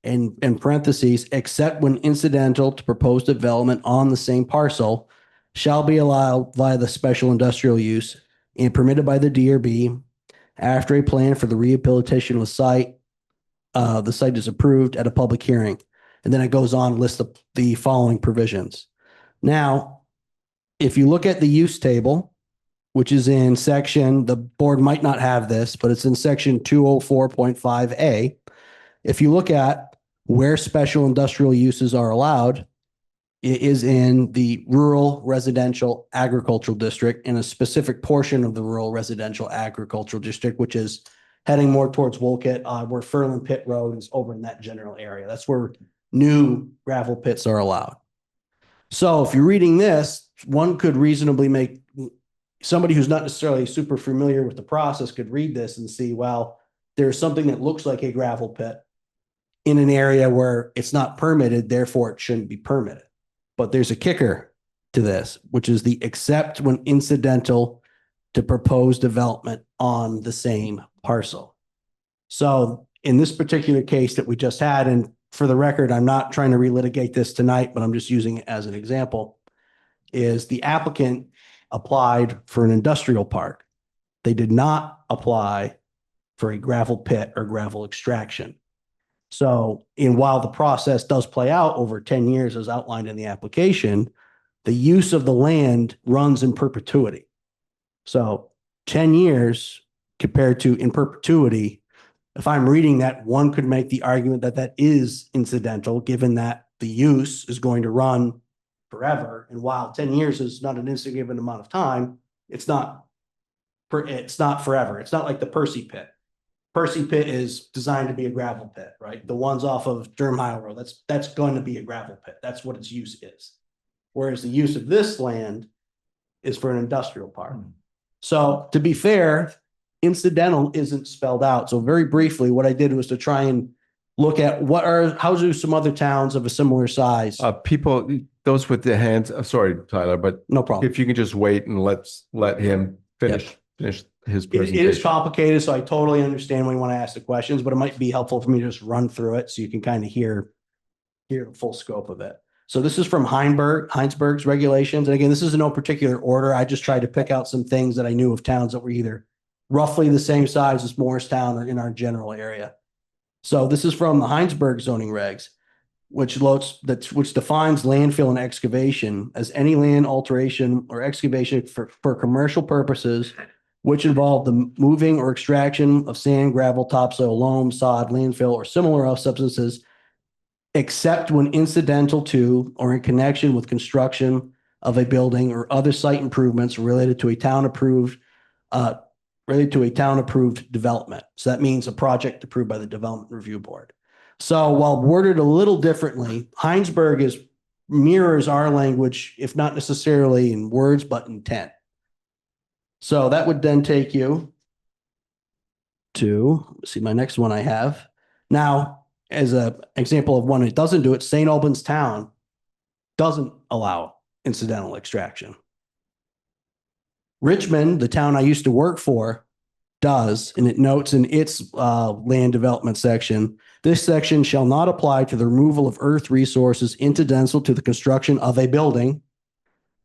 and in parentheses, except when incidental to proposed development on the same parcel, shall be allowed via the special industrial use and permitted by the DRB after a plan for the rehabilitation of the site. The site is approved at a public hearing. And then it goes on to list the following provisions. Now, if you look at the use table, which is in section, the board might not have this, but it's in section 204.5A. If you look at where special industrial uses are allowed, it is in the rural residential agricultural district, in a specific portion of the rural residential agricultural district, which is heading more towards Wolcott, where Furland Pit Road is over in that general area. That's where new gravel pits are allowed. So if you're reading this, one could reasonably make, somebody who's not necessarily super familiar with the process could read this and see, well, there's something that looks like a gravel pit in an area where it's not permitted, therefore it shouldn't be permitted. But there's a kicker to this, which is the except when incidental to proposed development on the same parcel. So in this particular case that we just had, and for the record, I'm not trying to relitigate this tonight, but I'm just using it as an example, is the applicant applied for an industrial park. They did not apply for a gravel pit or gravel extraction. So, while the process does play out over 10 years as outlined in the application, the use of the land runs in perpetuity. So 10 years compared to in perpetuity, if I'm reading that, one could make the argument that that is incidental, given that the use is going to run forever. And while 10 years is not an insignificant amount of time, It's not forever. It's not like the Percy Pit. Percy Pit is designed to be a gravel pit, right? The ones off of Durham Highway Road, that's going to be a gravel pit. That's what its use is. Whereas the use of this land is for an industrial park. So to be fair, incidental isn't spelled out. So very briefly, what I did was to try and look at how do some other towns of a similar size. People, those with the hands, sorry, Tyler, but no problem. If you can just wait and let him finish his presentation. It is complicated, so I totally understand when you want to ask the questions, but it might be helpful for me to just run through it so you can kind of hear the full scope of it. So this is from Heinsberg's regulations. And again, this is in no particular order. I just tried to pick out some things that I knew of towns that were either roughly the same size as Morristown or in our general area. So this is from the Heinsberg zoning regs, which defines landfill and excavation as any land alteration or excavation for commercial purposes, which involve the moving or extraction of sand, gravel, topsoil, loam, sod, landfill, or similar substances, except when incidental to or in connection with construction of a building or other site improvements related to a town approved development. So that means a project approved by the Development Review Board. So while worded a little differently, Heinsberg mirrors our language, if not necessarily in words, but intent. So that would then take you to, see my next one I have. Now, as an example of one that doesn't do it, St. Albans Town doesn't allow incidental extraction. Richmond, the town I used to work for, does, and it notes in its land development section, this section shall not apply to the removal of earth resources incidental to the construction of a building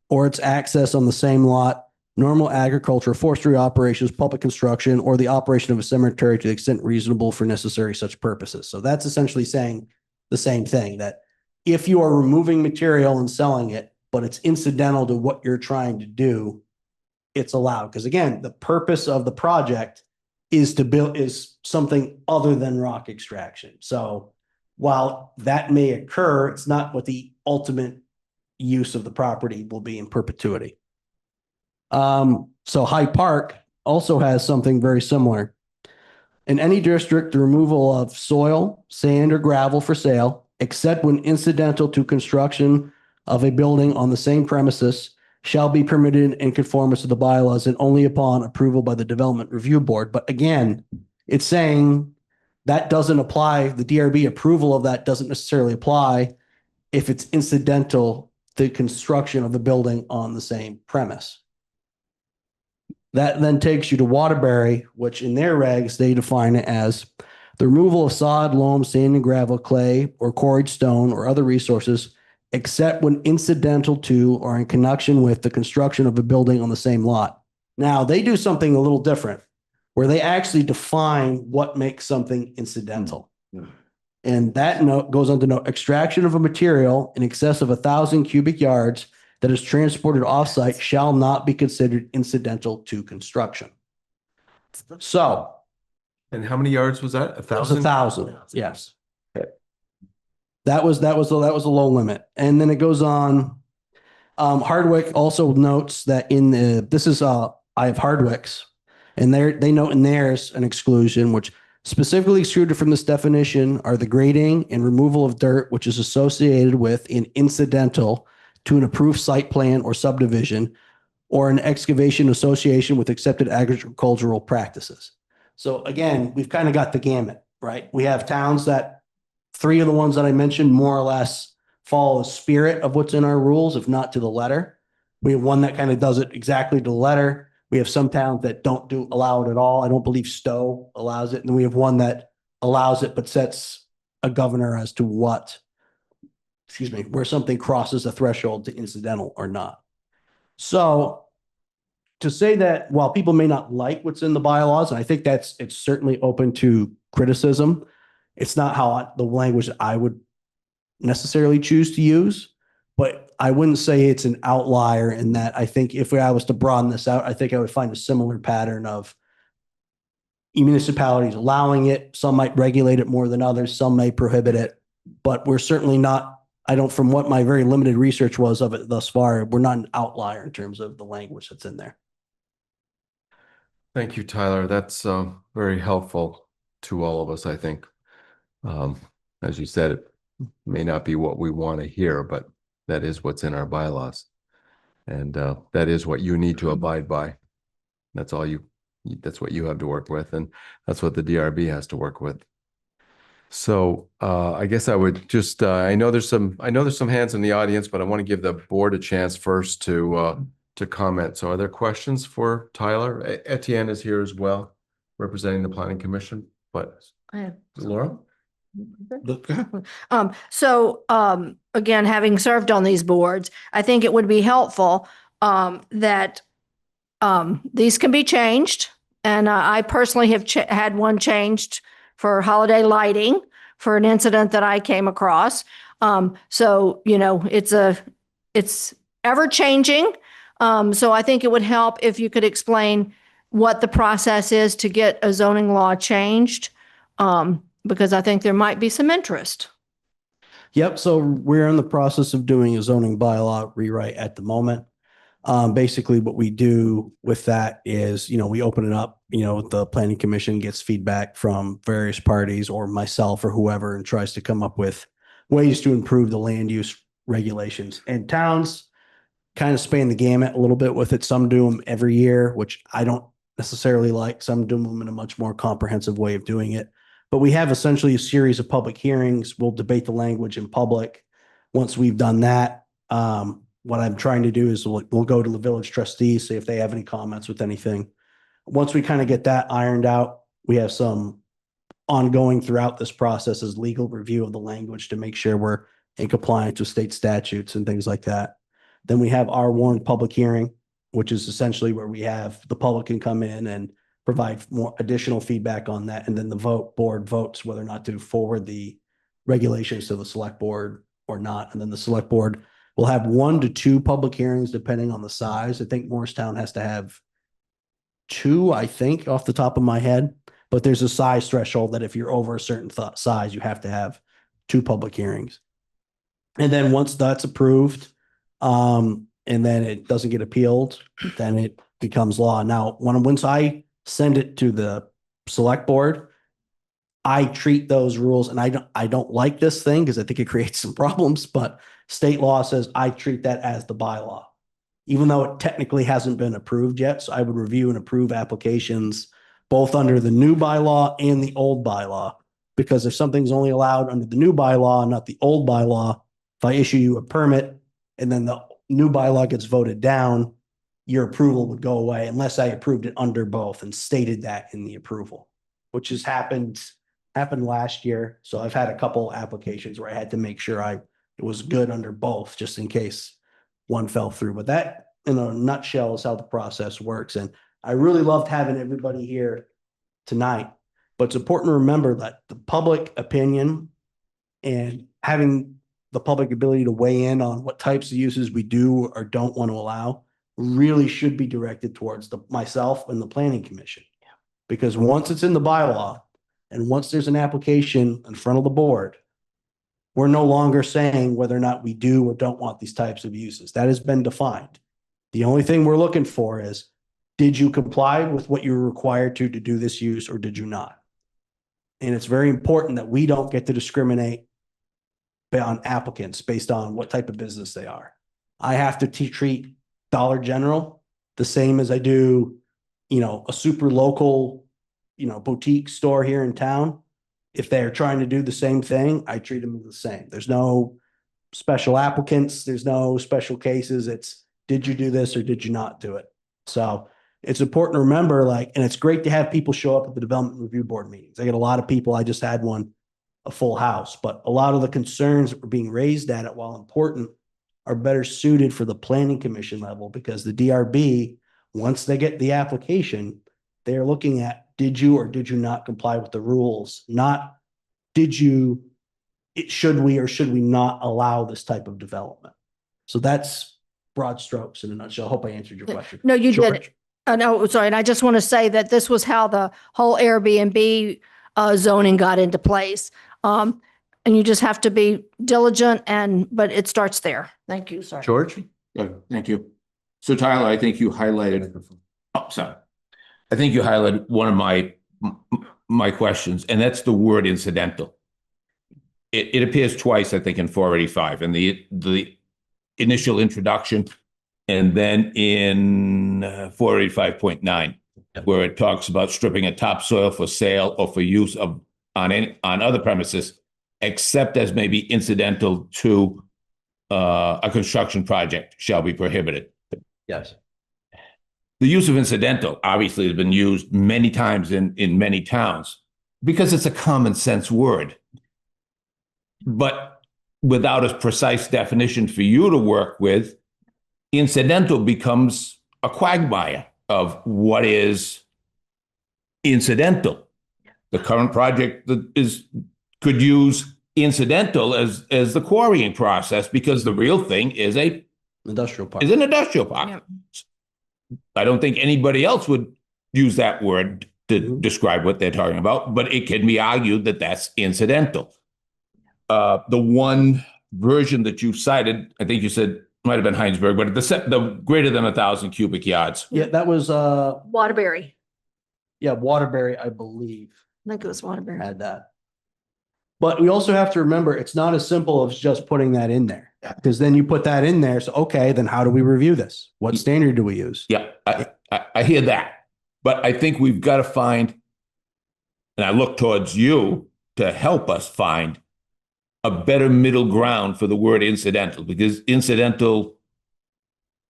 or its access on the same lot, normal agriculture, forestry operations, public construction, or the operation of a cemetery to the extent reasonable for necessary such purposes. So that's essentially saying the same thing, that if you are removing material and selling it, but it's incidental to what you're trying to do, it's allowed. Because again, the purpose of the project is something other than rock extraction. So while that may occur, it's not what the ultimate use of the property will be in perpetuity. So Hyde Park also has something very similar. In any district, the removal of soil, sand, or gravel for sale, except when incidental to construction of a building on the same premises, shall be permitted in conformance with the bylaws and only upon approval by the Development Review Board. But again, it's saying that doesn't apply. The DRB approval of that doesn't necessarily apply if it's incidental to the construction of the building on the same premise. That then takes you to Waterbury, which in their regs, they define it as the removal of sod, loam, sand, and gravel, clay, or quarried stone or other resources, except when incidental to or in connection with the construction of a building on the same lot. Now, they do something a little different, where they actually define what makes something incidental. And that note goes on to note extraction of a material in excess of 1,000 cubic yards that is transported offsite shall not be considered incidental to construction. So. And how many yards was that? 1,000? 1,000, yes. That was a low limit. And then it goes on. Hardwick also notes that I have Hardwick's, and they note in theirs an exclusion, which specifically excluded from this definition are the grading and removal of dirt, which is associated with an incidental to an approved site plan or subdivision, or an excavation association with accepted agricultural practices. So again, we've kind of got the gamut, right? We have towns that 3 of the ones that I mentioned more or less follow the spirit of what's in our rules, if not to the letter. We have one that kind of does it exactly to the letter. We have some towns that don't allow it at all. I don't believe Stowe allows it. And we have one that allows it, but sets a governor as to where something crosses a threshold to incidental or not. So to say that while people may not like what's in the bylaws, and I think it's certainly open to criticism, it's not the language that I would necessarily choose to use, but I wouldn't say it's an outlier in that. I think if I was to broaden this out, I think I would find a similar pattern of municipalities allowing it. Some might regulate it more than others. Some may prohibit it, but we're certainly not, from what my very limited research was of it thus far, we're not an outlier in terms of the language that's in there. Thank you, Tyler. That's very helpful to all of us, I think. As you said, it may not be what we want to hear, but that is what's in our bylaws. And that is what you need to abide by. That's all that's what you have to work with, and that's what the DRB has to work with. So I guess I would just I know there's some hands in the audience, but I want to give the board a chance first to comment. So are there questions for Tyler? Etienne is here as well, representing the Planning Commission. But Laura? Again, having served on these boards, I think it would be helpful that these can be changed. And I personally have had one changed for holiday lighting for an incident that I came across. So, you know, it's ever changing. So I think it would help if you could explain what the process is to get a zoning law changed. Because I think there might be some interest. Yep. So we're in the process of doing a zoning bylaw rewrite at the moment. Basically what we do with that is, you know, we open it up, you know, the planning commission gets feedback from various parties or myself or whoever and tries to come up with ways to improve the land use regulations. And towns kind of span the gamut a little bit with it. Some do them every year, which I don't necessarily like. Some do them in a much more comprehensive way of doing it. But we have essentially a series of public hearings. We'll debate the language in public. Once we've done that, what I'm trying to do is we'll go to the village trustees, see if they have any comments with anything. Once we kind of get that ironed out, we have some ongoing throughout this process is legal review of the language to make sure we're in compliance with state statutes and things like that. Then we have our warned public hearing, which is essentially where we have the public can come in and provide more additional feedback on that. And then the board votes whether or not to forward the regulations to the select board or not. And then the select board will have 1 to 2 public hearings, depending on the size. I think Morristown has to have 2, I think, off the top of my head, but there's a size threshold that if you're over a certain size, you have to have 2 public hearings. And then once that's approved, and then it doesn't get appealed, then it becomes law. Now, once I send it to the select board, I treat those rules, and I don't like this thing because I think it creates some problems, but state law says I treat that as the bylaw, even though it technically hasn't been approved yet. So I would review and approve applications both under the new bylaw and the old bylaw, because if something's only allowed under the new bylaw, not the old bylaw, if I issue you a permit and then the new bylaw gets voted down, your approval would go away unless I approved it under both and stated that in the approval, which has happened last year. So I've had a couple applications where I had to make sure it was good under both, just in case one fell through. But that, in a nutshell, is how the process works. And I really loved having everybody here tonight. But it's important to remember that the public opinion and having the public ability to weigh in on what types of uses we do or don't want to allow really should be directed towards myself and the planning commission. Because once it's in the bylaw and once there's an application in front of the board, we're no longer saying whether or not we do or don't want these types of uses. That has been defined. The only thing we're looking for is, did you comply with what you were required to do this use or did you not? And it's very important that we don't get to discriminate on applicants based on what type of business they are. I have to treat Dollar General the same as I do, you know, a super local, you know, boutique store here in town. If they're trying to do the same thing, I treat them the same. There's no special applicants. There's no special cases. It's, did you do this or did you not do it? So it's important to remember, like, and it's great to have people show up at the development review board meetings. I get a lot of people. I just had one, a full house, but a lot of the concerns that were being raised at it, while important, are better suited for the planning commission level, because the DRB, once they get the application, they're looking at, did you or did you not comply with the rules? Not should we or should we not allow this type of development? So that's broad strokes in a nutshell. I hope I answered your question. No, you George? did. No, sorry. And I just want to say that this was how the whole Airbnb zoning got into place. And you just have to be diligent, but it starts there. Thank you. Sorry. George? Thank you. So Tyler, I think you highlighted, oh, sorry. I think you highlighted one of my questions, and that's the word incidental. It appears twice, I think, in 485, in the initial introduction, and then in 485.9, where it talks about stripping a topsoil for sale or for use of on other premises, except as may be incidental to a construction project shall be prohibited. Yes. The use of incidental obviously has been used many times in many towns because it's a common sense word. But without a precise definition for you to work with, incidental becomes a quagmire of what is incidental. The current project that could use incidental as the quarrying process, because the real thing is an industrial park. Yep. I don't think anybody else would use that word to describe what they're talking about, but it can be argued that that's incidental. The one version that you cited, I think you said might have been Heinsberg, but the greater than 1,000 cubic yards. Yeah, that was Waterbury. Yeah, Waterbury, I believe. I think it was Waterbury. Had that. But we also have to remember it's not as simple as just putting that in there. Because then you put that in there. So, okay, then how do we review this? What standard do we use? Yeah, I hear that. But I think we've got to find, and I look towards you to help us find a better middle ground for the word incidental, because incidental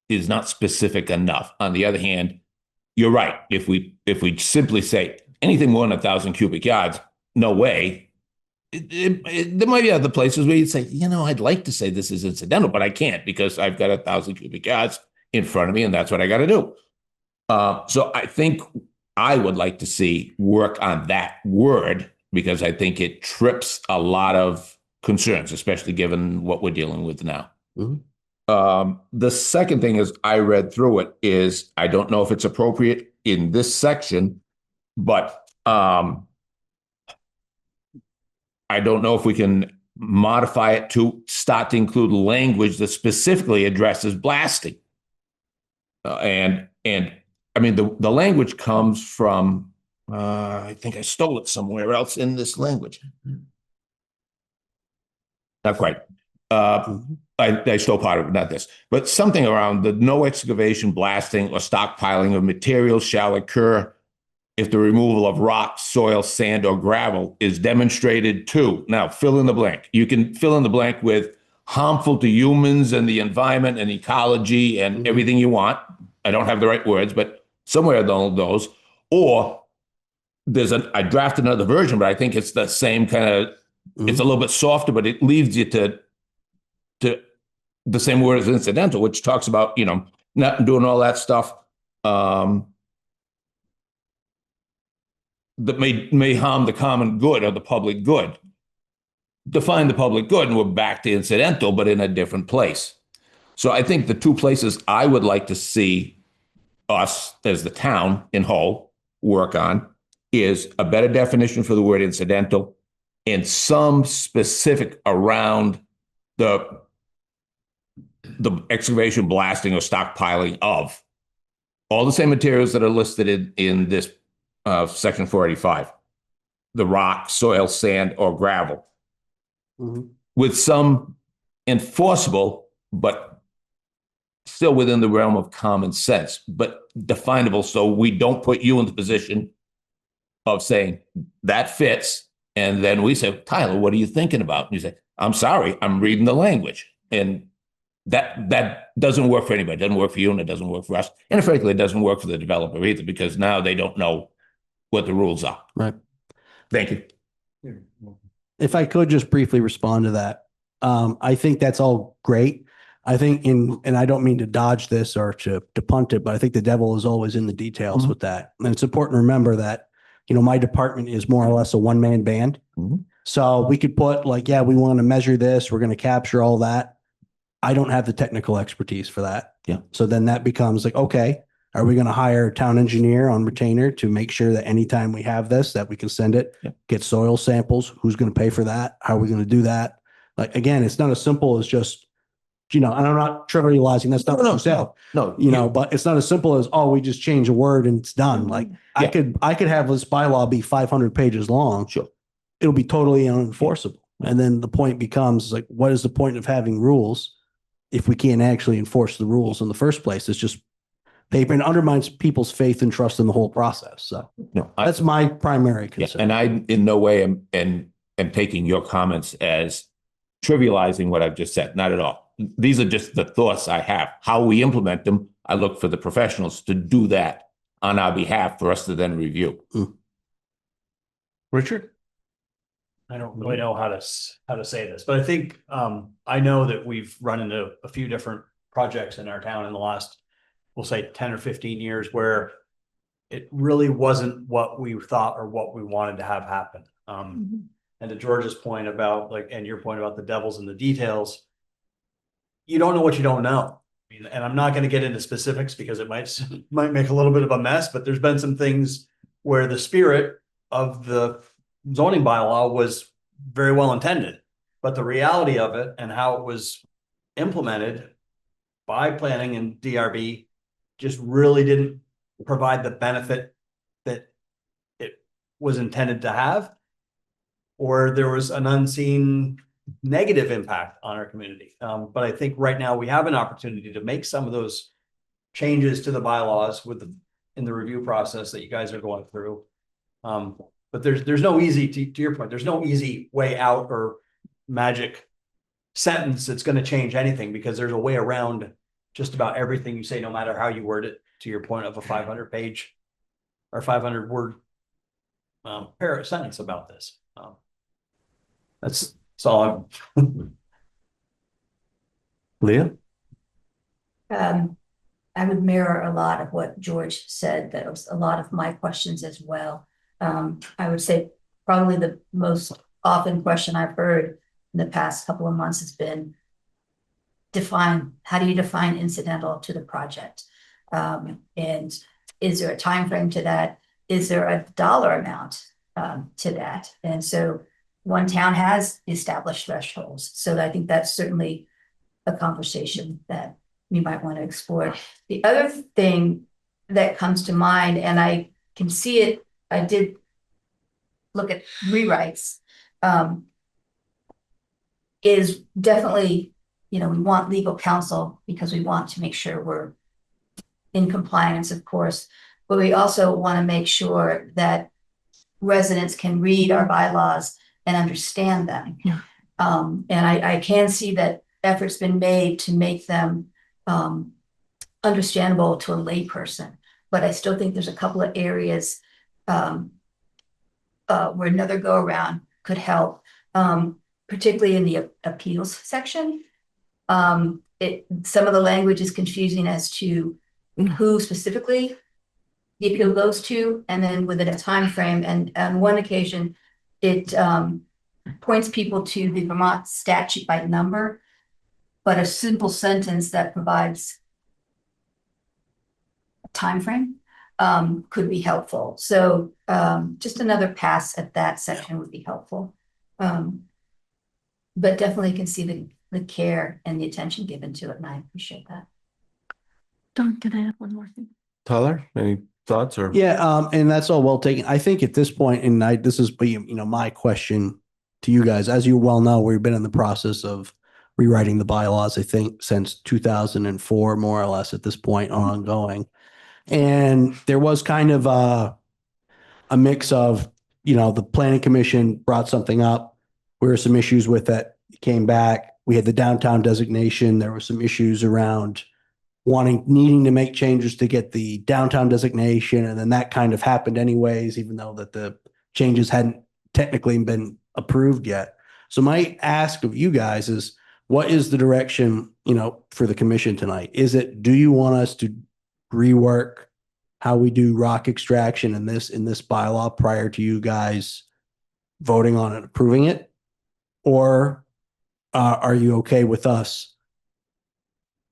is not specific enough. On the other hand, you're right. If we simply say anything more than 1,000 cubic yards, no way. There might be other places where you'd say, I'd like to say this is incidental, but I can't because I've got 1,000 cubic yards in front of me, and that's what I got to do. So I think I would like to see work on that word, because I think it trips a lot of concerns, especially given what we're dealing with now. Mm-hmm. The second thing is, I read through it, is I don't know if it's appropriate in this section, but I don't know if we can modify it to start to include language that specifically addresses blasting. And I mean, the language comes from, I think I stole it somewhere else in this language. Not quite. I stole part of it, not this, but something around the no excavation, blasting, or stockpiling of materials shall occur if the removal of rock, soil, sand, or gravel is demonstrated to. Now, fill in the blank. You can fill in the blank with harmful to humans and the environment and ecology and everything you want. I don't have the right words, but somewhere along those. Or I drafted another version, but I think it's the same kind of, it's a little bit softer, but it leads you to the same word as incidental, which talks about, not doing all that stuff that may harm the common good or the public good. Define the public good, and we're back to incidental, but in a different place. So I think the two places I would like to see us as the town in whole work on is a better definition for the word incidental, and some specific around the excavation, blasting, or stockpiling of all the same materials that are listed in this section 485, the rock, soil, sand, or gravel, with some enforceable, but still within the realm of common sense, but definable, so we don't put you in the position of saying that fits, and then we say, Tyler, what are you thinking about? And you say, I'm sorry, I'm reading the language. And that doesn't work for anybody. It doesn't work for you, and it doesn't work for us. And frankly, it doesn't work for the developer either, because now they don't know what the rules are. Right. Thank you. If I could just briefly respond to that. I think that's all great. I think and I don't mean to dodge this or to punt it, but I think the devil is always in the details with that. And it's important to remember that, my department is more or less a one-man band. So we could put we want to measure this, we're going to capture all that. I don't have the technical expertise for that. Yeah. So then that becomes okay, are we going to hire a town engineer on retainer to make sure that anytime we have this, that we can send it, get soil samples? Who's going to pay for that? How are we going to do that? Again, it's not as simple as just and I'm not trivializing, that's not what you said. No, But it's not as simple as, oh, we just change a word and it's done. Like I could have this bylaw be 500 pages long. Sure. It'll be totally unenforceable. And then the point becomes like, what is the point of having rules if we can't actually enforce the rules in the first place? It's just paper and undermines people's faith and trust in the whole process. So that's my primary concern. And I in no way am taking your comments as trivializing what I've just said. Not at all. These are just the thoughts I have. How we implement them, I look for the professionals to do that on our behalf for us to then review. Richard? I don't really know how to say this, but I think I know that we've run into a few different projects in our town in the last, we'll say 10 or 15 years, where it really wasn't what we thought or what we wanted to have happen. And to George's point about and your point about the devil's in the details, you don't know what you don't know. I mean, and I'm not going to get into specifics because it might make a little bit of a mess, but there's been some things where the spirit of the zoning bylaw was very well intended, but the reality of it and how it was implemented by planning and DRB just really didn't provide the benefit that it was intended to have, or there was an unseen negative impact on our community. But I think right now we have an opportunity to make some of those changes to the bylaws in the review process that you guys are going through. But there's no easy, to your point, there's no easy way out or magic sentence that's going to change anything, because there's a way around just about everything you say, no matter how you word it, to your point of a 500 page or 500 word sentence about this. That's all Leah? I would mirror a lot of what George said. That was a lot of my questions as well. I would say probably the most often question I've heard in the past couple of months has been, how do you define incidental to the project? And is there a time frame to that? Is there a dollar amount to that? And so one town has established thresholds. So I think that's certainly a conversation that we might want to explore. The other thing that comes to mind, and I can see it, I did look at rewrites, is definitely, we want legal counsel because we want to make sure we're in compliance, of course, but we also want to make sure that residents can read our bylaws and understand them. And I can see that effort's been made to make them understandable to a layperson, but I still think there's a couple of areas where another go around could help, particularly in the appeals section. Some of the language is confusing as to who specifically the appeal goes to, and then within a time frame. And on one occasion, it points people to the Vermont statute by number, but a simple sentence that provides a time frame could be helpful. So just another pass at that section would be helpful. But definitely can see the care and the attention given to it, and I appreciate that. Don, can I add one more thing? Tyler, any thoughts? Or and that's all well taken. I think at this point, and this is my question to you guys. As you well know, we've been in the process of rewriting the bylaws, I think, since 2004, more or less at this point, ongoing. And there was kind of a mix of, the planning commission brought something up. There were some issues with it. It came back. We had the downtown designation. There were some issues around needing to make changes to get the downtown designation. And then that kind of happened anyways, even though that the changes hadn't technically been approved yet. So my ask of you guys is, what is the direction, for the commission tonight? Do you want us to rework how we do rock extraction in this bylaw prior to you guys voting on it, approving it? Or are you okay with us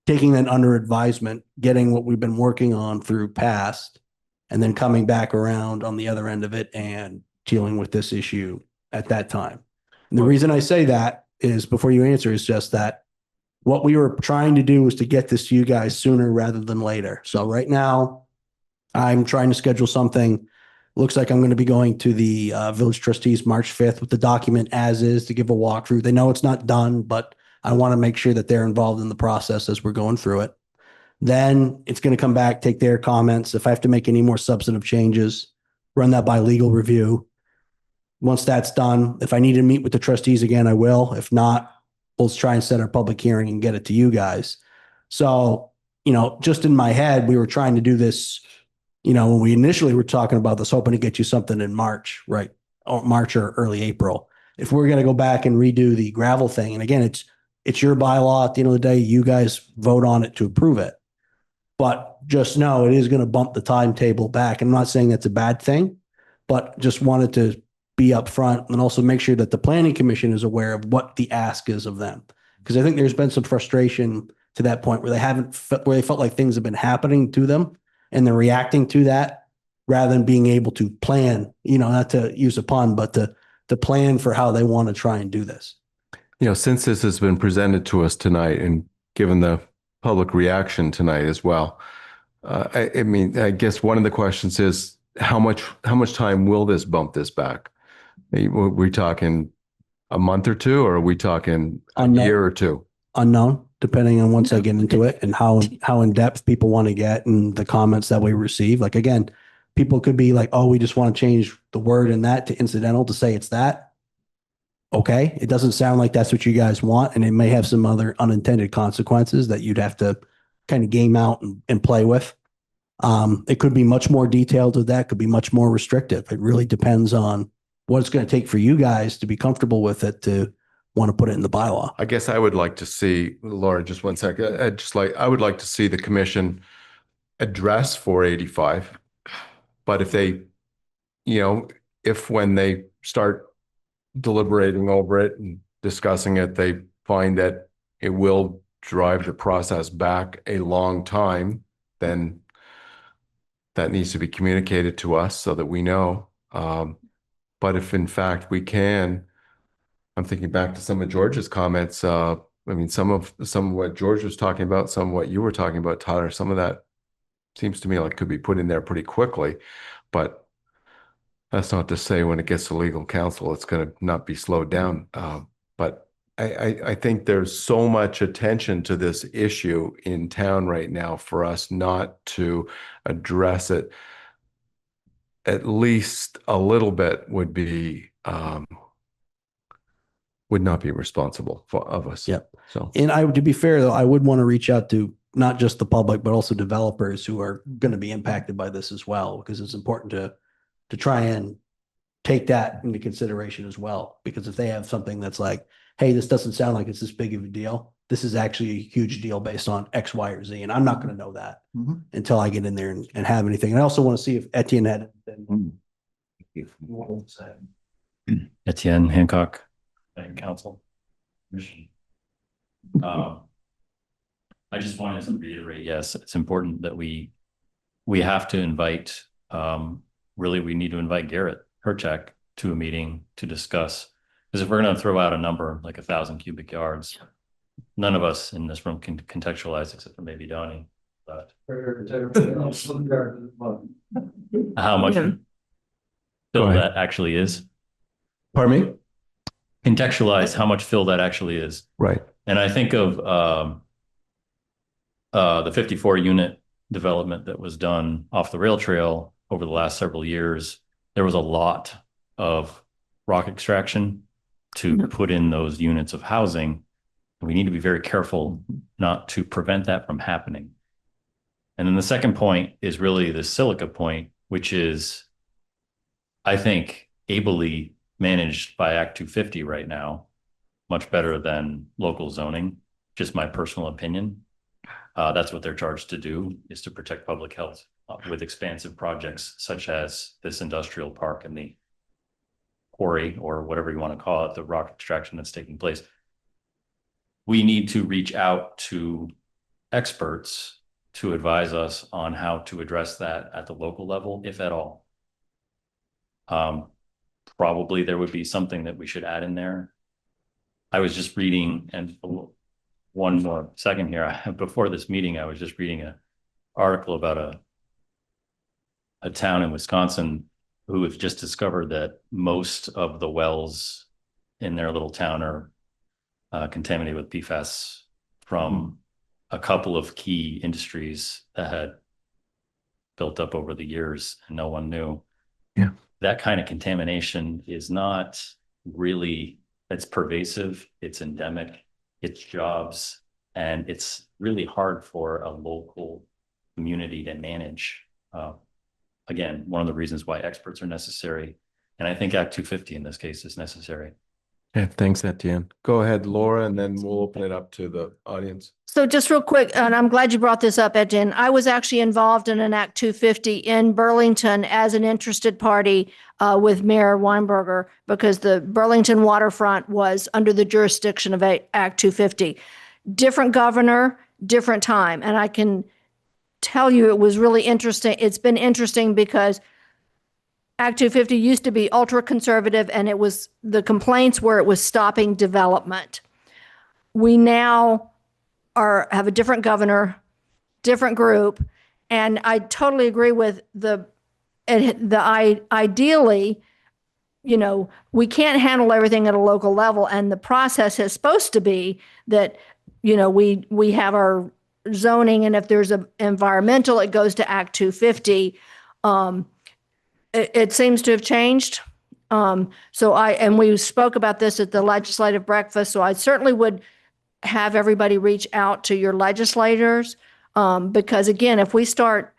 taking that under advisement, getting what we've been working on through past, and then coming back around on the other end of it and dealing with this issue at that time? And the reason I say that is, before you answer, is just that what we were trying to do was to get this to you guys sooner rather than later. So right now, I'm trying to schedule something. Looks like I'm going to be going to the village trustees March 5th with the document as is to give a walkthrough. They know it's not done, but I want to make sure that they're involved in the process as we're going through it. Then it's going to come back, take their comments. If I have to make any more substantive changes, run that by legal review. Once that's done, if I need to meet with the trustees again, I will. If not, we'll try and set our public hearing and get it to you guys. So, just in my head, we were trying to do this, when we initially were talking about this, hoping to get you something in March, right? Or March or early April. If we're going to go back and redo the gravel thing, and again, it's your bylaw at the end of the day, you guys vote on it to approve it. But just know it is going to bump the timetable back. I'm not saying that's a bad thing, but just wanted to be upfront and also make sure that the planning commission is aware of what the ask is of them. Because I think there's been some frustration to that point where they felt like things have been happening to them and they're reacting to that rather than being able to plan, not to use a pun, but to plan for how they want to try and do this. Since this has been presented to us tonight and given the public reaction tonight as well, I guess one of the questions is how much time will this bump this back? Are we talking a month or two, or are we talking a year or two? Unknown, depending on once I get into it and how in depth people want to get and the comments that we receive. Like, again, people could be like, oh, we just want to change the word in that to incidental to say it's that. Okay. It doesn't sound like that's what you guys want. And it may have some other unintended consequences that you'd have to kind of game out and play with. It could be much more detailed to that, could be much more restrictive. It really depends on what it's going to take for you guys to be comfortable with it to want to put it in the bylaw. I guess I would like to see, Laura, just one second. I would like to see the commission address 485. But if they, if when they start deliberating over it and discussing it, they find that it will drive the process back a long time, then that needs to be communicated to us so that we know. But if in fact we can, I'm thinking back to some of George's comments. Some of what George was talking about, some of what you were talking about, Tyler, some of that seems to me like could be put in there pretty quickly. But that's not to say when it gets to legal counsel, it's going to not be slowed down. But I think there's so much attention to this issue in town right now for us not to address it. At least a little bit would not be responsible of us. Yep. So, and to be fair though, I would want to reach out to not just the public, but also developers who are going to be impacted by this as well, because it's important to try and take that into consideration as well. Because if they have something that's like, hey, this doesn't sound like it's this big of a deal. This is actually a huge deal based on X, Y, or Z. And I'm not going to know that until I get in there and have anything. And I also want to see if Etienne had Etienne Hancock, Bank Council. I just wanted to reiterate, yes, it's important that we have to invite, really, we need to invite Garrett Herchak to a meeting to discuss, because if we're going to throw out a number like 1,000 cubic yards, none of us in this room can contextualize except for maybe Donnie, but how much fill that actually is. Pardon me? Contextualize how much fill that actually is. Right. And I think of the 54 unit development that was done off the rail trail over the last several years. There was a lot of rock extraction to put in those units of housing. We need to be very careful not to prevent that from happening. And then the second point is really the silica point, which is, I think, ably managed by Act 250 right now, much better than local zoning, just my personal opinion. That's what they're charged to do, is to protect public health with expansive projects such as this industrial park and the quarry, or whatever you want to call it, the rock extraction that's taking place. We need to reach out to experts to advise us on how to address that at the local level, if at all. Probably there would be something that we should add in there. I was just reading, and one more second here. Before this meeting, I was just reading an article about a town in Wisconsin who have just discovered that most of the wells in their little town are contaminated with PFAS from a couple of key industries that had built up over the years and no one knew. Yeah. That kind of contamination is not really, it's pervasive, it's endemic, it's jobs, and it's really hard for a local community to manage. Again, one of the reasons why experts are necessary. And I think Act 250 in this case is necessary. Yeah, thanks, Etienne. Go ahead, Laura, and then we'll open it up to the audience. So just real quick, and I'm glad you brought this up, Etienne. I was actually involved in an Act 250 in Burlington as an interested party with Mayor Weinberger, because the Burlington waterfront was under the jurisdiction of Act 250. Different governor, different time. And I can tell you it was really interesting. It's been interesting because Act 250 used to be ultra conservative, and it was the complaints where it was stopping development. We now have a different governor, different group, and I totally agree with ideally, you know, we can't handle everything at a local level, and the process is supposed to be that, you know, we have our zoning, and if there's an environmental, it goes to Act 250. It seems to have changed. And we spoke about this at the legislative breakfast, so I certainly would have everybody reach out to your legislators, because again, if we start,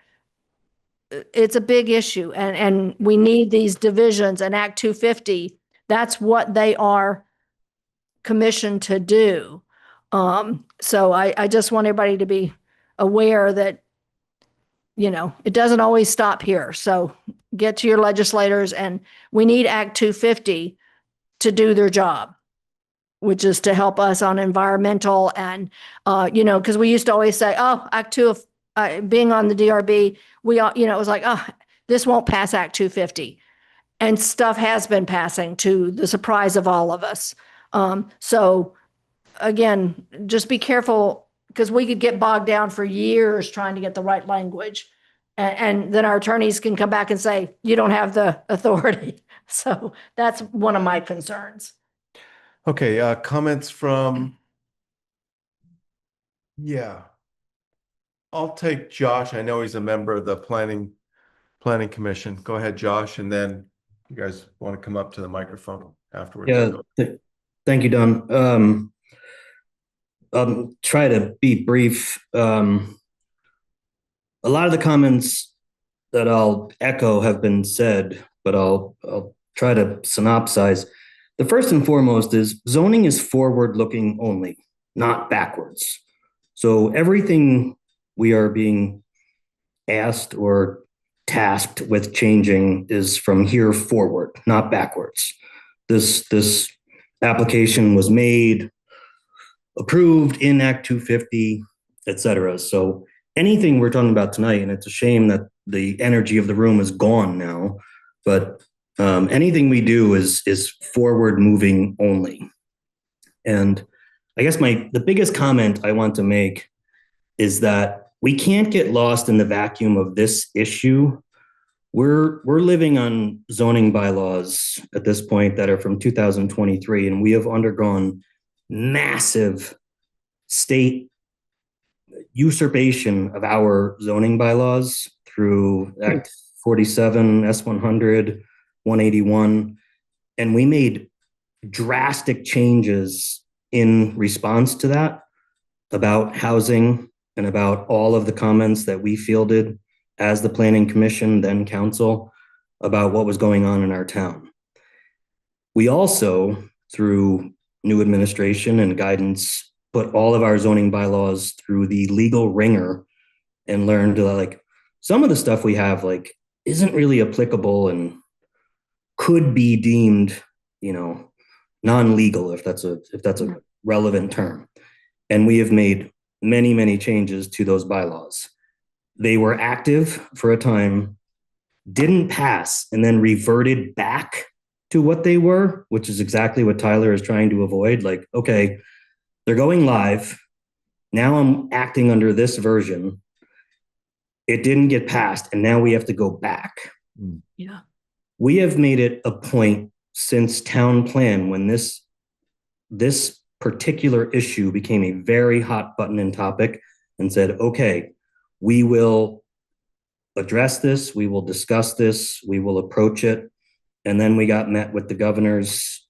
it's a big issue, and we need these divisions, and Act 250, that's what they are commissioned to do. So I just want everybody to be aware that, you know, it doesn't always stop here. So get to your legislators, and we need Act 250 to do their job, which is to help us on environmental and, you know, because we used to always say, oh, Act 2, being on the DRB, we all, you know, it was like, oh, this won't pass Act 250. And stuff has been passing, to the surprise of all of us. So again, just be careful, because we could get bogged down for years trying to get the right language. And then our attorneys can come back and say, you don't have the authority. So that's one of my concerns. Okay, comments from, I'll take Josh. I know he's a member of the planning commission. Go ahead, Josh, and then you guys want to come up to the microphone afterwards. Yeah, thank you, Don. I'll try to be brief. A lot of the comments that I'll echo have been said, but I'll try to synopsize. The first and foremost is zoning is forward-looking only, not backwards. So everything we are being asked or tasked with changing is from here forward, not backwards. This application was made, approved in Act 250, et cetera. So anything we're talking about tonight, and it's a shame that the energy of the room is gone now, but anything we do is forward moving only. And I guess the biggest comment I want to make is that we can't get lost in the vacuum of this issue. We're living on zoning bylaws at this point that are from 2023, and we have undergone massive state usurpation of our zoning bylaws through Act 47, S100, 181, and we made drastic changes in response to that about housing and about all of the comments that we fielded as the Planning Commission, then Council, about what was going on in our town. We also, through new administration and guidance, put all of our zoning bylaws through the legal ringer and learned to, like, some of the stuff we have, like, isn't really applicable and could be deemed, you know, non-legal, if that's a relevant term. And we have made many, many changes to those bylaws. They were active for a time, didn't pass, and then reverted back to what they were, which is exactly what Tyler is trying to avoid. Like, okay, they're going live. Now I'm acting under this version. It didn't get passed, and now we have to go back. Yeah. We have made it a point since town plan, when this particular issue became a very hot button and topic, and said, okay, we will address this, we will discuss this, we will approach it. And then we got met with the governor's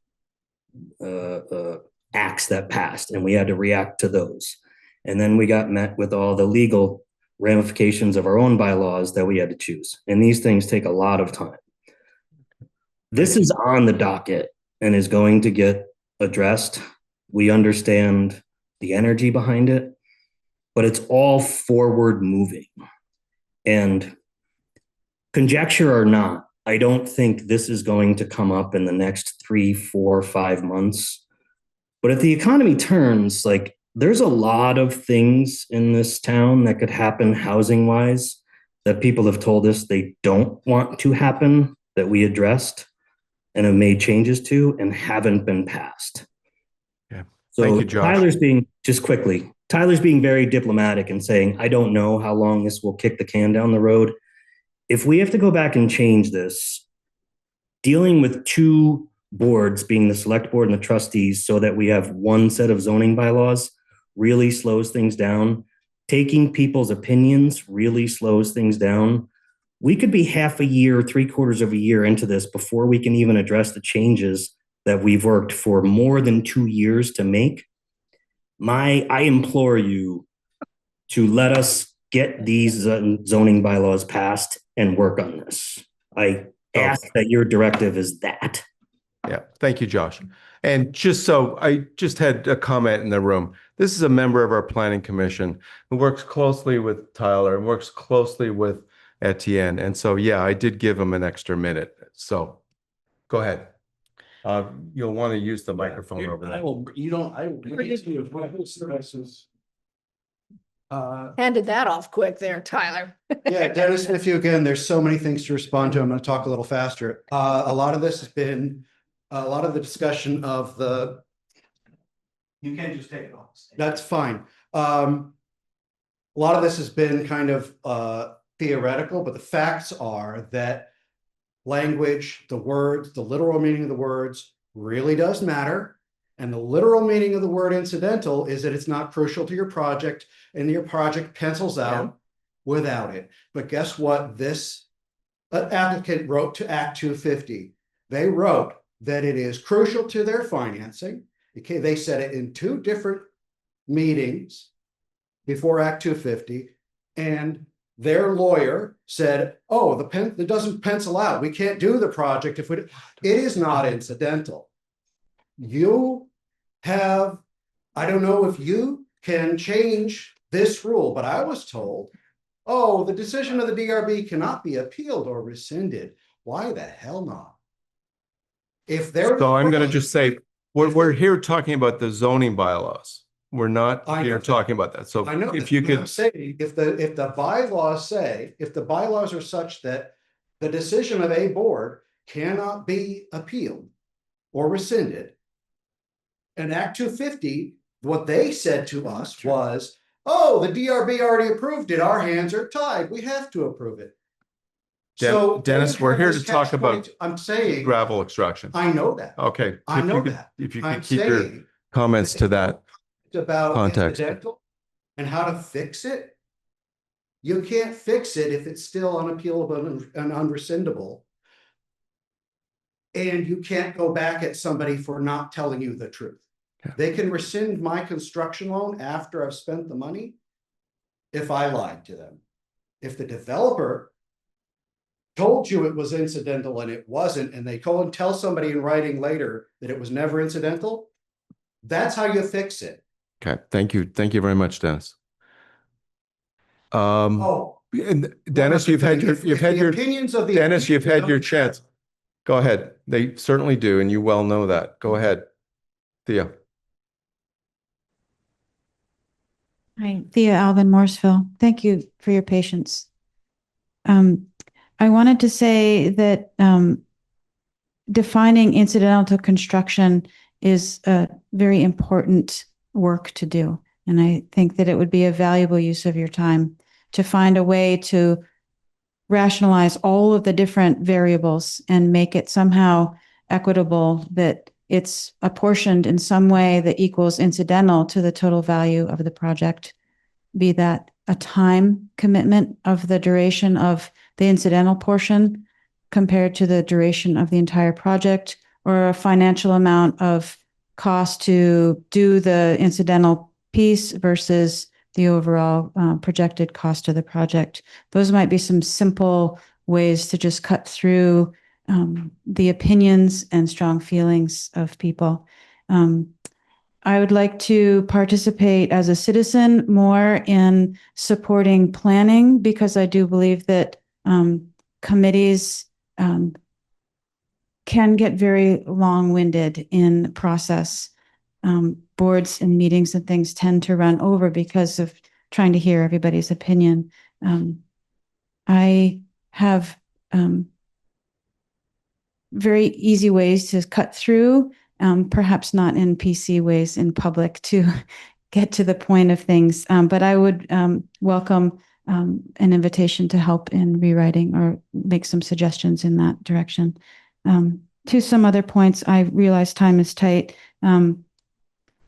acts that passed, and we had to react to those. And then we got met with all the legal ramifications of our own bylaws that we had to choose. And these things take a lot of time. This is on the docket and is going to get addressed. We understand the energy behind it, but it's all forward moving. And conjecture or not, I don't think this is going to come up in the next 3, 4, 5 months. But if the economy turns, like, there's a lot of things in this town that could happen housing wise that people have told us they don't want to happen, that we addressed and have made changes to and haven't been passed. Yeah. So thank you, Josh. Tyler's being very diplomatic and saying, I don't know how long this will kick the can down the road. If we have to go back and change this, dealing with 2 boards, being the select board and the trustees, so that we have one set of zoning bylaws, really slows things down. Taking people's opinions really slows things down. We could be half a year, 3/4 of a year into this before we can even address the changes that we've worked for more than 2 years to make. I implore you to let us get these zoning bylaws passed and work on this. I ask that your directive is that. Yeah, thank you, Josh. And I just had a comment in the room. This is a member of our planning commission who works closely with Tyler and works closely with Etienne. And so, yeah, I did give him an extra minute. So go ahead. You'll want to use the microphone over there. I will bring it to you. My whole services. Handed that off quick there, Tyler. Yeah, Dennis, with you again, there's so many things to respond to. I'm going to talk a little faster. A lot of this has been a lot of the discussion of the. You can't just take it off. That's fine. A lot of this has been kind of theoretical, but the facts are that language, the words, the literal meaning of the words really does matter. And the literal meaning of the word incidental is that it's not crucial to your project and your project pencils out without it. But guess what? This applicant wrote to Act 250. They wrote that it is crucial to their financing. Okay, they said it in 2 different meetings before Act 250. And their lawyer said, oh, it doesn't pencil out. We can't do the project if it is not incidental. You have, I don't know if you can change this rule, but I was told, oh, the decision of the DRB cannot be appealed or rescinded. Why the hell not? So I'm going to just say, we're here talking about the zoning bylaws. We're not here talking about that. So I know if you could say, if the bylaws are such that the decision of a board cannot be appealed or rescinded, and Act 250, what they said to us was, oh, the DRB already approved it. Our hands are tied. We have to approve it. So Dennis, we're here to talk about gravel extraction. I know that. Okay. I know that. If you could keep your comments to that about context incidental and how to fix it. You can't fix it if it's still unappealable and unrescindable. And you can't go back at somebody for not telling you the truth. Yeah. They can rescind my construction loan after I've spent the money if I lied to them. If the developer told you it was incidental and it wasn't, and they go and tell somebody in writing later that it was never incidental, that's how you fix it. Okay, thank you. Thank you very much, Dennis. And Dennis, you've had your chance. Go ahead. They certainly do, and you well know that. Go ahead, Thea. Hi, Thea Alvin, Morrisville. Thank you for your patience. I wanted to say that defining incidental construction is a very important work to do. And I think that it would be a valuable use of your time to find a way to rationalize all of the different variables and make it somehow equitable, that it's apportioned in some way that equals incidental to the total value of the project, be that a time commitment of the duration of the incidental portion compared to the duration of the entire project, or a financial amount of cost to do the incidental piece versus the overall projected cost of the project. Those might be some simple ways to just cut through the opinions and strong feelings of people. I would like to participate as a citizen more in supporting planning, because I do believe that committees can get very long-winded in process. Boards and meetings and things tend to run over because of trying to hear everybody's opinion. I have very easy ways to cut through, perhaps not in PC ways in public, to get to the point of things. But I would welcome an invitation to help in rewriting or make some suggestions in that direction. To some other points, I realize time is tight.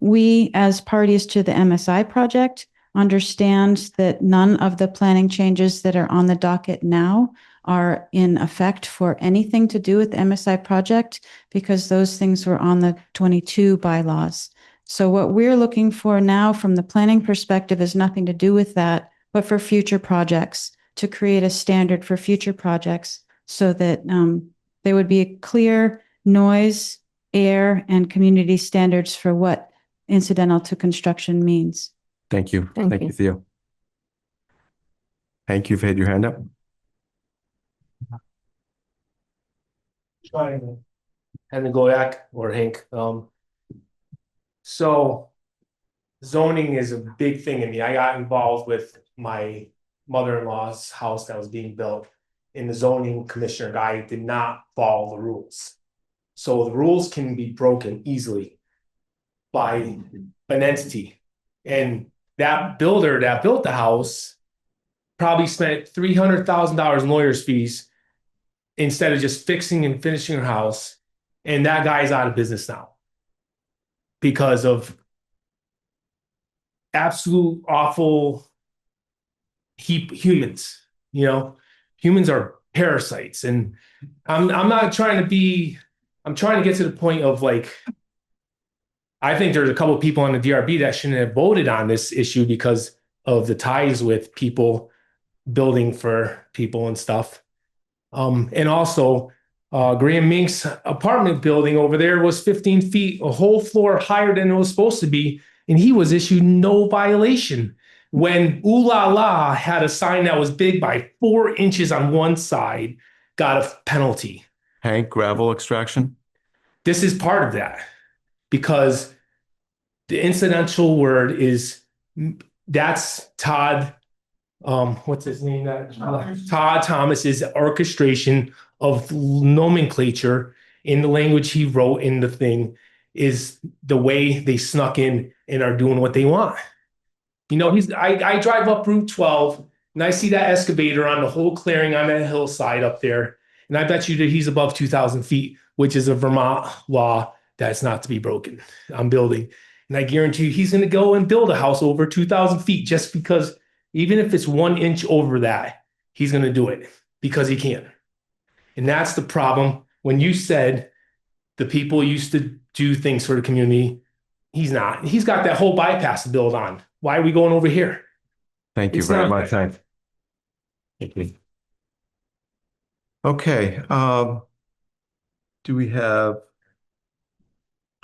We, as parties to the MSI project, understand that none of the planning changes that are on the docket now are in effect for anything to do with the MSI project, because those things were on the 22 bylaws. So what we're looking for now from the planning perspective is nothing to do with that, but for future projects, to create a standard for future projects so that there would be a clear noise, air, and community standards for what incidental to construction means. Thank you. Thank you. Theo. Hank, you've had your hand up. And Goyak or Hank. So zoning is a big thing in me. I got involved with my mother-in-law's house that was being built, and the zoning commissioner guy did not follow the rules. So the rules can be broken easily by an entity. And that builder that built the house probably spent $300,000 in lawyer's fees instead of just fixing and finishing her house. And that guy's out of business now because of absolute awful humans. You know, humans are parasites. And I'm not trying to be, I'm trying to get to the point of, like, I think there's a couple of people on the DRB that shouldn't have voted on this issue because of the ties with people building for people and stuff. And also, Graham Mink's apartment building over there was 15 feet, a whole floor higher than it was supposed to be. And he was issued no violation when Ooh La La had a sign that was big by 4 inches on one side, got a penalty. Hank, gravel extraction? This is part of that, because the incidental word is, that's Todd, what's his name? Todd Thomas's orchestration of nomenclature in the language he wrote in the thing, is the way they snuck in and are doing what they want. You know, I drive up Route 12 and I see that excavator on the whole clearing on that hillside up there. And I bet you that he's above 2,000 feet, which is a Vermont law that's not to be broken on building. And I guarantee you he's going to go and build a house over 2,000 feet just because, even if it's 1 inch over that, he's going to do it because he can. And that's the problem. When you said the people used to do things for the community, he's not. He's got that whole bypass to build on. Why are we going over here? Thank you very much, Hank. Thank you. Okay. Do you have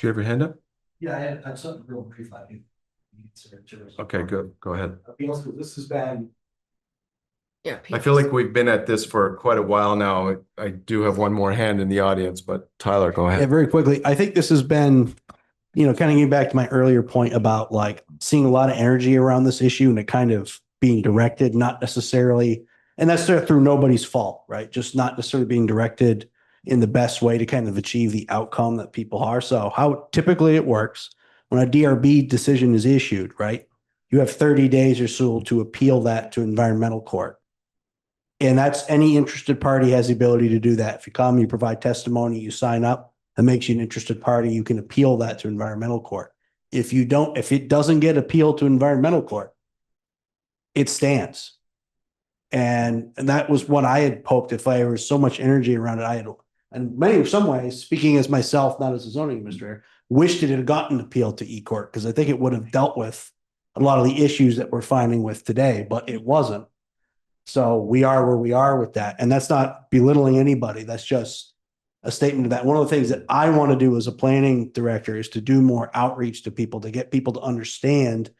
your hand up? Yeah, I had something real brief. Okay, good. Go ahead. This has been. Yeah, I feel like we've been at this for quite a while now. I do have one more hand in the audience, but Tyler, go ahead. Yeah, very quickly. I think this has been, kind of getting back to my earlier point about, like, seeing a lot of energy around this issue and it kind of being directed, not necessarily, and that's through nobody's fault, right? Just not necessarily being directed in the best way to kind of achieve the outcome that people are. So how typically it works when a DRB decision is issued, right? you have 30 days or so to appeal that to environmental court. And that's any interested party has the ability to do that. If you come, you provide testimony, you sign up, that makes you an interested party, you can appeal that to environmental court. If it doesn't get appealed to environmental court, it stands. And that was what I had hoped. If there was so much energy around it, in some ways, speaking as myself, not as a zoning administrator, wished it had gotten appealed to e-court, because I think it would have dealt with a lot of the issues that we're finding with today, but it wasn't. So we are where we are with that. And that's not belittling anybody. That's just a statement of that. One of the things that I want to do as a planning director is to do more outreach to people, to get people to understand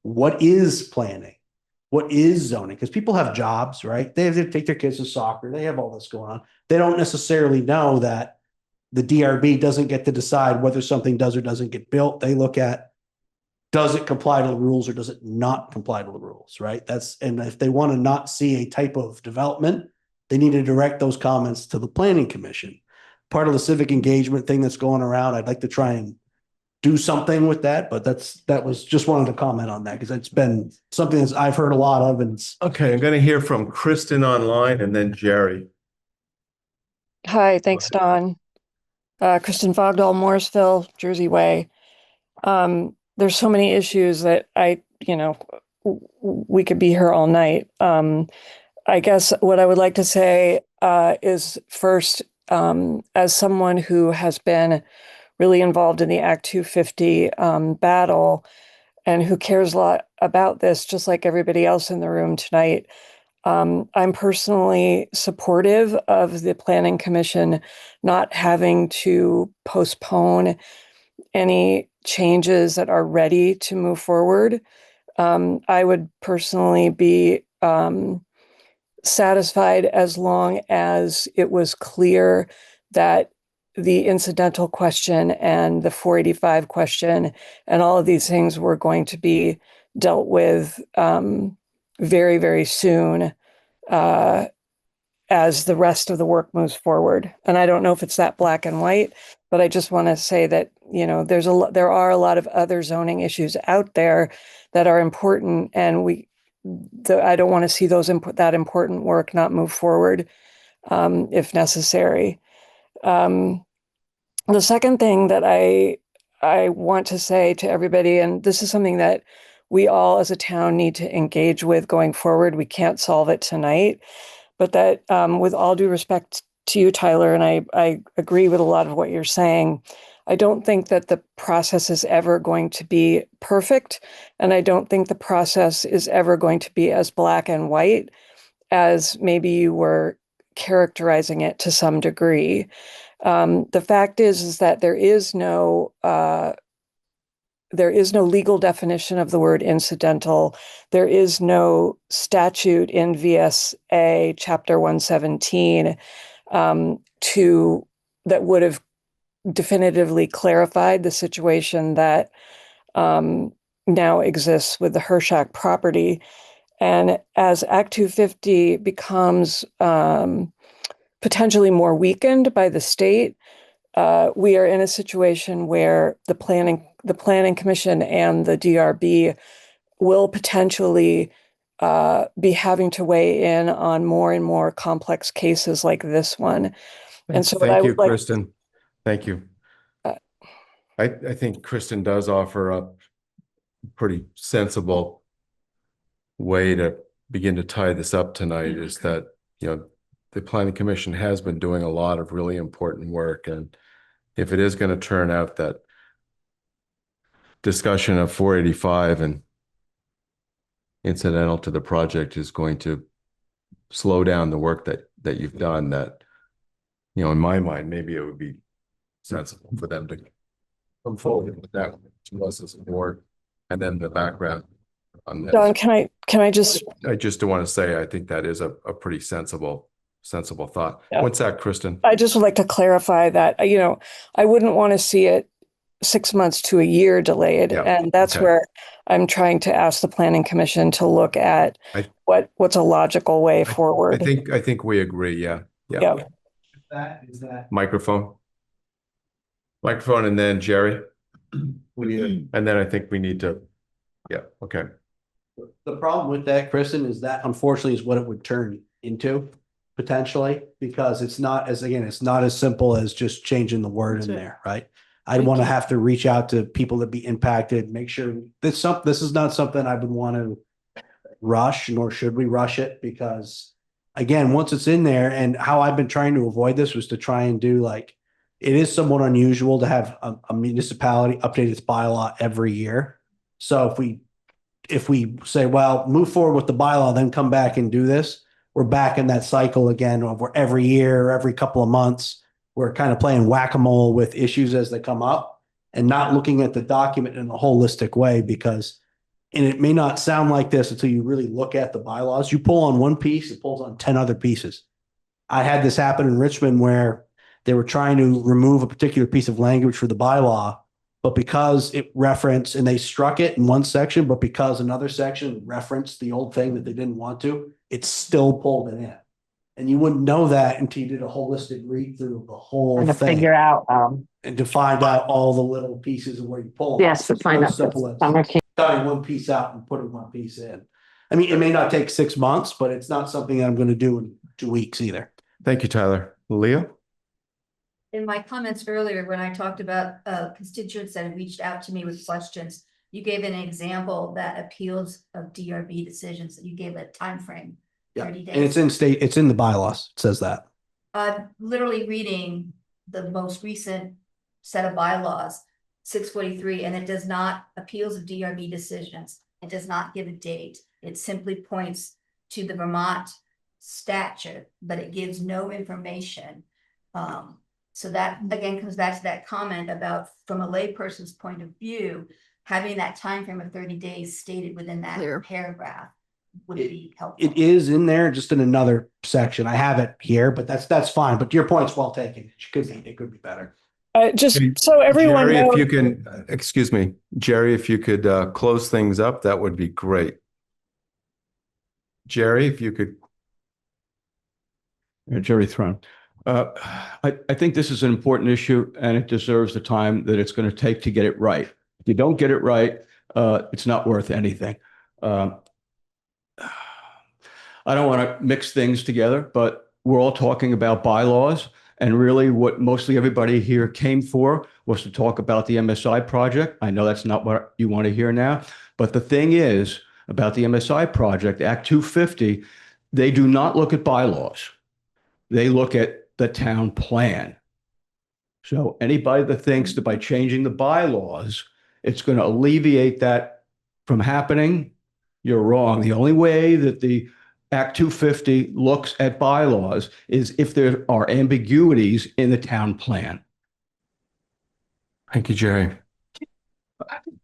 what is planning, what is zoning, because people have jobs, right? They have to take their kids to soccer. They have all this going on. They don't necessarily know that the DRB doesn't get to decide whether something does or doesn't get built. They look at, does it comply to the rules or does it not comply to the rules, right? And if they want to not see a type of development, they need to direct those comments to the planning commission. Part of the civic engagement thing that's going around, I'd like to try and do something with that, but that was just wanted to comment on that because it's been something that I've heard a lot of. And okay, I'm going to hear from Kristen online and then Jerry. Hi, thanks, Don. Kristen Fogdahl, Morrisville, Jersey Way. There's so many issues that we could be here all night. I guess what I would like to say is first, as someone who has been really involved in the Act 250 battle and who cares a lot about this, just like everybody else in the room tonight, I'm personally supportive of the Planning Commission not having to postpone any changes that are ready to move forward. I would personally be satisfied as long as it was clear that the incidental question and the 485 question and all of these things were going to be dealt with very, very soon as the rest of the work moves forward. And I don't know if it's that black and white, but I just want to say that, there are a lot of other zoning issues out there that are important, and I don't want to see that important work not move forward if necessary. The second thing that I want to say to everybody, and this is something that we all as a town need to engage with going forward. We can't solve it tonight, but that with all due respect to you, Tyler, and I agree with a lot of what you're saying, I don't think that the process is ever going to be perfect. And I don't think the process is ever going to be as black and white as maybe you were characterizing it to some degree. The fact is that there is no legal definition of the word incidental. There is no statute in VSA Chapter 117 that would have definitively clarified the situation that now exists with the Hershak property. And as Act 250 becomes potentially more weakened by the state, we are in a situation where the Planning Commission and the DRB will potentially be having to weigh in on more and more complex cases like this one. And so thank you, Kristen. Thank you. I think Kristen does offer up a pretty sensible way to begin to tie this up tonight, is that, the Planning Commission has been doing a lot of really important work. And if it is going to turn out that discussion of 485 and incidental to the project is going to slow down the work that you've done, that, in my mind, maybe it would be sensible for them to come forward with that to us as a board, and then the background on this. Don, can I just want to say, I think that is a pretty sensible thought. Yeah. What's that, Kristen? I just would like to clarify that, I wouldn't want to see it 6 months to a year delayed. Yeah. And that's Okay. where I'm trying to ask the Planning Commission to look at what's a logical way forward. I think we agree. Yeah. Yeah. Is that Microphone, and then Jerry. And then I think we need to, okay. The problem with that, Kristen, is that unfortunately is what it would turn into potentially, because it's not it's not as simple as just changing the word in there, right? I'd want to have to reach out to people that be impacted, make sure this is not something I would want to rush, nor should we rush it, because again, once it's in there, and how I've been trying to avoid this was to try and do like, it is somewhat unusual to have a municipality update its bylaw every year. So if we say, well, move forward with the bylaw, then come back and do this, we're back in that cycle again of where every year, or every couple of months, we're kind of playing whack-a-mole with issues as they come up and not looking at the document in a holistic way, because, and it may not sound like this until you really look at the bylaws. You pull on one piece, it pulls on 10 other pieces. I had this happen in Richmond where they were trying to remove a particular piece of language for the bylaw, but because it referenced, and they struck it in one section, but because another section referenced the old thing that they didn't want to, it still pulled it in. And you wouldn't know that until you did a holistic read through of the whole And to thing. figure out, And to find out all the little pieces of where you pull. yes, to find out. Simple as cutting one piece out and putting one piece in. I mean, it may not take 6 months, but it's not something I'm going to do in 2 weeks either. Thank you, Tyler. Leo? In my comments earlier, when I talked about constituents that have reached out to me with questions, you gave an example that appeals of DRB decisions, that you gave a time frame, 30 days. And it's in the bylaws. It says that. Literally reading the most recent set of bylaws, 643, and it does not, appeals of DRB decisions, it does not give a date. It simply points to the Vermont statute, but it gives no information. So that again comes back to that comment about, from a layperson's point of view, having that time frame of 30 days stated within that paragraph would be helpful. It is in there, just in another section. I have it here, but that's fine. But your point's well taken. It could be better. Just so everyone Jerry, knows. if you can, excuse me, Jerry, if you could close things up, that would be great. Jerry, if you could. Jerry Throne. I think this is an important issue, and it deserves the time that it's going to take to get it right. If you don't get it right, it's not worth anything. I don't want to mix things together, but we're all talking about bylaws, and really what mostly everybody here came for was to talk about the MSI project. I know that's not what you want to hear now, but the thing is about the MSI project, Act 250, they do not look at bylaws. They look at the town plan. So anybody that thinks that by changing the bylaws, it's going to alleviate that from happening, you're wrong. The only way that the Act 250 looks at bylaws is if there are ambiguities in the town plan. Thank you, Jerry.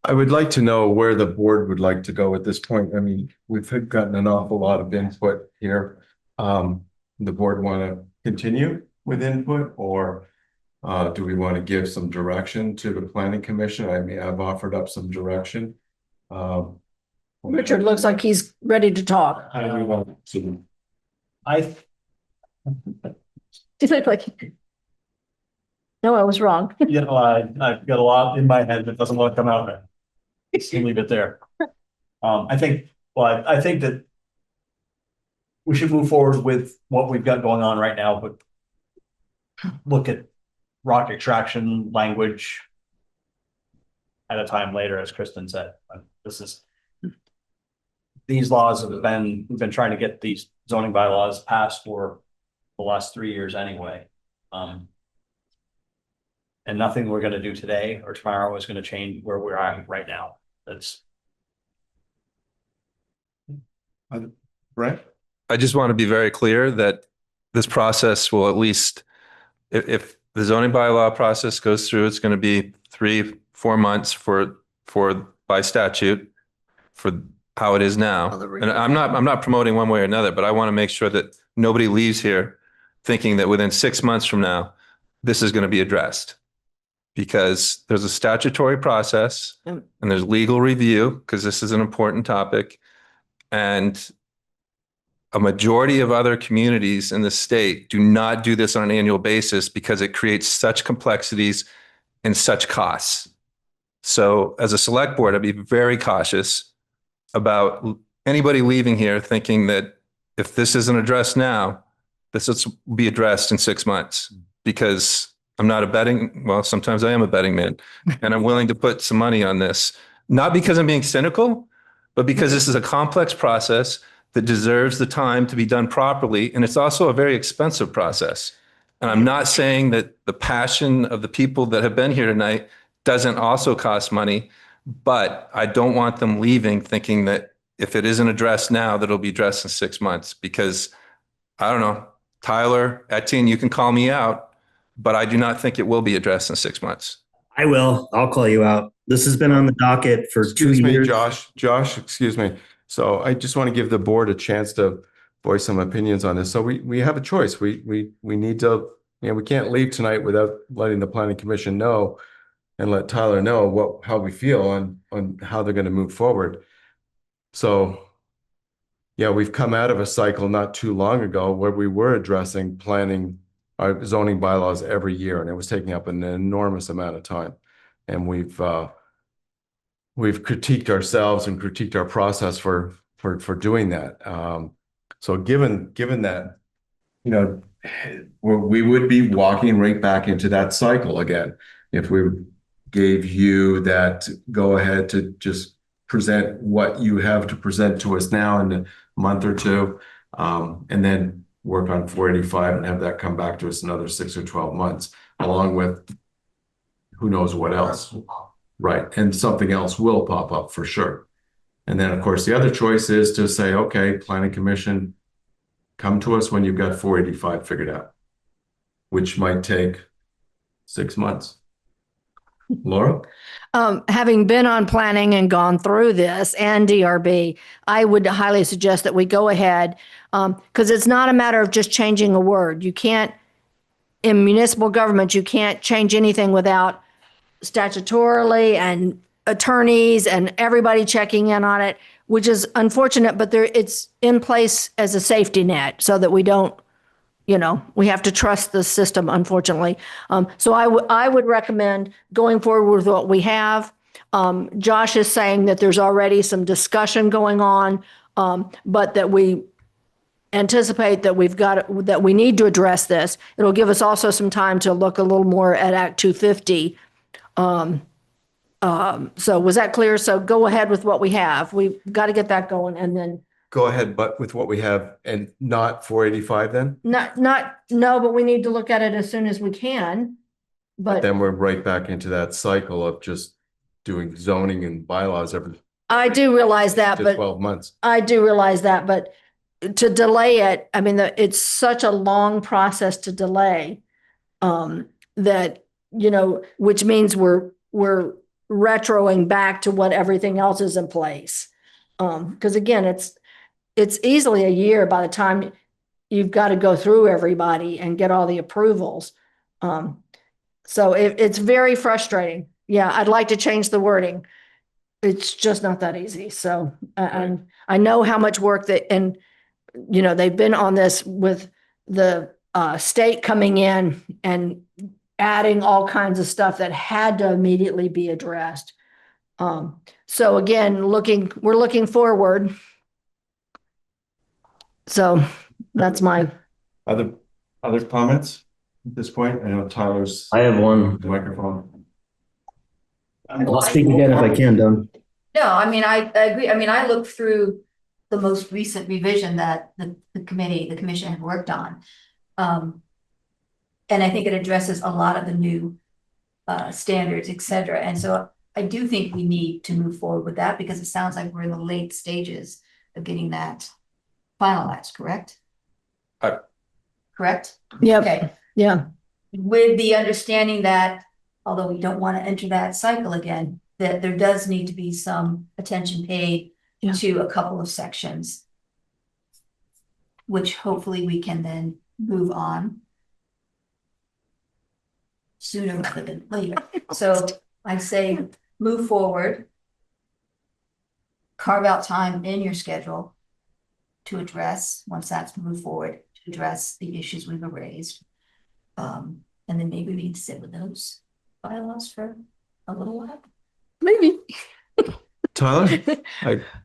I would like to know where the board would like to go at this point. I mean, we've gotten an awful lot of input here. The board want to continue with input, or do we want to give some direction to the planning commission? I mean, I've offered up some direction. Richard looks like he's ready to talk. I He looked like, no, I was wrong. you know, I've got a lot in my head that doesn't want to come out. Let's leave it there. I think that we should move forward with what we've got going on right now, but look at rock extraction language at a time later, as Kristen said. These laws have been, we've been trying to get these zoning bylaws passed for the last 3 years anyway. And nothing we're going to do today or tomorrow is going to change where we're at right now. That's Brent? I just want to be very clear that this process will at least, if the zoning bylaw process goes through, it's going to be 3-4 months for by statute for how it is now. And I'm not promoting one way or another, but I want to make sure that nobody leaves here thinking that within 6 months from now, this is going to be addressed. Because there's a statutory process and there's legal review, because this is an important topic. And a majority of other communities in the state do not do this on an annual basis because it creates such complexities and such costs. So as a select board, I'd be very cautious about anybody leaving here thinking that if this isn't addressed now, this will be addressed in 6 months, because I'm not a betting, well, sometimes I am a betting man, and I'm willing to put some money on this, not because I'm being cynical, but because this is a complex process that deserves the time to be done properly. And it's also a very expensive process. And I'm not saying that the passion of the people that have been here tonight doesn't also cost money, but I don't want them leaving thinking that if it isn't addressed now, that it'll be addressed in 6 months, because I don't know, Tyler, Etienne, you can call me out, but I do not think it will be addressed in 6 months. I will. I'll call you out. This has been on the docket for 2 years. Josh, excuse me. So I just want to give the board a chance to voice some opinions on this. So we have a choice. We need to, we can't leave tonight without letting the planning commission know and let Tyler know how we feel on how they're going to move forward. So yeah, we've come out of a cycle not too long ago where we were addressing planning our zoning bylaws every year, and it was taking up an enormous amount of time. And we've critiqued ourselves and critiqued our process for doing that. So given that, we would be walking right back into that cycle again if we gave you that go ahead to just present what you have to present to us now in a month or two, and then work on 485 and have that come back to us another 6 or 12 months, along with who knows what else. Right. And something else will pop up for sure. And then, of course, the other choice is to say, okay, planning commission, come to us when you've got 485 figured out, which might take 6 months. Laura? Having been on planning and gone through this and DRB, I would highly suggest that we go ahead, because it's not a matter of just changing a word. You can't, in municipal government, you can't change anything without statutorily and attorneys and everybody checking in on it, which is unfortunate, but it's in place as a safety net so that we don't, we have to trust the system, unfortunately. So I would recommend going forward with what we have. Josh is saying that there's already some discussion going on, but that we anticipate that that we need to address this. It'll give us also some time to look a little more at Act 250. So was that clear? So go ahead with what we have. We've got to get that going, and then Go ahead, but with what we have, and not 485 then? no, but we need to look at it as soon as we can. But Then we're right back into that cycle of just doing zoning and bylaws every I do realize that, but 12 months. I do realize that, but to delay it, I mean, it's such a long process to delay, that, which means we're retroing back to what everything else is in place. Because again, it's easily a year by the time you've got to go through everybody and get all the approvals. So it's very frustrating. Yeah, I'd like to change the wording. It's just not that easy. So and I know how much work and they've been on this with the state coming in and adding all kinds of stuff that had to immediately be addressed. So again, we're looking forward. So that's my Other comments at this point? I know Tyler's. I have one. The microphone. I'll speak again if I can, Don. No, I mean, I agree. I mean, I looked through the most recent revision that the commission had worked on. And I think it addresses a lot of the new standards, et cetera. And so I do think we need to move forward with that, because it sounds like we're in the late stages of getting that finalized, correct? Correct? Yeah. Okay. Yeah. With the understanding that, although we don't want to enter that cycle again, that there does need to be some attention paid to a couple of sections, which hopefully we can then move on sooner rather than later. So I say move forward, carve out time in your schedule to address, once that's moved forward, to address the issues we've raised. And then maybe we need to sit with those bylaws for a little while. Maybe. Tyler?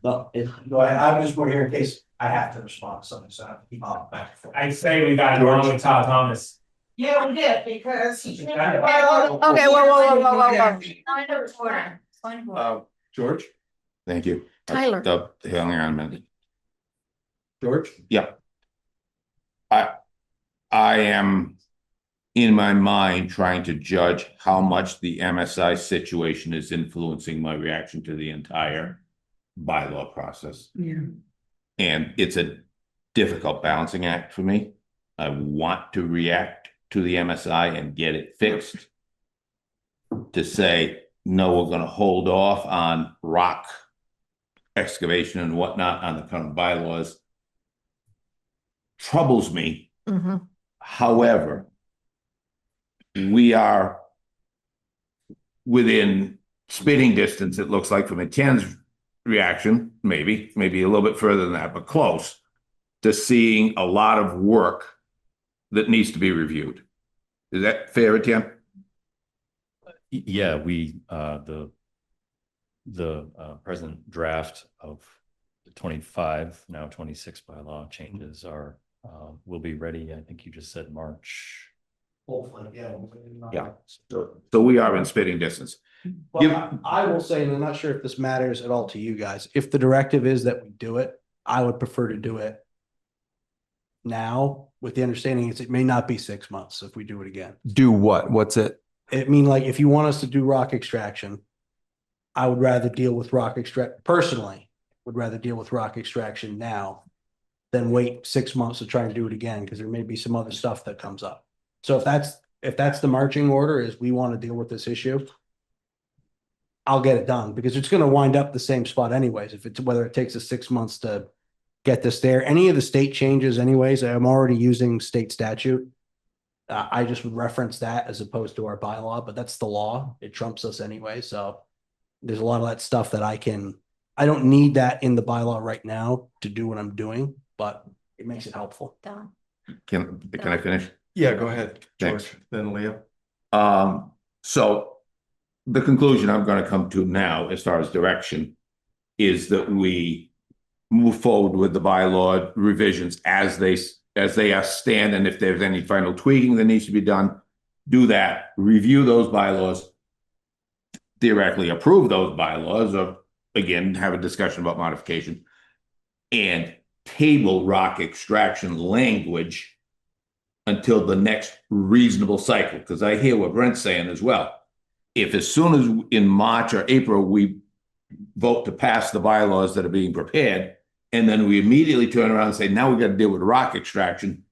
No, I'm just more here in case I have to respond to something, so I have to keep on back and forth. I say we got it wrong with Todd Thomas. Yeah, we did, because he. Okay, whoa. Point of order. Point of order. George? Thank you. Tyler. Hang on a minute. George? Yeah. I am in my mind trying to judge how much the MSI situation is influencing my reaction to the entire bylaw process. Yeah. And it's a difficult balancing act for me. I want to react to the MSI and get it fixed. To say, no, we're going to hold off on rock excavation and whatnot on the current bylaws troubles me. Mm-hmm. However, we are within spitting distance, it looks like, from a Ken's reaction, maybe a little bit further than that, but close to seeing a lot of work that needs to be reviewed. Is that fair, Tim? Yeah, the present draft of the 25, now 26 bylaw changes are will be ready. I think you just said March. Hopefully, yeah. Yeah. So we are in spitting distance. Well, I will say, and I'm not sure if this matters at all to you guys, if the directive is that we do it, I would prefer to do it now, with the understanding it may not be 6 months if we do it again. Do what? What's it? I mean, like, if you want us to do rock extraction, I would rather deal with personally, would rather deal with rock extraction now than wait 6 months to try and do it again, because there may be some other stuff that comes up. So if that's the marching order, is we want to deal with this issue, I'll get it done, because it's going to wind up the same spot anyways. If it's whether it takes us 6 months to get this there, any of the state changes anyways, I'm already using state statute. I just would reference that as opposed to our bylaw, but that's the law. It trumps us anyway. So there's a lot of that stuff that I don't need that in the bylaw right now to do what I'm doing, but it makes it helpful. Done. Can I finish? Yeah, go ahead, George. Thanks. Then Leo. So the conclusion I'm going to come to now, as far as direction, is that we move forward with the bylaw revisions as they stand, and if there's any final tweaking that needs to be done, do that. Review those bylaws, theoretically approve those bylaws, or again have a discussion about modification, and table rock extraction language until the next reasonable cycle. Because I hear what Brent's saying as well. If as soon as in March or April we vote to pass the bylaws that are being prepared, and then we immediately turn around and say, now we got to deal with rock extraction,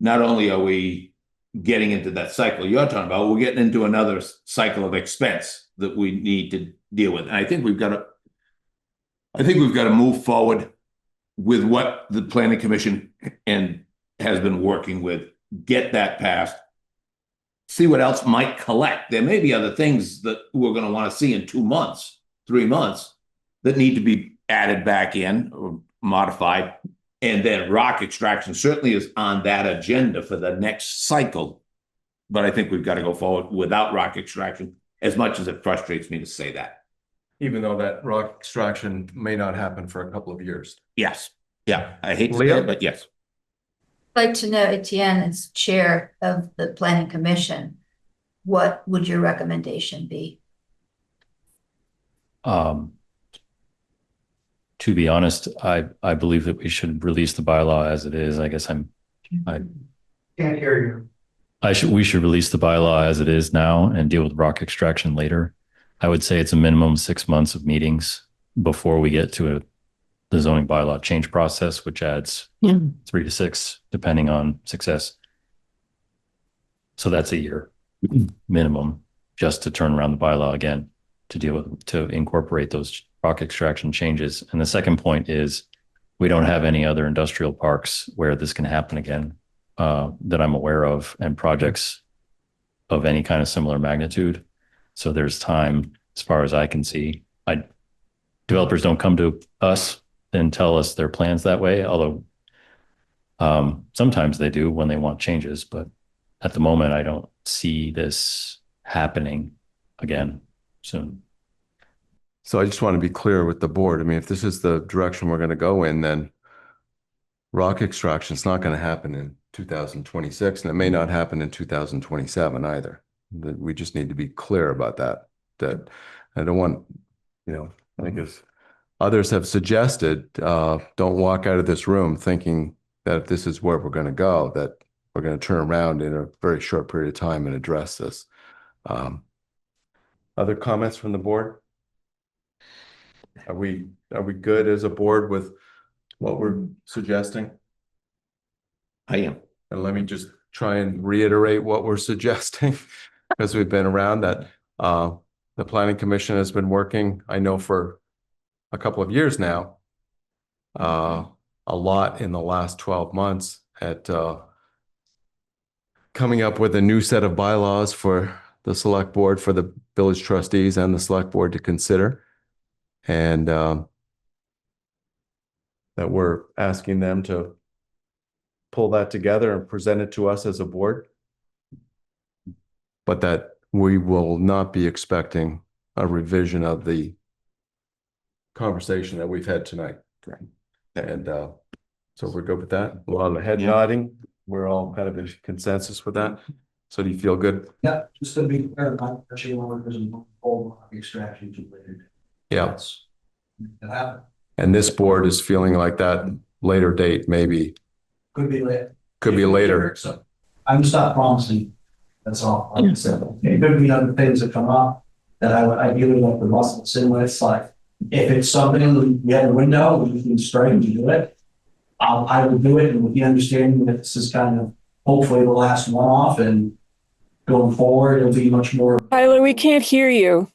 not only are we getting into that cycle you're talking about, we're getting into another cycle of expense that we need to deal with. And I think we've got to move forward with what the Planning Commission has been working with, get that passed, see what else might collect. There may be other things that we're going to want to see in 2 months, 3 months, that need to be added back in or modified. And then rock extraction certainly is on that agenda for the next cycle. But I think we've got to go forward without rock extraction, as much as it frustrates me to say that. Even though that rock extraction may not happen for a couple of years. Yes. Yeah. I hate to Leo? say it, but yes. I'd like to know, Etienne, as chair of the planning commission, what would your recommendation be? To be honest, I believe that we should release the bylaw as it is. I guess I Can't hear you. we should release the bylaw as it is now and deal with rock extraction later. I would say it's a minimum 6 months of meetings before we get to the zoning bylaw change process, which adds 3 to 6, depending on success. So that's a year minimum just to turn around the bylaw again, to deal with, to incorporate those rock extraction changes. And the second point is we don't have any other industrial parks where this can happen again that I'm aware of, and projects of any kind of similar magnitude. So there's time, as far as I can see. Developers don't come to us and tell us their plans that way, although sometimes they do when they want changes. But at the moment, I don't see this happening again soon. So I just want to be clear with the board. I mean, if this is the direction we're going to go in, then rock extraction is not going to happen in 2026, and it may not happen in 2027 either. We just need to be clear about that. That I don't want, I think as others have suggested, don't walk out of this room thinking that if this is where we're going to go, that we're going to turn around in a very short period of time and address this. Other comments from the board? Are we good as a board with what we're suggesting? I am. And let me just try and reiterate what we're suggesting, because we've been around that. The Planning Commission has been working, I know, for a couple of years now, a lot in the last 12 months at coming up with a new set of bylaws for the select board, for the village trustees and the select board to consider. And that we're asking them to pull that together and present it to us as a board. But that we will not be expecting a revision of the conversation that we've had tonight. And so we're good with that. A lot of head nodding. We're all kind of in consensus with that. So do you feel good? Yeah, just to be clear, not actually when there's a full extraction related. Yeah. That happened. And this board is feeling like that later date, maybe. Could be later. Could be later. So I'm just not promising. That's all. Like I said, it could be other things that come up that I would ideally like the muscle sit with. Like if it's something we have a window, we can strike and do it. I would do it, and with the understanding that this is kind of hopefully the last one off, and going forward it'll be much more. Tyler, we can't hear you.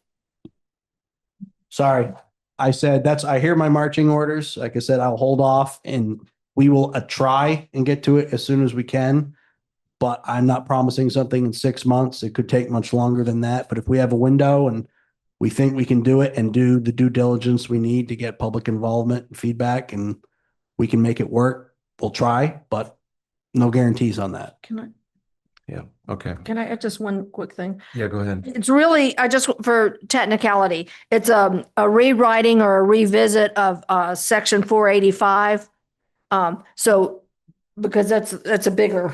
Sorry. I said I hear my marching orders. Like I said, I'll hold off and we will try and get to it as soon as we can. But I'm not promising something in 6 months. It could take much longer than that. But if we have a window and we think we can do it and do the due diligence we need to get public involvement and feedback, and we can make it work, we'll try, but no guarantees on that. Yeah. Okay. Can I add just one quick thing? Yeah, go ahead. It's really, for technicality, it's a rewriting or a revisit of section 485. So because that's a bigger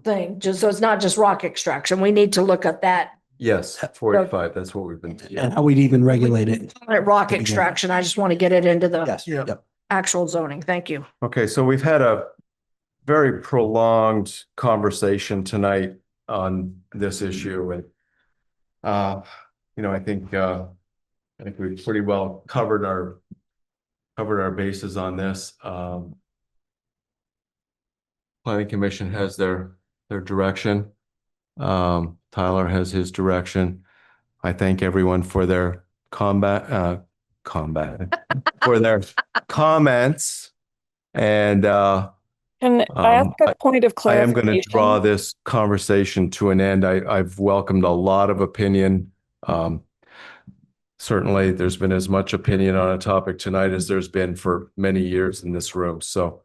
thing, just so it's not just rock extraction. We need to look at that. Yes, 485. That's what we've been. And how we'd even regulate it. Rock extraction. I just want to get it into the Yep. actual zoning. Thank you. Okay, so we've had a very prolonged conversation tonight on this issue, and I think we've pretty well covered our bases on this. Planning Commission has their direction. Tyler has his direction. I thank everyone for their for their comments, and Can I ask a point of I clarification? am going to draw this conversation to an end. I've welcomed a lot of opinion. Certainly, there's been as much opinion on a topic tonight as there's been for many years in this room. So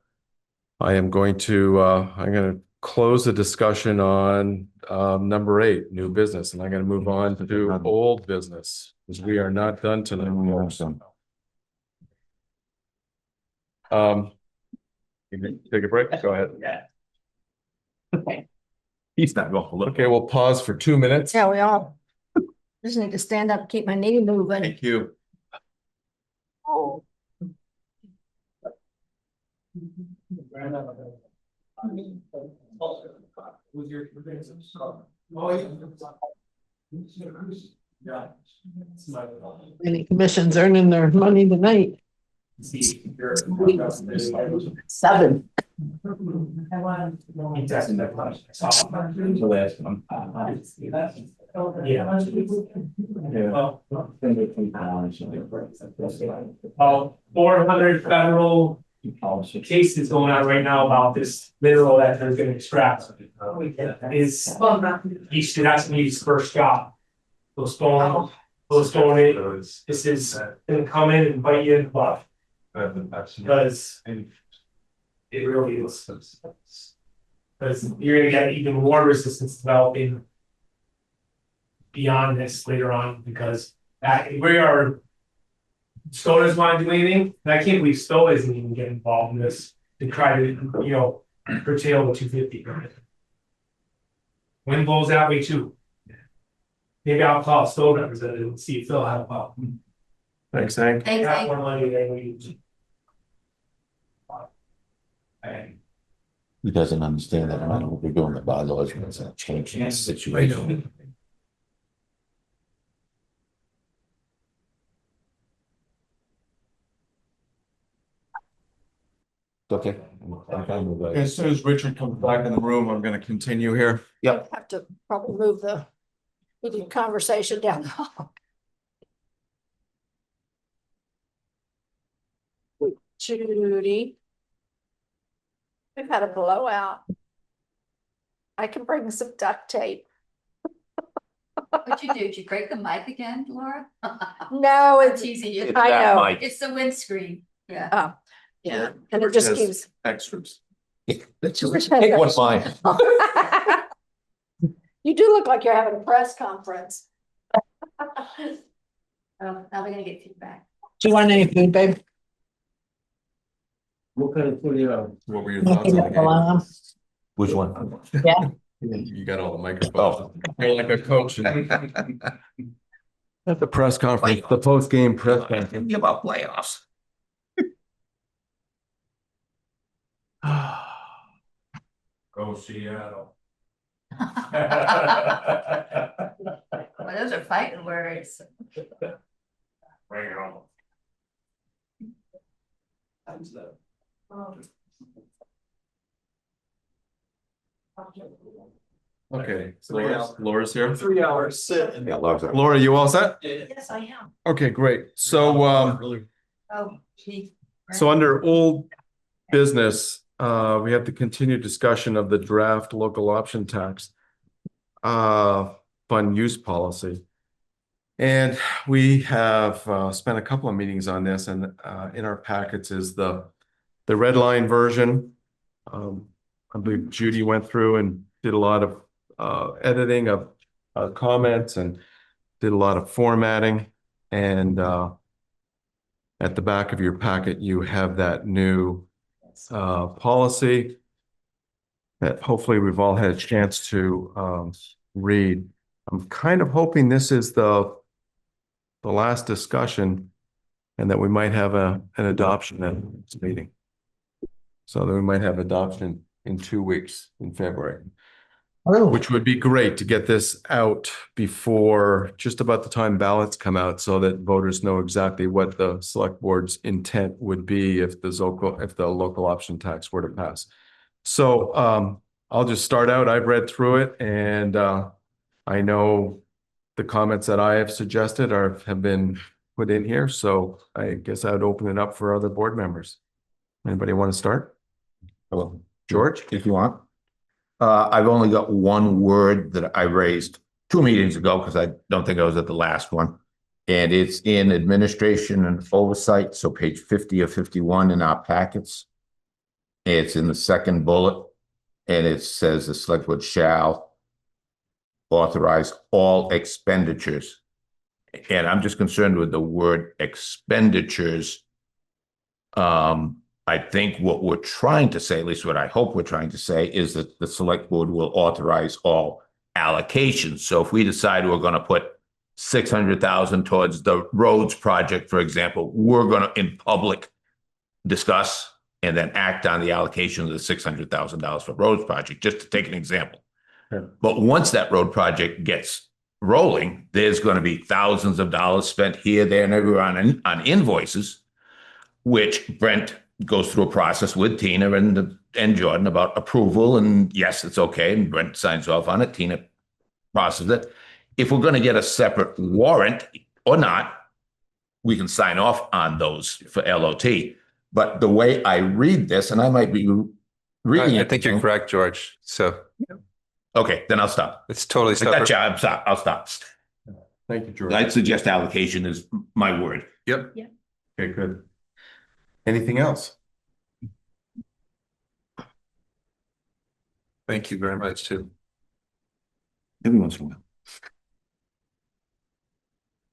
I am going to close the discussion on number 8, new business, and I'm going to move on to old business, because we are not done tonight. You can take a break. Go ahead. Yeah. Okay. He's not going to look. Okay, we'll pause for 2 minutes. Yeah, we all just need to stand up, keep my knee moving. Thank you. Oh. Many commissions earning their money tonight. 7. About 400 federal cases going on right now about this mineral that they're going to extract. Is each that's his first job. Postpone it. This is going to come in and bite you in the butt. Because it really is. Because you're going to get even more resistance developing beyond this later on, because We are, Stowe doesn't want to do anything, and I can't believe Stowe isn't even getting involved in this to try to, you know, curtail the 250. Wind blows that way too. Maybe I'll call Stowe representative and see if they'll help out. Thanks, Hank. Thanks, Got Hank. more money than we use. He doesn't understand that no matter what we're doing, the bylaws, it's not changing the situation. Okay. I'm fine with that. As soon as Richard comes back in the room, I'm going to continue here. Yep. Have to probably move the conversation down the hall. Judy. We've had a blowout. I can bring some duct tape. What'd you do? Did you break the mic again, Laura? No, it's teasing you. I know. It's the windscreen. Yeah. Oh, yeah. And it just keeps. Extras. Let's just take one of mine. You do look like you're having a press conference. Oh, now we're gonna get feedback. Do you want any food, babe? What kind of food you have? What were your thoughts on the game? Which one? Yeah. You got all the microphones. You're like a coach. At the press conference, the post-game press conference. About playoffs. Go Seattle. Well, those are fighting words. Bring it on. Okay, so Laura's here. 3 hours sit. Yeah, loves it. Laura, you all set? Yes, I am. Okay, great. So, Oh, gee. so under old business, we have the continued discussion of the draft local option tax fund use policy. And we have spent a couple of meetings on this, and in our packets is the red line version. I believe Judy went through and did a lot of editing of comments and did a lot of formatting. And at the back of your packet, you have that new policy that hopefully we've all had a chance to read. I'm kind of hoping this is the last discussion and that we might have an adoption at this meeting. So that we might have adoption in 2 weeks in February. Which would be great to get this out before just about the time ballots come out so that voters know exactly what the select board's intent would be if the local option tax were to pass. So I'll just start out. I've read through it, and I know the comments that I have suggested have been put in here. So I guess I would open it up for other board members. Anybody want to start? Well, George, if you want. I've only got one word that I raised 2 meetings ago because I don't think I was at the last one. And it's in administration and oversight. So page 50 or 51 in our packets. It's in the second bullet. And it says the select board shall authorize all expenditures. And I'm just concerned with the word expenditures. I think what we're trying to say, at least what I hope we're trying to say, is that the select board will authorize all allocations. So if we decide we're going to put 600,000 towards the roads project, for example, we're going to in public discuss and then act on the allocation of the $600,000 for roads project, just to take an example. Sure. But once that road project gets rolling, there's going to be thousands of dollars spent here, there, and everywhere on invoices, which Brent goes through a process with Tina and Jordan about approval, and yes, it's okay, and Brent signs off on it, Tina processes it. If we're going to get a separate warrant or not, we can sign off on those for LOT. But the way I read this, and I might be reading it. I think you're correct, George. So okay, then I'll stop. It's totally separate. Gotcha, I'll stop. Thank you, George. I'd suggest allocation is my word. Yep. Yeah. Okay, good. Anything else? Thank you very much, too. Every once in a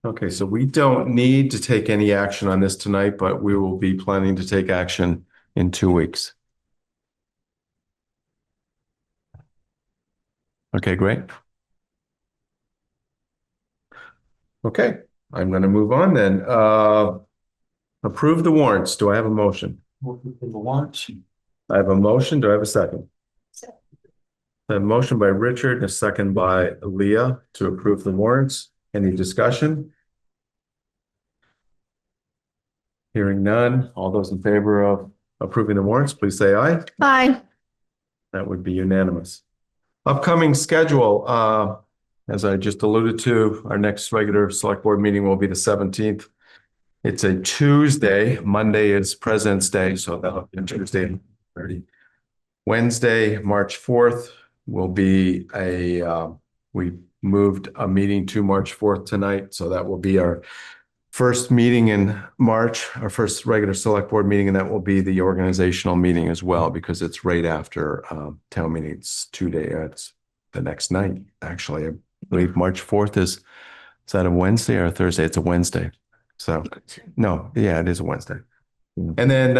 while. Okay, so we don't need to take any action on this tonight, but we will be planning to take action in 2 weeks. Okay, great. Okay, I'm going to move on then. Approve the warrants. Do I have a motion? The warrants. I have a motion. Do I have a second? A motion by Richard and a second by Leah to approve the warrants. Any discussion? Hearing none. All those in favor of approving the warrants, please say aye. Aye. That would be unanimous. Upcoming schedule, as I just alluded to, our next regular select board meeting will be the 17th. It's a Tuesday. Monday is President's Day, so that'll be Tuesday. 30. Wednesday, March 4th will be we moved a meeting to March 4th tonight, so that will be our first meeting in March, our first regular select board meeting, and that will be the organizational meeting as well, because it's right after town meeting. It's 2 days. It's the next night, actually. I believe March 4th is that a Wednesday or a Thursday? It's a Wednesday. So no, yeah, it is a Wednesday. And then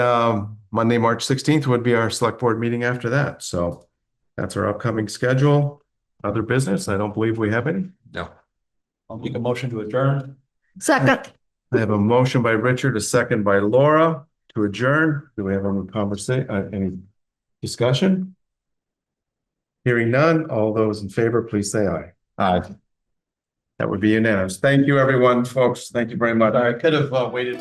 Monday, March 16th would be our select board meeting after that. So that's our upcoming schedule. Other business? I don't believe we have any. No. I'll make a motion to adjourn. Second. I have a motion by Richard, a second by Laura to adjourn. Do we have a conversation? Any discussion? Hearing none. All those in favor, please say aye. Aye. That would be unanimous. Thank you, everyone, folks. Thank you very much. I could have waited.